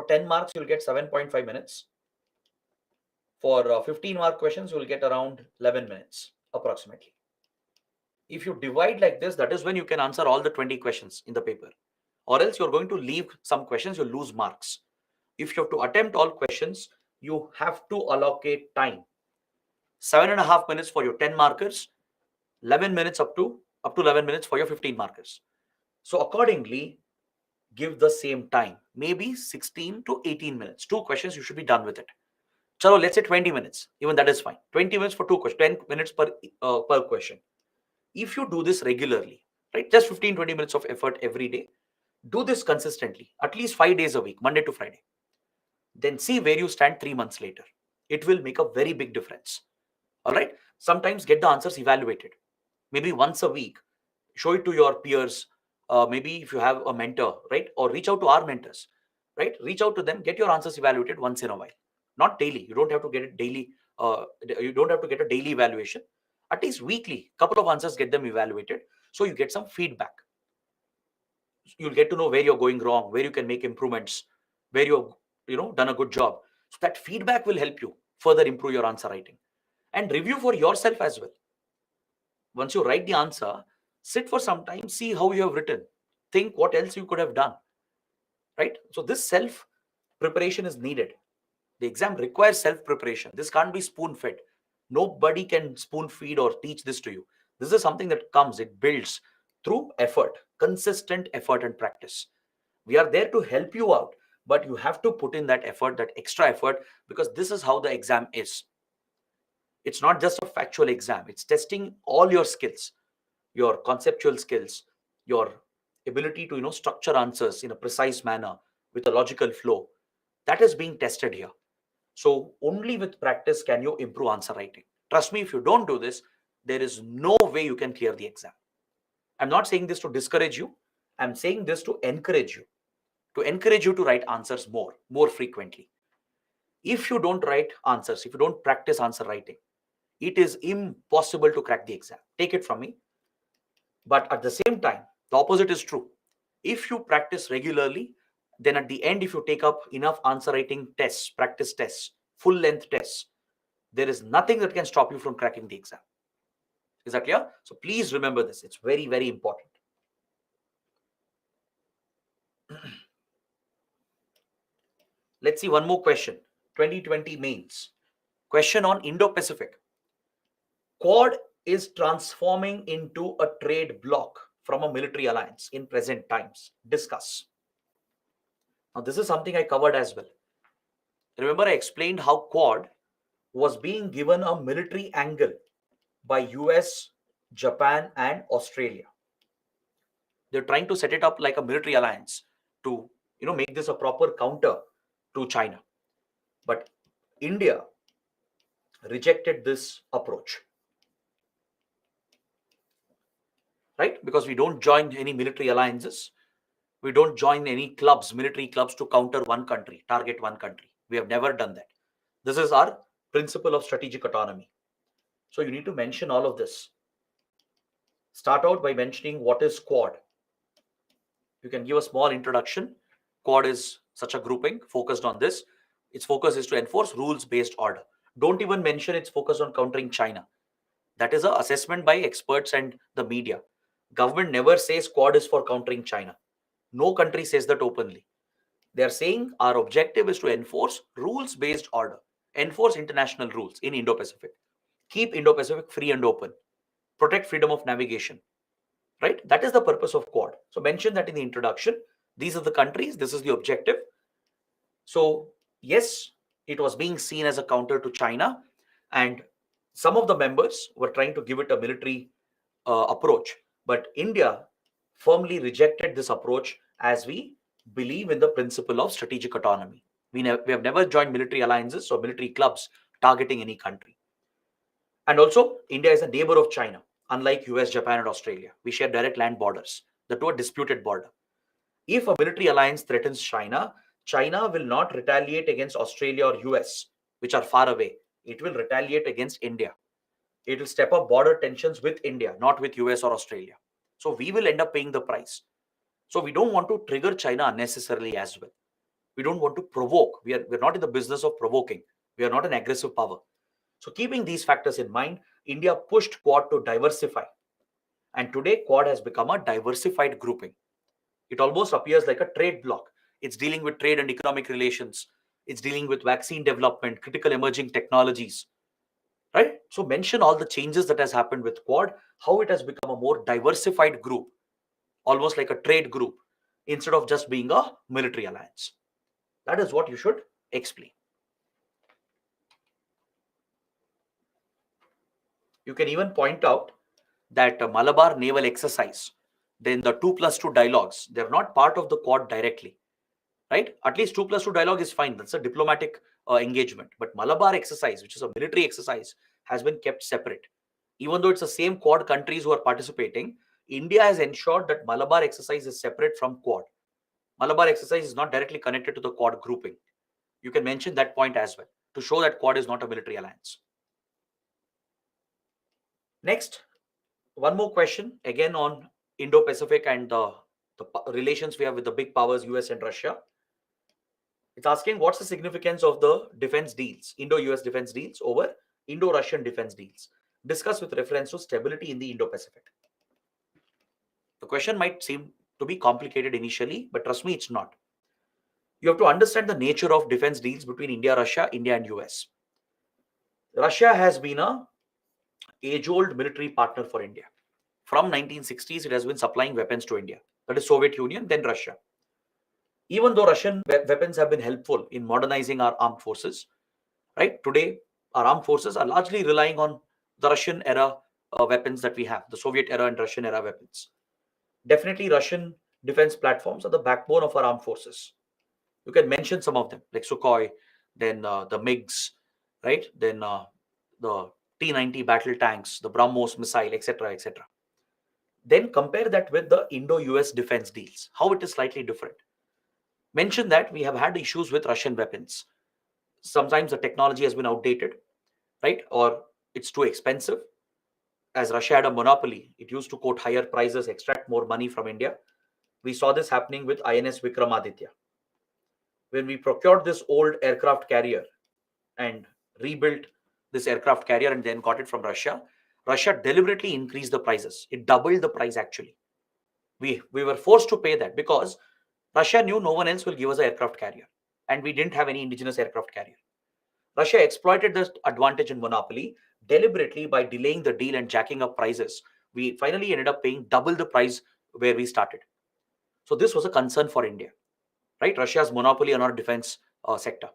10 marks, you'll get 7.5 minutes. For 15 mark questions, you will get around 11 minutes approximately. If you divide like this, that is when you can answer all the 20 questions in the paper. Or else you're going to leave some questions, you'll lose marks. If you have to attempt all questions, you have to allocate time. 7.5 minutes for your 10 markers, 11 minutes up to 11 minutes for your 15 markers. So accordingly, give the same time, maybe 16 to 18 minutes. 2 questions, you should be done with it. Chalo, let's say 20 minutes. Even that is fine. 20 minutes for 2 questions, 10 minutes per question. If you do this regularly, right, just 15-20 minutes of effort every day, do this consistently, at least 5 days a week, Monday to Friday. Then see where you stand 3 months later. It will make a very big difference. All right. Sometimes get the answers evaluated. Maybe once a week, show it to your peers. Maybe if you have a mentor, right, or reach out to our mentors, right, reach out to them, get your answers evaluated once in a while, not daily. You don't have to get it daily. You don't have to get a daily evaluation. At least weekly, couple of answers, get them evaluated, so you get some feedback. You'll get to know where you're going wrong, where you can make improvements, where you've done a good job. So that feedback will help you further improve your answer writing. And review for yourself as well. Once you write the answer, sit for some time, see how you have written, think what else you could have done, right? So this self preparation is needed. The exam requires self preparation. This can't be spoon fed. Nobody can spoon feed or teach this to you. This is something that comes, it builds through effort, consistent effort and practice. We are there to help you out, but you have to put in that effort, that extra effort, because this is how the exam is. It's not just a factual exam. It's testing all your skills, your conceptual skills, your ability to structure answers in a precise manner with a logical flow. That is being tested here. So only with practice can you improve answer writing. Trust me, if you don't do this, there is no way you can clear the exam. I'm not saying this to discourage you. I'm saying this to encourage you to write answers more frequently. If you don't write answers, if you don't practice answer writing, it is impossible to crack the exam. Take it from me. But at the same time, the opposite is true. If you practice regularly, then at the end, if you take up enough answer writing tests, practice tests, full length tests, there is nothing that can stop you from cracking the exam. Is that clear? So please remember this. It's very, very important. Let's see one more question. 2020 mains. Question on Indo-Pacific. Quad is transforming into a trade bloc from a military alliance in present times. Discuss. Now, this is something I covered as well. Remember, I explained how Quad was being given a military angle by US, Japan, and Australia. They're trying to set it up like a military alliance to make this a proper counter to China. But India rejected this approach. Right? Because we don't join any military alliances. We don't join any clubs, military clubs, to counter one country, target one country. We have never done that. This is our principle of strategic autonomy. So you need to mention all of this. Start out by mentioning what is Quad. You can give a small introduction. Quad is such a grouping focused on this. Its focus is to enforce rules-based order. Don't even mention its focus on countering China. That is an assessment by experts and the media. Government never says Quad is for countering China. No country says that openly. They are saying our objective is to enforce rules-based order, enforce international rules in Indo-Pacific, keep Indo-Pacific free and open, protect freedom of navigation, right? That is the purpose of Quad. So mention that in the introduction. These are the countries, this is the objective. So yes, it was being seen as a counter to China, and some of the members were trying to give it a military approach. But India firmly rejected this approach, as we believe in the principle of strategic autonomy. We have never joined military alliances or military clubs targeting any country. And also, India is a neighbor of China, unlike US, Japan, and Australia. We share direct land borders. to a disputed border. If a military alliance threatens China, China will not retaliate against Australia or US, which are far away. It will retaliate against India. It will step up border tensions with India, not with US or Australia. So we will end up paying the price. So we don't want to trigger China unnecessarily as well. We don't want to provoke. We're not in the business of provoking. We are not an aggressive power. So keeping these factors in mind, India pushed Quad to diversify. And today, Quad has become a diversified grouping. It almost appears like a trade bloc. It's dealing with trade and economic relations. It's dealing with vaccine development, critical emerging technologies, right? So mention all the changes that has happened with Quad, how it has become a more diversified group, almost like a trade group, instead of just being a military alliance. That is what you should explain. You can even point out that Malabar naval exercise, then the 2+2 dialogues, they're not part of the Quad directly, right? At least 2+2 dialogue is fine. That's a diplomatic engagement. But Malabar exercise, which is a military exercise, has been kept separate. Even though it's the same Quad countries who are participating, India has ensured that Malabar exercise is separate from Quad. Malabar exercise is not directly connected to the Quad grouping. You can mention that point as well to show that Quad is not a military alliance. Next, one more question, again on Indo-Pacific and the relations we have with the big powers, US and Russia. It's asking what's the significance of the defense deals, Indo-US defense deals over Indo-Russian defense deals. Discuss with reference to stability in the Indo-Pacific. The question might seem to be complicated initially, but trust me, it's not. You have to understand the nature of defense deals between India, Russia, India and US. Russia has been a age-old military partner for India. From 1960s, it has been supplying weapons to India. That is Soviet Union, then Russia. Even though Russian weapons have been helpful in modernizing our armed forces, right? Today, our armed forces are largely relying on the Russian era weapons that we have, the Soviet era and Russian era weapons. Definitely, Russian defense platforms are the backbone of our armed forces. You can mention some of them, like Sukhoi, then the MiGs, right? Then the T-90 battle tanks, the BrahMos missile, etc., etc. Then compare that with the Indo-US defense deals, how it is slightly different. Mention that we have had issues with Russian weapons. Sometimes the technology has been outdated, right? Or it's too expensive. As Russia had a monopoly, it used to quote higher prices, extract more money from India. We saw this happening with INS Vikramaditya. When we procured this old aircraft carrier and rebuilt this aircraft carrier and then got it from Russia, Russia deliberately increased the prices. It doubled the price actually. We were forced to pay that because Russia knew no one else will give us an aircraft carrier, and we didn't have any indigenous aircraft carrier. Russia exploited this advantage and monopoly deliberately by delaying the deal and jacking up prices. We finally ended up paying double the price where we started. So this was a concern for India, right? Russia's monopoly on our defense sector.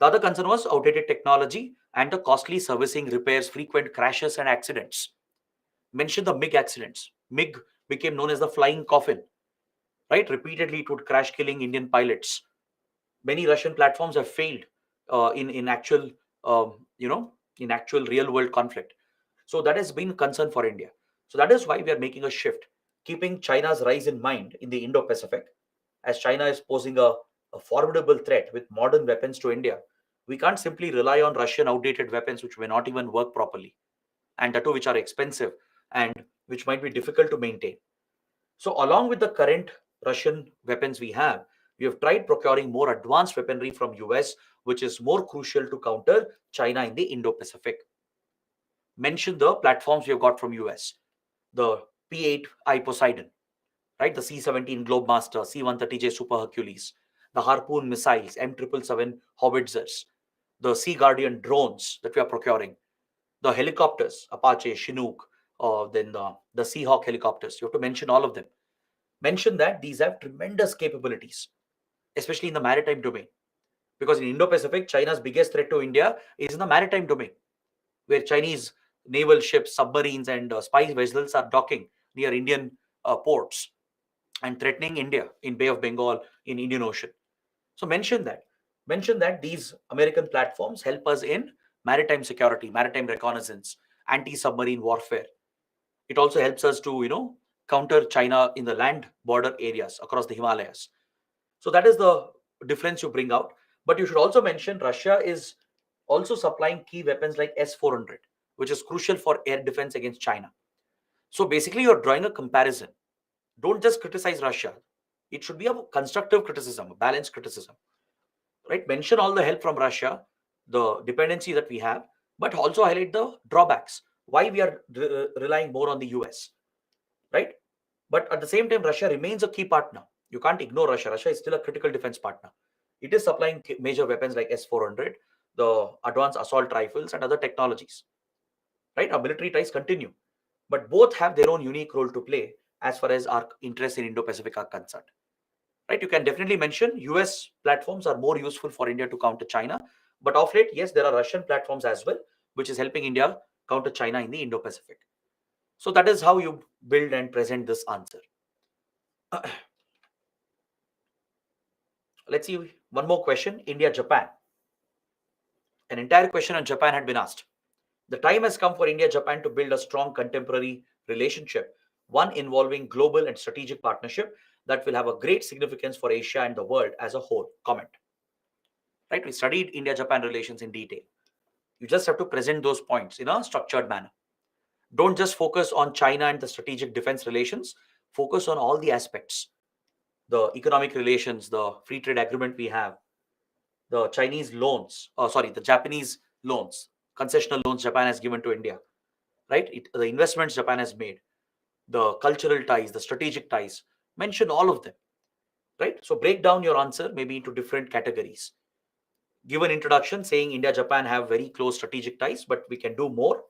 The other concern was outdated technology and the costly servicing, repairs, frequent crashes and accidents. Mention the MiG accidents. MiG became known as the flying coffin, right? Repeatedly, it would crash, killing Indian pilots. Many Russian platforms have failed in actual, in actual real world conflict. So that has been a concern for India. So that is why we are making a shift, keeping China's rise in mind in the Indo-Pacific. As China is posing a formidable threat with modern weapons to India, we can't simply rely on Russian outdated weapons which may not even work properly, and that too which are expensive and which might be difficult to maintain. So along with the current Russian weapons we have tried procuring more advanced weaponry from US, which is more crucial to counter China in the Indo-Pacific. Mention the platforms we have got from US, the P-8I Poseidon, right? The C-17 Globemaster, C-130J Super Hercules, the Harpoon missiles, M777 howitzers, the Sea Guardian drones that we are procuring, the helicopters, Apache, Chinook, then the Seahawk helicopters. You have to mention all of them. Mention that these have tremendous capabilities, especially in the maritime domain. Because in Indo-Pacific, China's biggest threat to India is in the maritime domain, where Chinese naval ships, submarines, and spy vessels are docking near Indian ports and threatening India in Bay of Bengal, in Indian Ocean. So mention that. Mention that these American platforms help us in maritime security, maritime reconnaissance, anti-submarine warfare. It also helps us to, counter China in the land border areas across the Himalayas. So that is the difference you bring out. But you should also mention Russia is also supplying key weapons like S-400, which is crucial for air defense against China. So basically, you're drawing a comparison. Don't just criticize Russia. It should be a constructive criticism, a balanced criticism, right? Mention all the help from Russia, the dependency that we have, but also highlight the drawbacks. Why we are relying more on the US, right? But at the same time, Russia remains a key partner. You can't ignore Russia. Russia is still a critical defense partner. It is supplying major weapons like S-400, the advanced assault rifles, and other technologies, right? Our military ties continue, but both have their own unique role to play as far as our interests in Indo-Pacific are concerned, right? You can definitely mention US platforms are more useful for India to counter China, but of late, yes, there are Russian platforms as well, which is helping India counter China in the Indo-Pacific. So that is how you build and present this answer. Let's see one more question. India, Japan. An entire question on Japan had been asked. The time has come for India, Japan to build a strong contemporary relationship, one involving global and strategic partnership that will have a great significance for Asia and the world as a whole. Comment. Right? We studied India-Japan relations in detail. You just have to present those points in a structured manner. Don't just focus on China and the strategic defense relations. Focus on all the aspects. The economic relations, the free trade agreement we have, the Chinese loans, the Japanese loans, concessional loans Japan has given to India, right? The investments Japan has made, the cultural ties, the strategic ties, mention all of them, right? So break down your answer maybe into different categories. Give an introduction saying India, Japan have very close strategic ties, but we can do more.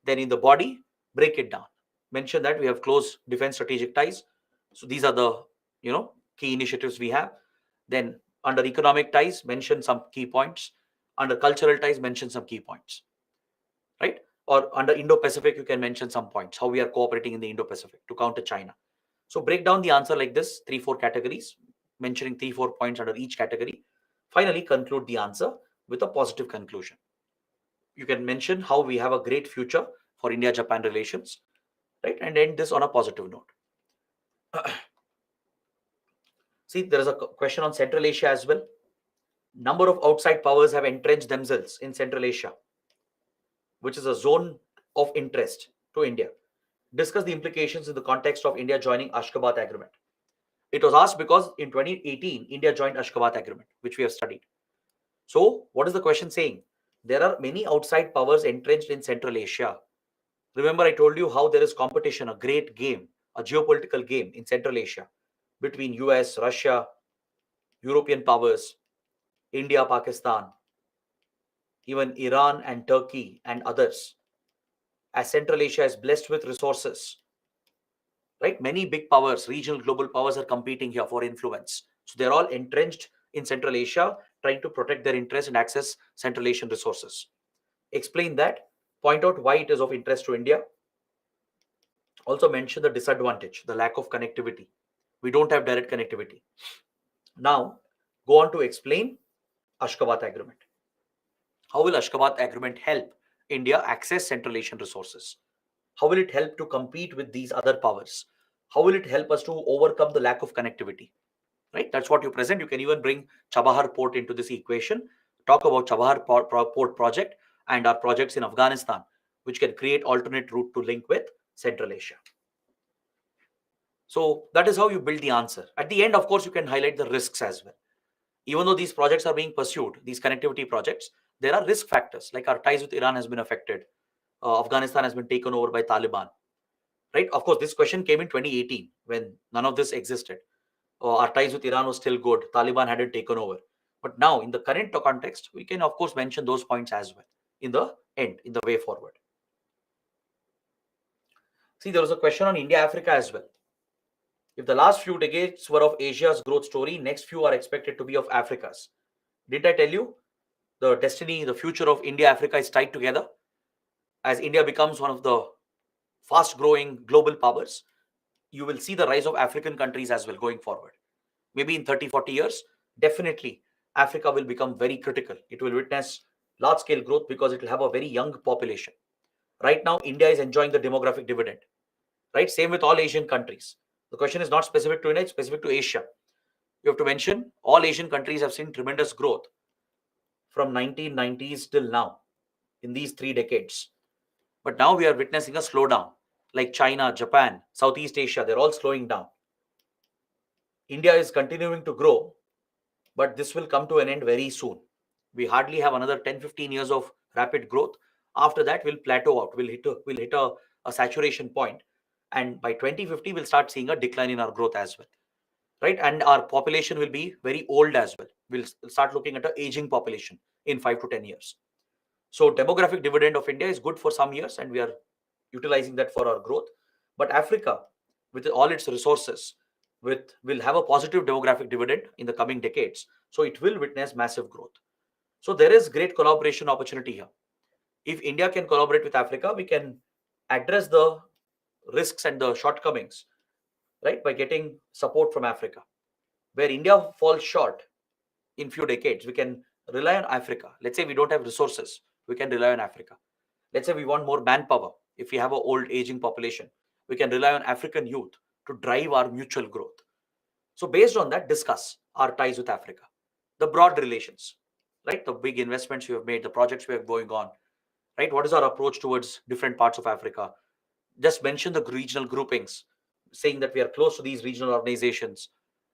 Then in the body, break it down. Mention that we have close defense strategic ties. So these are the, key initiatives we have. Then under economic ties, mention some key points. Under cultural ties, mention some key points, right? Or under Indo-Pacific, you can mention some points, how we are cooperating in the Indo-Pacific to counter China. So break down the answer like this, 3-4 categories, mentioning 3-4 points under each category. Finally, conclude the answer with a positive conclusion. You can mention how we have a great future for India-Japan relations, right? And end this on a positive note. See, there is a question on Central Asia as well. Number of outside powers have entrenched themselves in Central Asia, which is a zone of interest to India. Discuss the implications in the context of India joining Ashgabat Agreement. It was asked because in 2018, India joined Ashgabat Agreement, which we have studied. So what is the question saying? There are many outside powers entrenched in Central Asia. Remember, I told you how there is competition, a great game, a geopolitical game in Central Asia between US, Russia, European powers, India, Pakistan, even Iran and Turkey and others. As Central Asia is blessed with resources, right? Many big powers, regional global powers are competing here for influence. So they're all entrenched in Central Asia, trying to protect their interests and access Central Asian resources. Explain that, point out why it is of interest to India. Also mention the disadvantage, the lack of connectivity. We don't have direct connectivity. Now, go on to explain Ashgabat Agreement. How will Ashgabat Agreement help India access Central Asian resources? How will it help to compete with these other powers? How will it help us to overcome the lack of connectivity? Right? That's what you present. You can even bring Chabahar port into this equation. Talk about Chabahar port project and our projects in Afghanistan, which can create alternate route to link with Central Asia. So that is how you build the answer. At the end, of course, you can highlight the risks as well. Even though these projects are being pursued, these connectivity projects, there are risk factors like our ties with Iran has been affected. Afghanistan has been taken over by Taliban, right? Of course, this question came in 2018 when none of this existed. Our ties with Iran was still good. Taliban hadn't taken over. But now, in the current context, we can, of course, mention those points as well in the end, in the way forward. See, there was a question on India, Africa as well. If the last few decades were of Asia's growth story, next few are expected to be of Africa's. Didn't I tell you? The destiny, the future of India, Africa is tied together. As India becomes one of the fast-growing global powers, you will see the rise of African countries as well going forward. Maybe in 30, 40 years, definitely Africa will become very critical. It will witness large-scale growth because it will have a very young population. Right now, India is enjoying the demographic dividend. right? Same with all Asian countries. The question is not specific to India, it's specific to Asia. You have to mention all Asian countries have seen tremendous growth from 1990s till now in these 3 decades. But now we are witnessing a slowdown, like China, Japan, Southeast Asia, they're all slowing down. India is continuing to grow, but this will come to an end very soon. We hardly have another 10-15 years of rapid growth. After that, we'll plateau out. We'll hit a saturation point, and by 2050, we'll start seeing a decline in our growth as well, right? And our population will be very old as well. We'll start looking at an aging population in 5 to 10 years. So demographic dividend of India is good for some years, and we are utilizing that for our growth. But Africa, with all its resources, will have a positive demographic dividend in the coming decades. So it will witness massive growth. So there is great collaboration opportunity here. If India can collaborate with Africa, we can address the risks and the shortcomings, right, by getting support from Africa. Where India falls short in few decades, we can rely on Africa. Let's say we don't have resources, we can rely on Africa. Let's say we want more manpower. If we have an old aging population, we can rely on African youth to drive our mutual growth. So based on that, discuss our ties with Africa, the broad relations, right? The big investments we have made, the projects we have going on, right? What is our approach towards different parts of Africa? Just mention the regional groupings, saying that we are close to these regional organizations.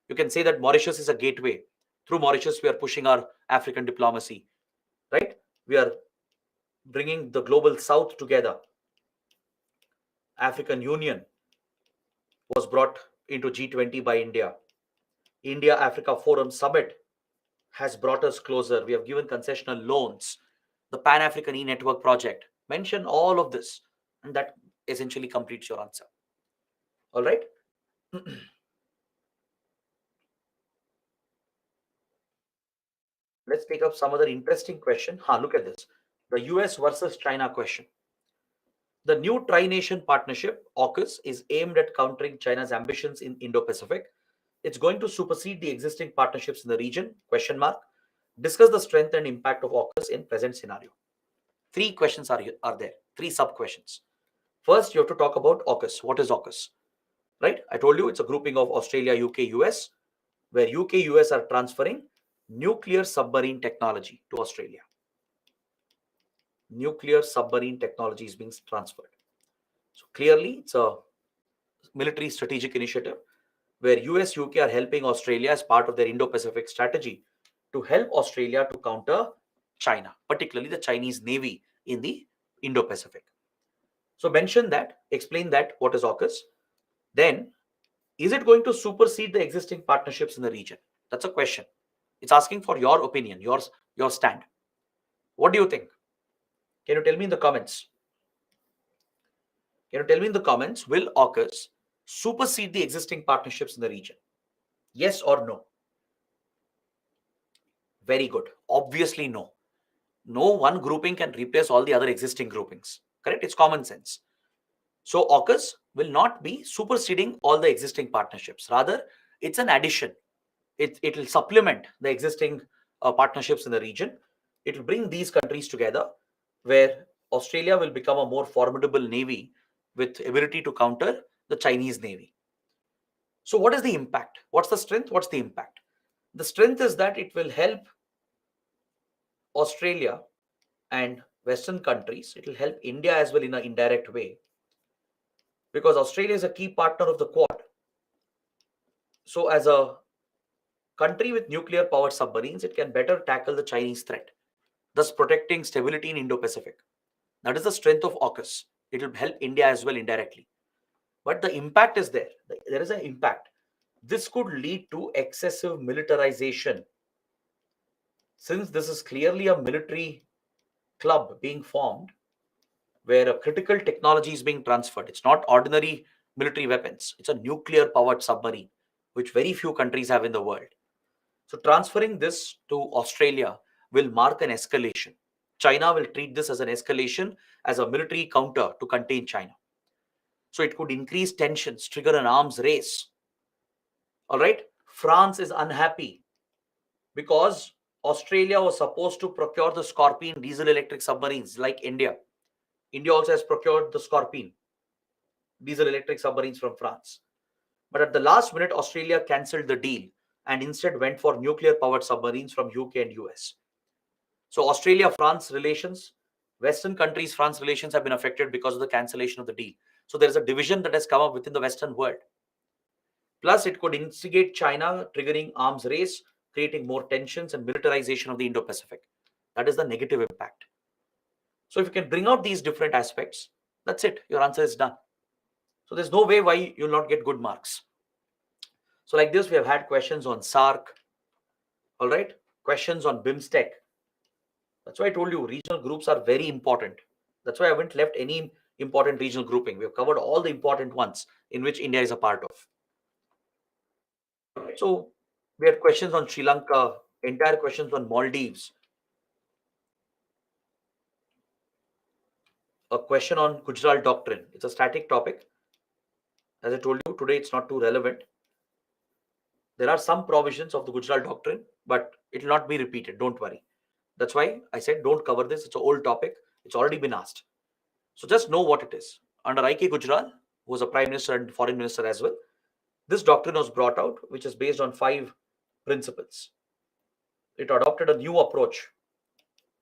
You can say that Mauritius is a gateway. Through Mauritius, we are pushing our African diplomacy, right? We are bringing the global south together. African Union was brought into G20 by India. India Africa Forum Summit has brought us closer. We have given concessional loans. The Pan African E Network project. Mention all of this, and that essentially completes your answer. All right. Let's take up some other interesting question. Look at this. The US versus China question. The new tri-nation partnership, AUKUS, is aimed at countering China's ambitions in Indo-Pacific. It's going to supersede the existing partnerships in the region? Question mark. Discuss the strength and impact of AUKUS in present scenario. 3 questions are there. 3 sub questions. First, you have to talk about AUKUS. What is AUKUS? Right? I told you it's a grouping of Australia, UK, US, where UK, US are transferring nuclear submarine technology to Australia. Nuclear submarine technology is being transferred. So clearly, it's a military strategic initiative where US, UK are helping Australia as part of their Indo-Pacific strategy to help Australia to counter China, particularly the Chinese Navy in the Indo-Pacific. So mention that, explain that, what is AUKUS. Then, is it going to supersede the existing partnerships in the region? That's a question. It's asking for your opinion, your stand. What do you think? Can you tell me in the comments? Can you tell me in the comments, will AUKUS supersede the existing partnerships in the region? Yes or no? Very good. Obviously, no. No one grouping can replace all the other existing groupings. Correct? It's common sense. So AUKUS will not be superseding all the existing partnerships. Rather, it's an addition. It will supplement the existing partnerships in the region. It will bring these countries together, where Australia will become a more formidable navy with ability to counter the Chinese Navy. So what is the impact? What's the strength? What's the impact? The strength is that it will help Australia and Western countries. It will help India as well in an indirect way, because Australia is a key partner of the Quad. So as a country with nuclear powered submarines, it can better tackle the Chinese threat, thus protecting stability in Indo-Pacific. That is the strength of AUKUS. It will help India as well indirectly. But the impact is there. There is an impact. This could lead to excessive militarization. Since this is clearly a military club being formed, where a critical technology is being transferred. It's not ordinary military weapons. It's a nuclear powered submarine, which very few countries have in the world. So transferring this to Australia will mark an escalation. China will treat this as an escalation, as a military counter to contain China. So it could increase tensions, trigger an arms race. All right. France is unhappy because Australia was supposed to procure the Scorpene diesel electric submarines like India. India also has procured the Scorpene. diesel electric submarines from France. But at the last minute, Australia cancelled the deal and instead went for nuclear powered submarines from UK and US. So Australia France relations, Western countries France relations have been affected because of the cancellation of the deal. So there is a division that has come up within the Western world. Plus, it could instigate China, triggering arms race, creating more tensions and militarization of the Indo-Pacific. That is the negative impact. So if you can bring out these different aspects, that's it. Your answer is done. So there's no way why you'll not get good marks. So like this, we have had questions on SAARC, all right? Questions on BIMSTEC. That's why I told you regional groups are very important. That's why I haven't left any important regional grouping. We have covered all the important ones in which India is a part of. So we had questions on Sri Lanka, entire questions on Maldives, a question on Gujarat Doctrine. It's a static topic. As I told you, today it's not too relevant. There are some provisions of the Gujarat Doctrine, but it will not be repeated. Don't worry. That's why I said don't cover this. It's an old topic. It's already been asked. So just know what it is. Under I.K. Gujral, who was a prime minister and foreign minister as well, this doctrine was brought out, which is based on 5 principles. It adopted a new approach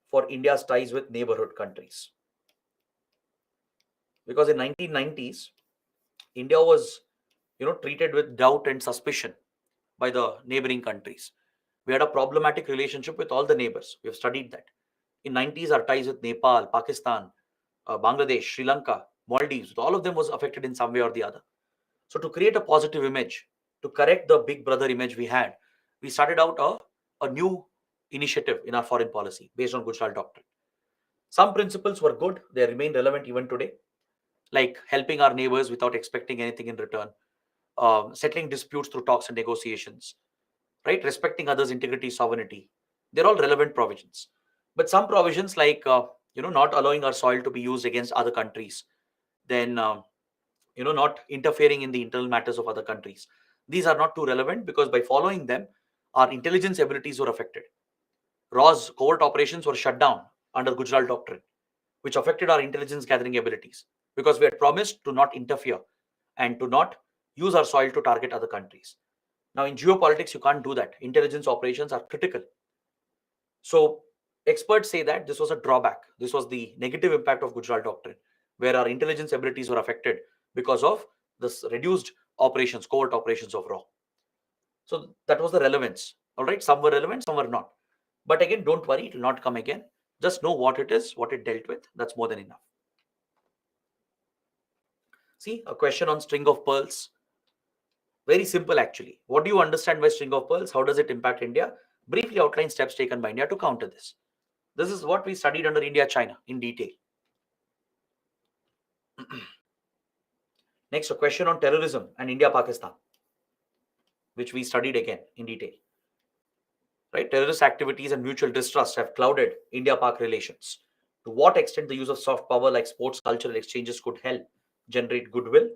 for India's ties with neighborhood countries. Because in 1990s, India was, treated with doubt and suspicion by the neighboring countries. We had a problematic relationship with all the neighbors. We have studied that. In 90s, our ties with Nepal, Pakistan, Bangladesh, Sri Lanka, Maldives, all of them was affected in some way or the other. So to create a positive image, to correct the big brother image we had, we started out a new initiative in our foreign policy based on Gujarat Doctrine. Some principles were good. They remain relevant even today, like helping our neighbors without expecting anything in return, settling disputes through talks and negotiations, right? Respecting others' integrity, sovereignty. They're all relevant provisions. But some provisions like, not allowing our soil to be used against other countries, then, not interfering in the internal matters of other countries. These are not too relevant because by following them, our intelligence abilities were affected. RAW's covert operations were shut down under Gujarat Doctrine, which affected our intelligence gathering abilities because we had promised to not interfere and to not use our soil to target other countries. Now, in geopolitics, you can't do that. Intelligence operations are critical. So, experts say that this was a drawback. This was the negative impact of Gujarat Doctrine, where our intelligence abilities were affected because of this reduced operations, covert operations of RAW. So, that was the relevance. All right, some were relevant, some were not. But again, don't worry, it will not come again. Just know what it is, what it dealt with. That's more than enough. See, a question on string of pearls. Very simple, actually. What do you understand by string of pearls? How does it impact India? Briefly outline steps taken by India to counter this. This is what we studied under India-China in detail. Next, a question on terrorism and India-Pakistan, which we studied again in detail. Right? Terrorist activities and mutual distrust have clouded India-Pak relations. To what extent the use of soft power like sports cultural exchanges could help generate goodwill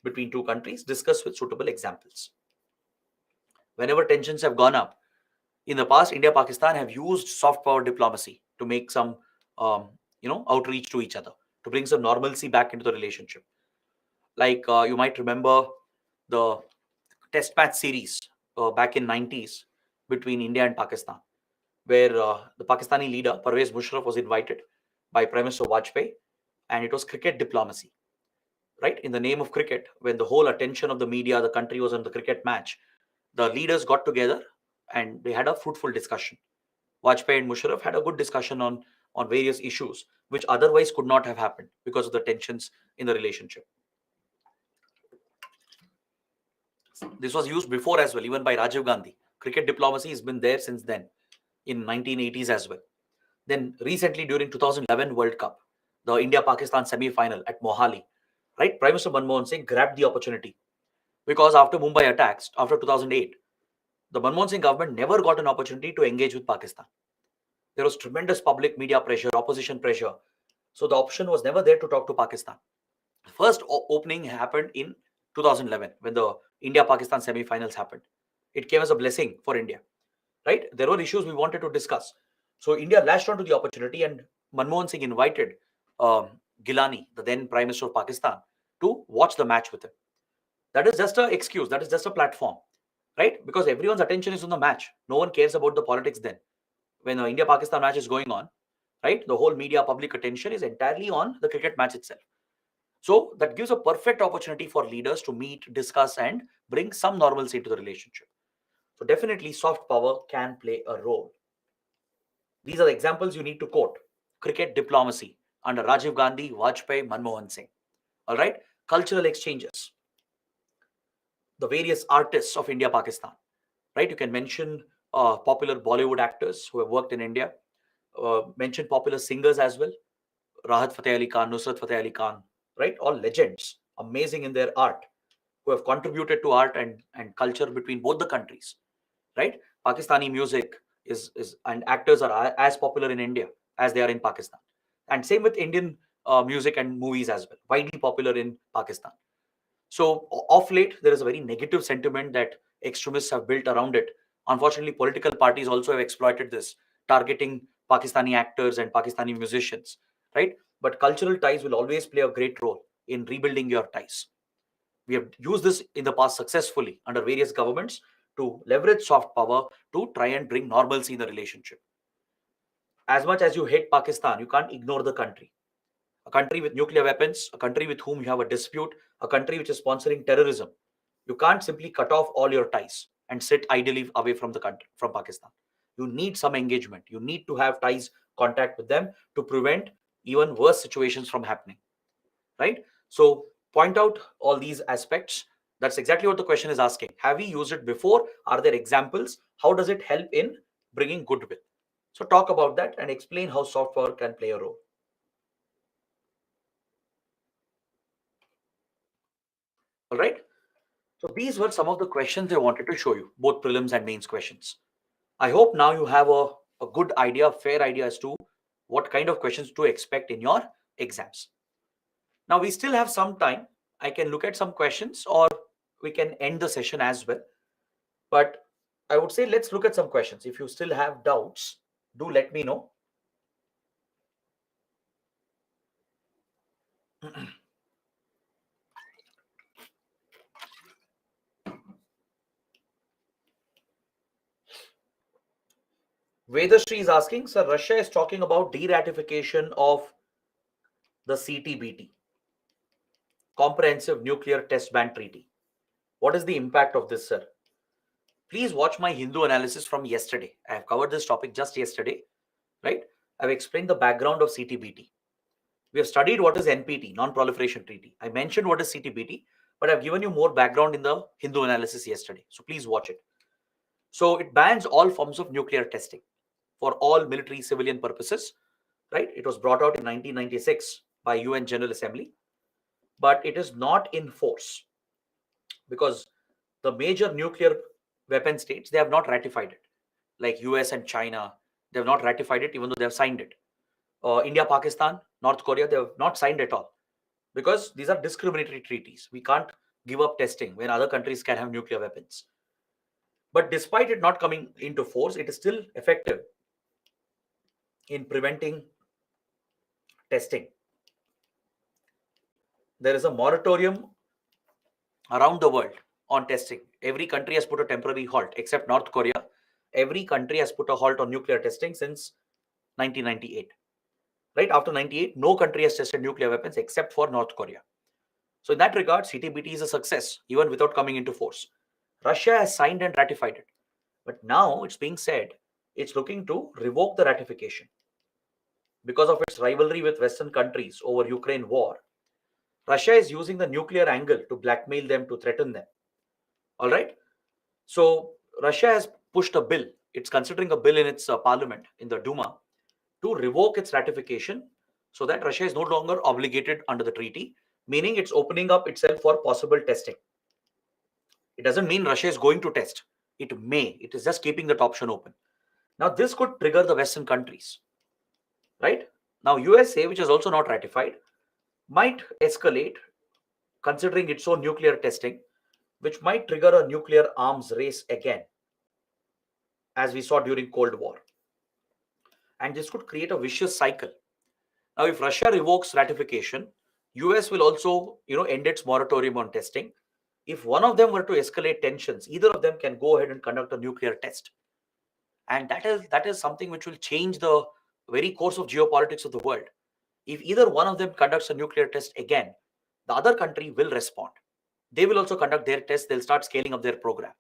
between two countries? Discuss with suitable examples. Whenever tensions have gone up, in the past, India-Pakistan have used soft power diplomacy to make some, outreach to each other, to bring some normalcy back into the relationship. Like you might remember the test match series back in 90s between India and Pakistan, where the Pakistani leader Parvez Musharraf was invited by Prime Minister Vajpayee, and it was cricket diplomacy, right? In the name of cricket, when the whole attention of the media, the country was on the cricket match, the leaders got together and they had a fruitful discussion. Vajpayee and Musharraf had a good discussion on various issues, which otherwise could not have happened because of the tensions in the relationship. This was used before as well, even by Rajiv Gandhi. Cricket diplomacy has been there since then, in 1980s as well. Then recently during 2011 World Cup, the India-Pakistan semi-final at Mohali, right? Prime Minister Manmohan Singh grabbed the opportunity because after Mumbai attacks, after 2008, the Manmohan Singh government never got an opportunity to engage with Pakistan. There was tremendous public media pressure, opposition pressure. So the option was never there to talk to Pakistan. The first opening happened in 2011 when the India-Pakistan semi-finals happened. It came as a blessing for India, right? There were issues we wanted to discuss. So India latched onto the opportunity and Manmohan Singh invited Gilani, the then Prime Minister of Pakistan, to watch the match with him. That is just an excuse. That is just a platform, right? Because everyone's attention is on the match. No one cares about the politics then. When the India-Pakistan match is going on, right? The whole media public attention is entirely on the cricket match itself. So that gives a perfect opportunity for leaders to meet, discuss, and bring some normalcy into the relationship. So definitely soft power can play a role. These are the examples you need to quote. Cricket diplomacy under Rajiv Gandhi, Vajpayee, Manmohan Singh. All right. Cultural exchanges. The various artists of India, Pakistan. Right. You can mention popular Bollywood actors who have worked in India. Mention popular singers as well. Rahat Fateh Ali Khan, Nusrat Fateh Ali Khan. Right. All legends. Amazing in their art. Who have contributed to art and culture between both the countries. Right. Pakistani music is and actors are as popular in India as they are in Pakistan, and same with Indian music and movies as well, widely popular in Pakistan. So of late there is a very negative sentiment that extremists have built around it. Unfortunately, political parties also have exploited this, targeting Pakistani actors and Pakistani musicians, right? But cultural ties will always play a great role in rebuilding your ties. We have used this in the past successfully under various governments to leverage soft power to try and bring normalcy in the relationship. As much as you hate Pakistan, you can't ignore the country. A country with nuclear weapons, a country with whom you have a dispute, a country which is sponsoring terrorism. You can't simply cut off all your ties and sit idly away from the country, from Pakistan. You need some engagement. You need to have ties, contact with them to prevent even worse situations from happening. Right? So point out all these aspects. That's exactly what the question is asking. Have we used it before? Are there examples? How does it help in bringing goodwill? So talk about that and explain how soft power can play a role. All right. So these were some of the questions I wanted to show you, both prelims and mains questions. I hope now you have a good idea, a fair idea as to what kind of questions to expect in your exams. Now we still have some time. I can look at some questions or we can end the session as well. But I would say let's look at some questions. If you still have doubts, do let me know. Vedashri is asking, sir, Russia is talking about de-ratification of the CTBT, Comprehensive Nuclear Test Ban Treaty. What is the impact of this, sir? Please watch my Hindu analysis from yesterday. I have covered this topic just yesterday, right? I've explained the background of CTBT. We have studied what is NPT, Non-Proliferation Treaty. I mentioned what is CTBT, but I've given you more background in the Hindu analysis yesterday. So please watch it. So it bans all forms of nuclear testing for all military civilian purposes, right? It was brought out in 1996 by UN General Assembly, but it is not in force because the major nuclear weapon states, they have not ratified it. Like US and China, they have not ratified it even though they have signed it. India, Pakistan, North Korea, they have not signed at all because these are discriminatory treaties. We can't give up testing when other countries can have nuclear weapons. But despite it not coming into force, it is still effective in preventing testing. There is a moratorium around the world on testing. Every country has put a temporary halt except North Korea. Every country has put a halt on nuclear testing since 1998. Right after 98, no country has tested nuclear weapons except for North Korea. So in that regard, CTBT is a success even without coming into force. Russia has signed and ratified it. But now it's being said it's looking to revoke the ratification because of its rivalry with Western countries over Ukraine war. Russia is using the nuclear angle to blackmail them, to threaten them. All right. So Russia has pushed a bill. It's considering a bill in its parliament, in the Duma, to revoke its ratification so that Russia is no longer obligated under the treaty, meaning it's opening up itself for possible testing. It doesn't mean Russia is going to test. It may. It is just keeping that option open. Now, this could trigger the Western countries, right? Now, USA, which is also not ratified, might escalate considering its own nuclear testing, which might trigger a nuclear arms race again, as we saw during Cold War. And this could create a vicious cycle. Now, if Russia revokes ratification, US will also, end its moratorium on testing. If one of them were to escalate tensions, either of them can go ahead and conduct a nuclear test. And that is something which will change the very course of geopolitics of the world. If either one of them conducts a nuclear test again, the other country will respond. They will also conduct their tests. They'll start scaling up their program.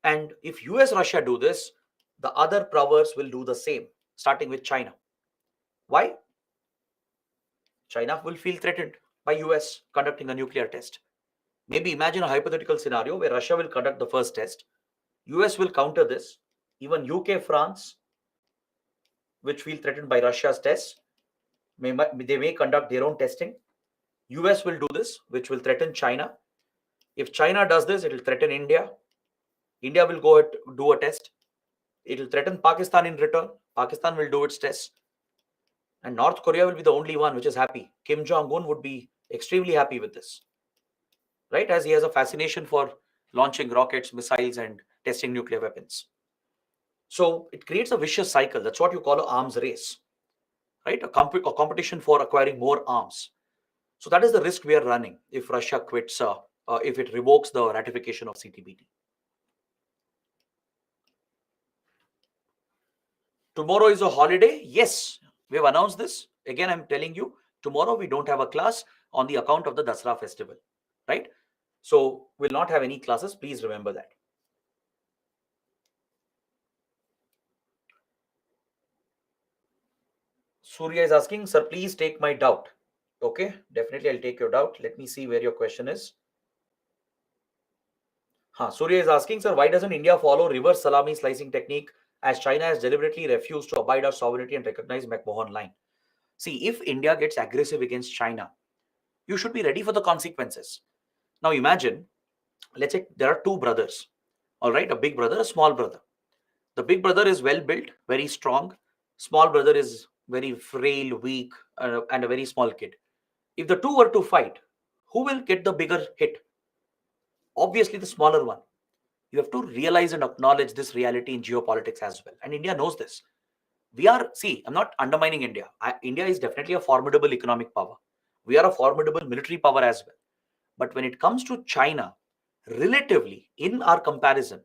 And if US, Russia do this, the other powers will do the same, starting with China. Why? China will feel threatened by US conducting a nuclear test. Maybe imagine a hypothetical scenario where Russia will conduct the first test, US will counter this, even UK, France, which feel threatened by Russia's tests, they may conduct their own testing. US will do this, which will threaten China. If China does this, it will threaten India. India will go ahead do a test. It will threaten Pakistan in return. Pakistan will do its test. And North Korea will be the only one which is happy. Kim Jong-un would be extremely happy with this, right? As he has a fascination for launching rockets, missiles, and testing nuclear weapons. So it creates a vicious cycle. That's what you call an arms race, right? A competition for acquiring more arms. So that is the risk we are running if Russia quits, if it revokes the ratification of CTBT. Tomorrow is a holiday. Yes, we have announced this. Again, I'm telling you, tomorrow we don't have a class on the account of the Dasra festival, right? So we'll not have any classes. Please remember that. Surya is asking, sir, please take my doubt. Okay, definitely I'll take your doubt. Let me see where your question is. Surya is asking, sir, why doesn't India follow reverse salami slicing technique as China has deliberately refused to abide our sovereignty and recognize McMahon line? See, if India gets aggressive against China, you should be ready for the consequences. Now imagine, let's say there are two brothers, all right, a big brother, a small brother. The big brother is well built, very strong. Small brother is very frail, weak, and a very small kid. If the two were to fight, who will get the bigger hit? Obviously, the smaller one. You have to realize and acknowledge this reality in geopolitics as well. And India knows this. I'm not undermining India. India is definitely a formidable economic power. We are a formidable military power as well. But when it comes to China, relatively, in our comparison,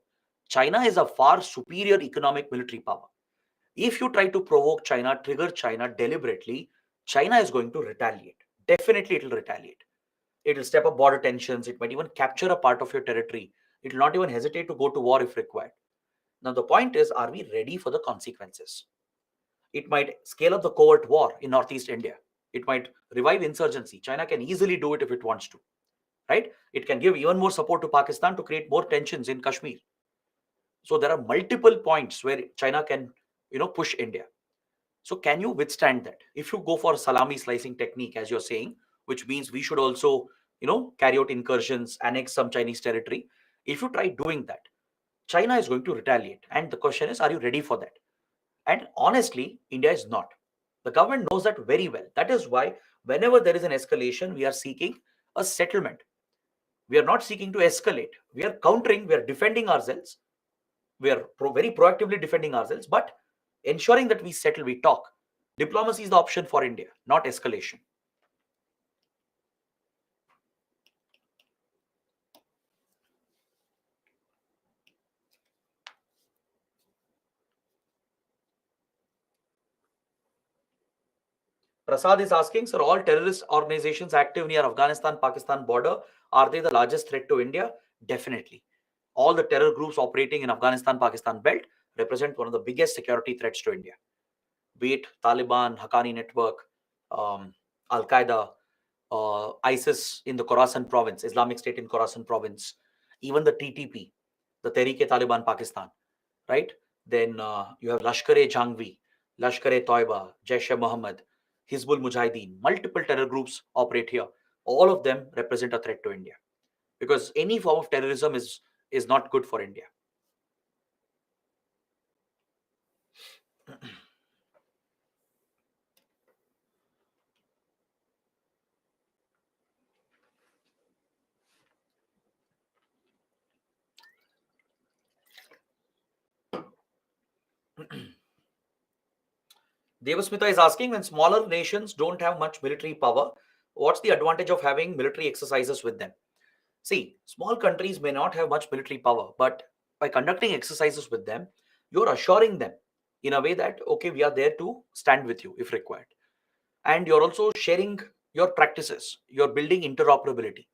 China is a far superior economic military power. If you try to provoke China, trigger China deliberately, China is going to retaliate. Definitely, it will retaliate. It will step up border tensions. It might even capture a part of your territory. It will not even hesitate to go to war if required. Now, the point is, are we ready for the consequences? It might scale up the covert war in Northeast India. It might revive insurgency. China can easily do it if it wants to, right? It can give even more support to Pakistan to create more tensions in Kashmir. So there are multiple points where China can, push India. So can you withstand that? If you go for salami slicing technique, as you're saying, which means we should also, carry out incursions, annex some Chinese territory. If you try doing that, China is going to retaliate. And the question is, are you ready for that? And honestly, India is not. The government knows that very well. That is why whenever there is an escalation, we are seeking a settlement. We are not seeking to escalate. We are countering, we are defending ourselves. We are very proactively defending ourselves, but ensuring that we settle, we talk. Diplomacy is the option for India, not escalation. Prasad is asking, sir, all terrorist organizations active near Afghanistan-Pakistan border, are they the largest threat to India? Definitely. All the terror groups operating in Afghanistan-Pakistan belt represent one of the biggest security threats to India. Be it Taliban, Haqqani Network, Al-Qaeda, ISIS in the Khorasan province, Islamic State in Khorasan province, even the TTP, the Tehreek-e-Taliban Pakistan, right? Then you have Lashkar-e-Jhangvi, Lashkar-e-Toiba, Jaish-e-Mohammed, Hizbul Mujahideen, multiple terror groups operate here. All of them represent a threat to India because any form of terrorism is not good for India. Devasmita is asking, when smaller nations don't have much military power, What's the advantage of having military exercises with them? See, small countries may not have much military power, but by conducting exercises with them, you're assuring them in a way that, okay, we are there to stand with you if required. And you're also sharing your practices, you're building interoperability.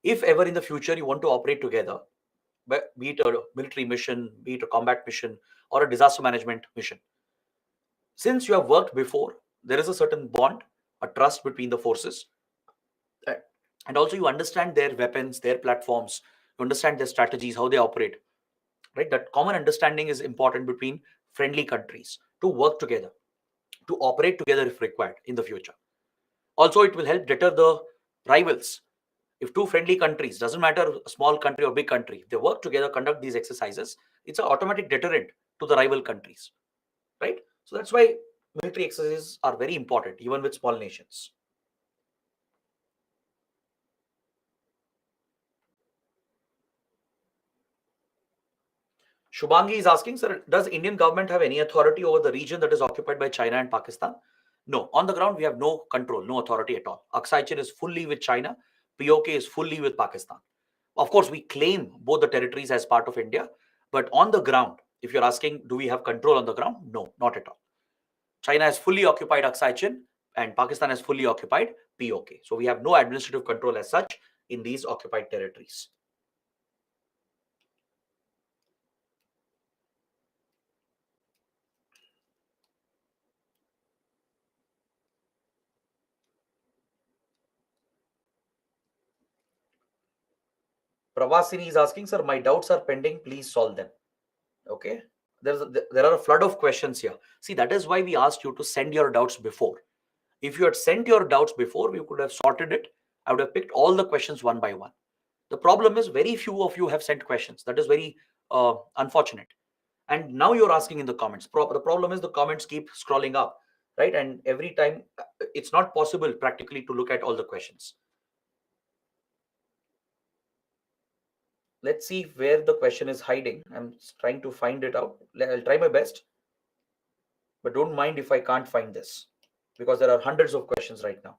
If ever in the future you want to operate together, be it a military mission, be it a combat mission, or a disaster management mission, since you have worked before, there is a certain bond, a trust between the forces, uh, and also you understand their weapons, their platforms, you understand their strategies, how they operate, right? That common understanding is important between friendly countries to work together, to operate together if required in the future. Also, it will help deter the rivals. If two friendly countries, doesn't matter a small country or big country, they work together, conduct these exercises, it's an automatic deterrent to the rival countries, right? So that's why military exercises are very important, even with small nations. Shubhangi is asking, sir, does Indian government have any authority over the region that is occupied by China and Pakistan? No, on the ground we have no control, no authority at all. Aksai Chin is fully with China, POK is fully with Pakistan. Of course, we claim both the territories as part of India, but on the ground, if you're asking, do we have control on the ground? No, not at all. China has fully occupied Aksai Chin and Pakistan has fully occupied POK. So we have no administrative control as such in these occupied territories. Pravasini is asking, sir, my doubts are pending. Please solve them. Okay. There are a flood of questions here. See, that is why we asked you to send your doubts before. If you had sent your doubts before, we could have sorted it. I would have picked all the questions one by one. The problem is very few of you have sent questions. That is very unfortunate. And now you're asking in the comments. The problem is the comments keep scrolling up, right? And every time it's not possible practically to look at all the questions. Let's see where the question is hiding. I'm trying to find it out. I'll try my best, but don't mind if I can't find this because there are hundreds of questions right now.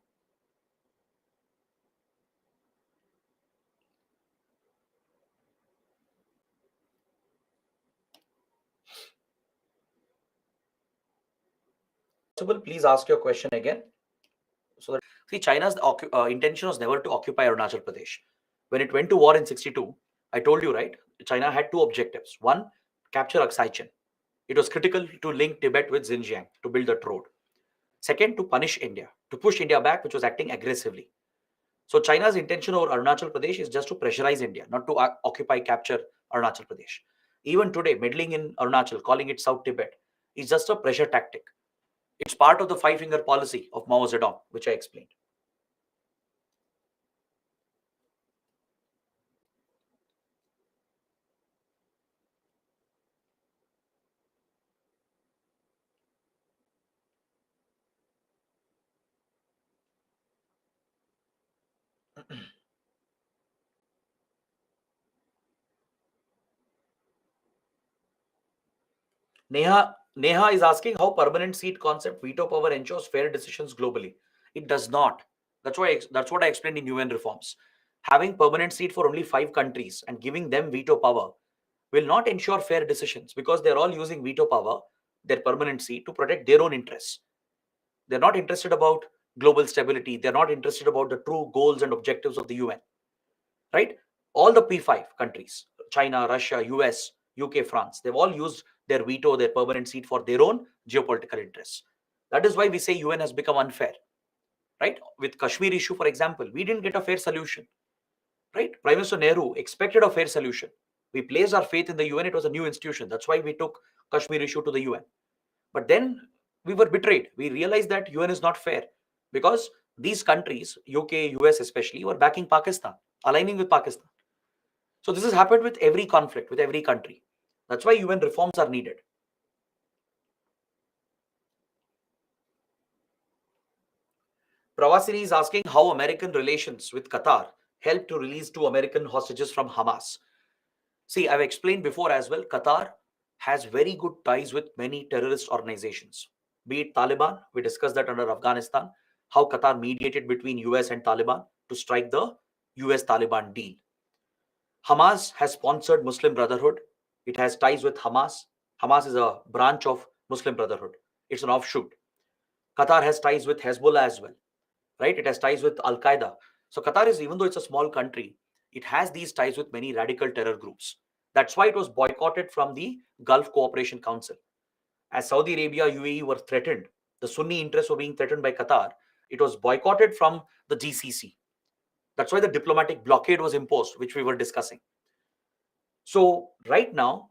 Please ask your question again. So that, see, China's intention was never to occupy Arunachal Pradesh. When it went to war in 62, I told you, right? China had two objectives. One, capture Aksai Chin. It was critical to link Tibet with Xinjiang to build that road. Second, to punish India, to push India back, which was acting aggressively. So China's intention over Arunachal Pradesh is just to pressurize India, not to occupy, capture Arunachal Pradesh. Even today, meddling in Arunachal, calling it South Tibet, is just a pressure tactic. It's part of the five-finger policy of Mao Zedong, which I explained. Neha is asking how permanent seat concept veto power ensures fair decisions globally. It does not. That's what I explained in UN reforms. Having permanent seat for only 5 countries and giving them veto power will not ensure fair decisions because they're all using veto power, their permanent seat, to protect their own interests. They're not interested about global stability. They're not interested about the true goals and objectives of the UN. Right? All the P5 countries, China, Russia, US, UK, France, they've all used their veto, their permanent seat for their own geopolitical interests. That is why we say UN has become unfair. Right? With Kashmir issue, for example, we didn't get a fair solution. Right? Prime Minister Nehru expected a fair solution. We placed our faith in the UN. It was a new institution. That's why we took Kashmir issue to the UN. But then we were betrayed. We realized that UN is not fair because these countries, UK, US especially, were backing Pakistan, aligning with Pakistan. So this has happened with every conflict, with every country. That's why UN reforms are needed. Pravasini is asking how American relations with Qatar helped to release 2 American hostages from Hamas. See, I've explained before as well, Qatar has very good ties with many terrorist organizations, be it Taliban, we discussed that under Afghanistan, how Qatar mediated between US and Taliban to strike the US-Taliban deal. Hamas has sponsored Muslim Brotherhood. It has ties with Hamas. Hamas is a branch of Muslim Brotherhood. It's an offshoot. Qatar has ties with Hezbollah as well, right? It has ties with Al Qaeda. So Qatar is, even though it's a small country, it has these ties with many radical terror groups. That's why it was boycotted from the Gulf Cooperation Council. As Saudi Arabia, UAE were threatened, the Sunni interests were being threatened by Qatar, it was boycotted from the GCC. That's why the diplomatic blockade was imposed, which we were discussing. So right now,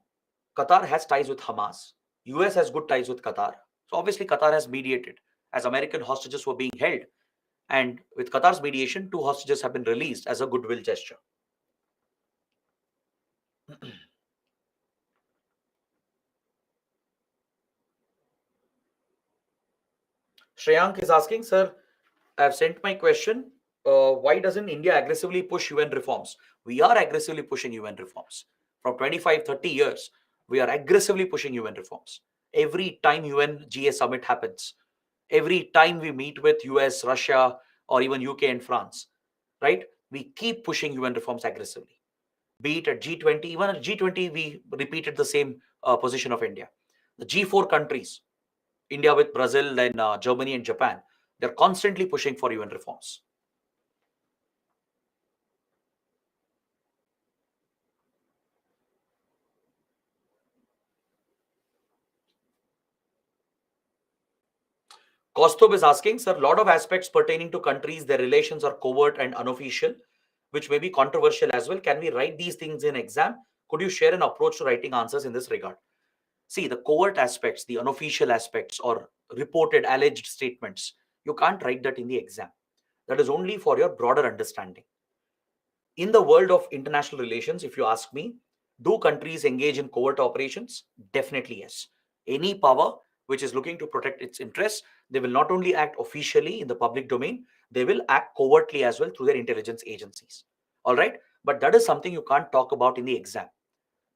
Qatar has ties with Hamas. US has good ties with Qatar. So obviously Qatar has mediated as American hostages were being held. And with Qatar's mediation, 2 hostages have been released as a goodwill gesture. Shreyank is asking, sir, I have sent my question. Why doesn't India aggressively push UN reforms? We are aggressively pushing UN reforms. From 25, 30 years, we are aggressively pushing UN reforms. Every time UN GA summit happens, every time we meet with US, Russia, or even UK and France, right? We keep pushing UN reforms aggressively. Be it at G20, even at G20, we repeated the same position of India. The G4 countries, India with Brazil, then Germany and Japan, they're constantly pushing for UN reforms. Kostov is asking, sir, a lot of aspects pertaining to countries, their relations are covert and unofficial, which may be controversial as well. Can we write these things in exam? Could you share an approach to writing answers in this regard? See, the covert aspects, the unofficial aspects, or reported alleged statements, you can't write that in the exam. That is only for your broader understanding. In the world of international relations, if you ask me, do countries engage in covert operations? Definitely yes. Any power which is looking to protect its interests, they will not only act officially in the public domain, they will act covertly as well through their intelligence agencies. All right. But that is something you can't talk about in the exam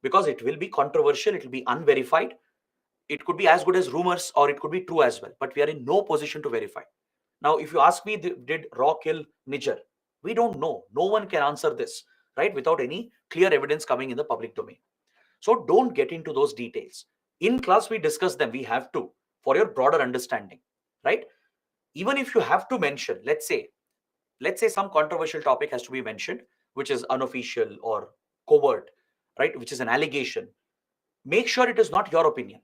because it will be controversial, it will be unverified. It could be as good as rumors or it could be true as well, but we are in no position to verify. Now, if you ask me, did Raw kill Niger? We don't know. No one can answer this, right, without any clear evidence coming in the public domain. So don't get into those details. In class, we discuss them. We have to, for your broader understanding, right? Even if you have to mention, let's say some controversial topic has to be mentioned, which is unofficial or covert, right, which is an allegation. Make sure it is not your opinion.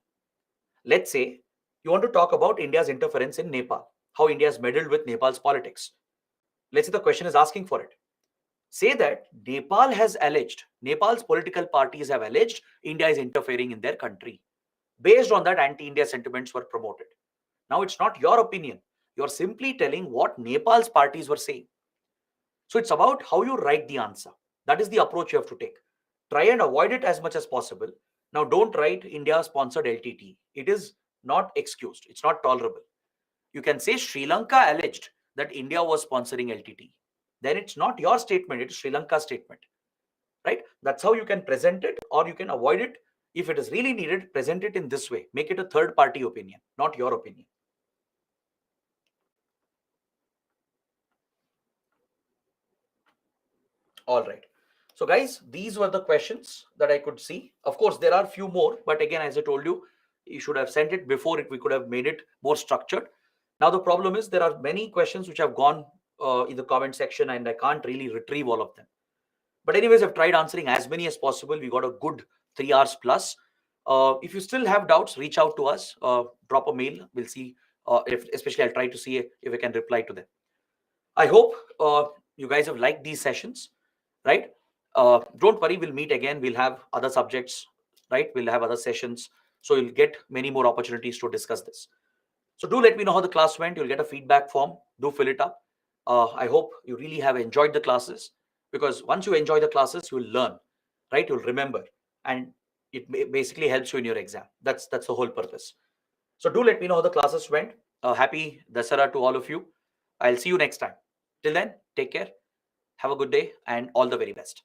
Let's say you want to talk about India's interference in Nepal, how India has meddled with Nepal's politics. Let's say the question is asking for it. Say that Nepal has alleged, Nepal's political parties have alleged India is interfering in their country. Based on that, anti-India sentiments were promoted. Now, it's not your opinion. You're simply telling what Nepal's parties were saying. So it's about how you write the answer. That is the approach you have to take. Try and avoid it as much as possible. Now, don't write India-sponsored LTT. It is not excused. It's not tolerable. You can say Sri Lanka alleged that India was sponsoring LTT. Then it's not your statement, it's Sri Lanka's statement, right? That's how you can present it, or you can avoid it. If it is really needed, present it in this way. Make it a third-party opinion, not your opinion. All right. So guys, these were the questions that I could see. Of course, there are a few more, but again, as I told you, you should have sent it before it. We could have made it more structured. Now, the problem is there are many questions which have gone in the comment section and I can't really retrieve all of them. But anyways, I've tried answering as many as possible. We got a good 3 hours plus. If you still have doubts, reach out to us, drop a mail. We'll see, especially I'll try to see if I can reply to them. I hope you guys have liked these sessions, right? Don't worry, we'll meet again. We'll have other subjects, right? We'll have other sessions. So you'll get many more opportunities to discuss this. So do let me know how the class went. You'll get a feedback form. Do fill it up. I hope you really have enjoyed the classes, because once you enjoy the classes, you'll learn, right? You'll remember, and it basically helps you in your exam. That's the whole purpose. So do let me know how the classes went. Happy Dasara to all of you. I'll see you next time. Till then, take care. Have a good day and all the very best.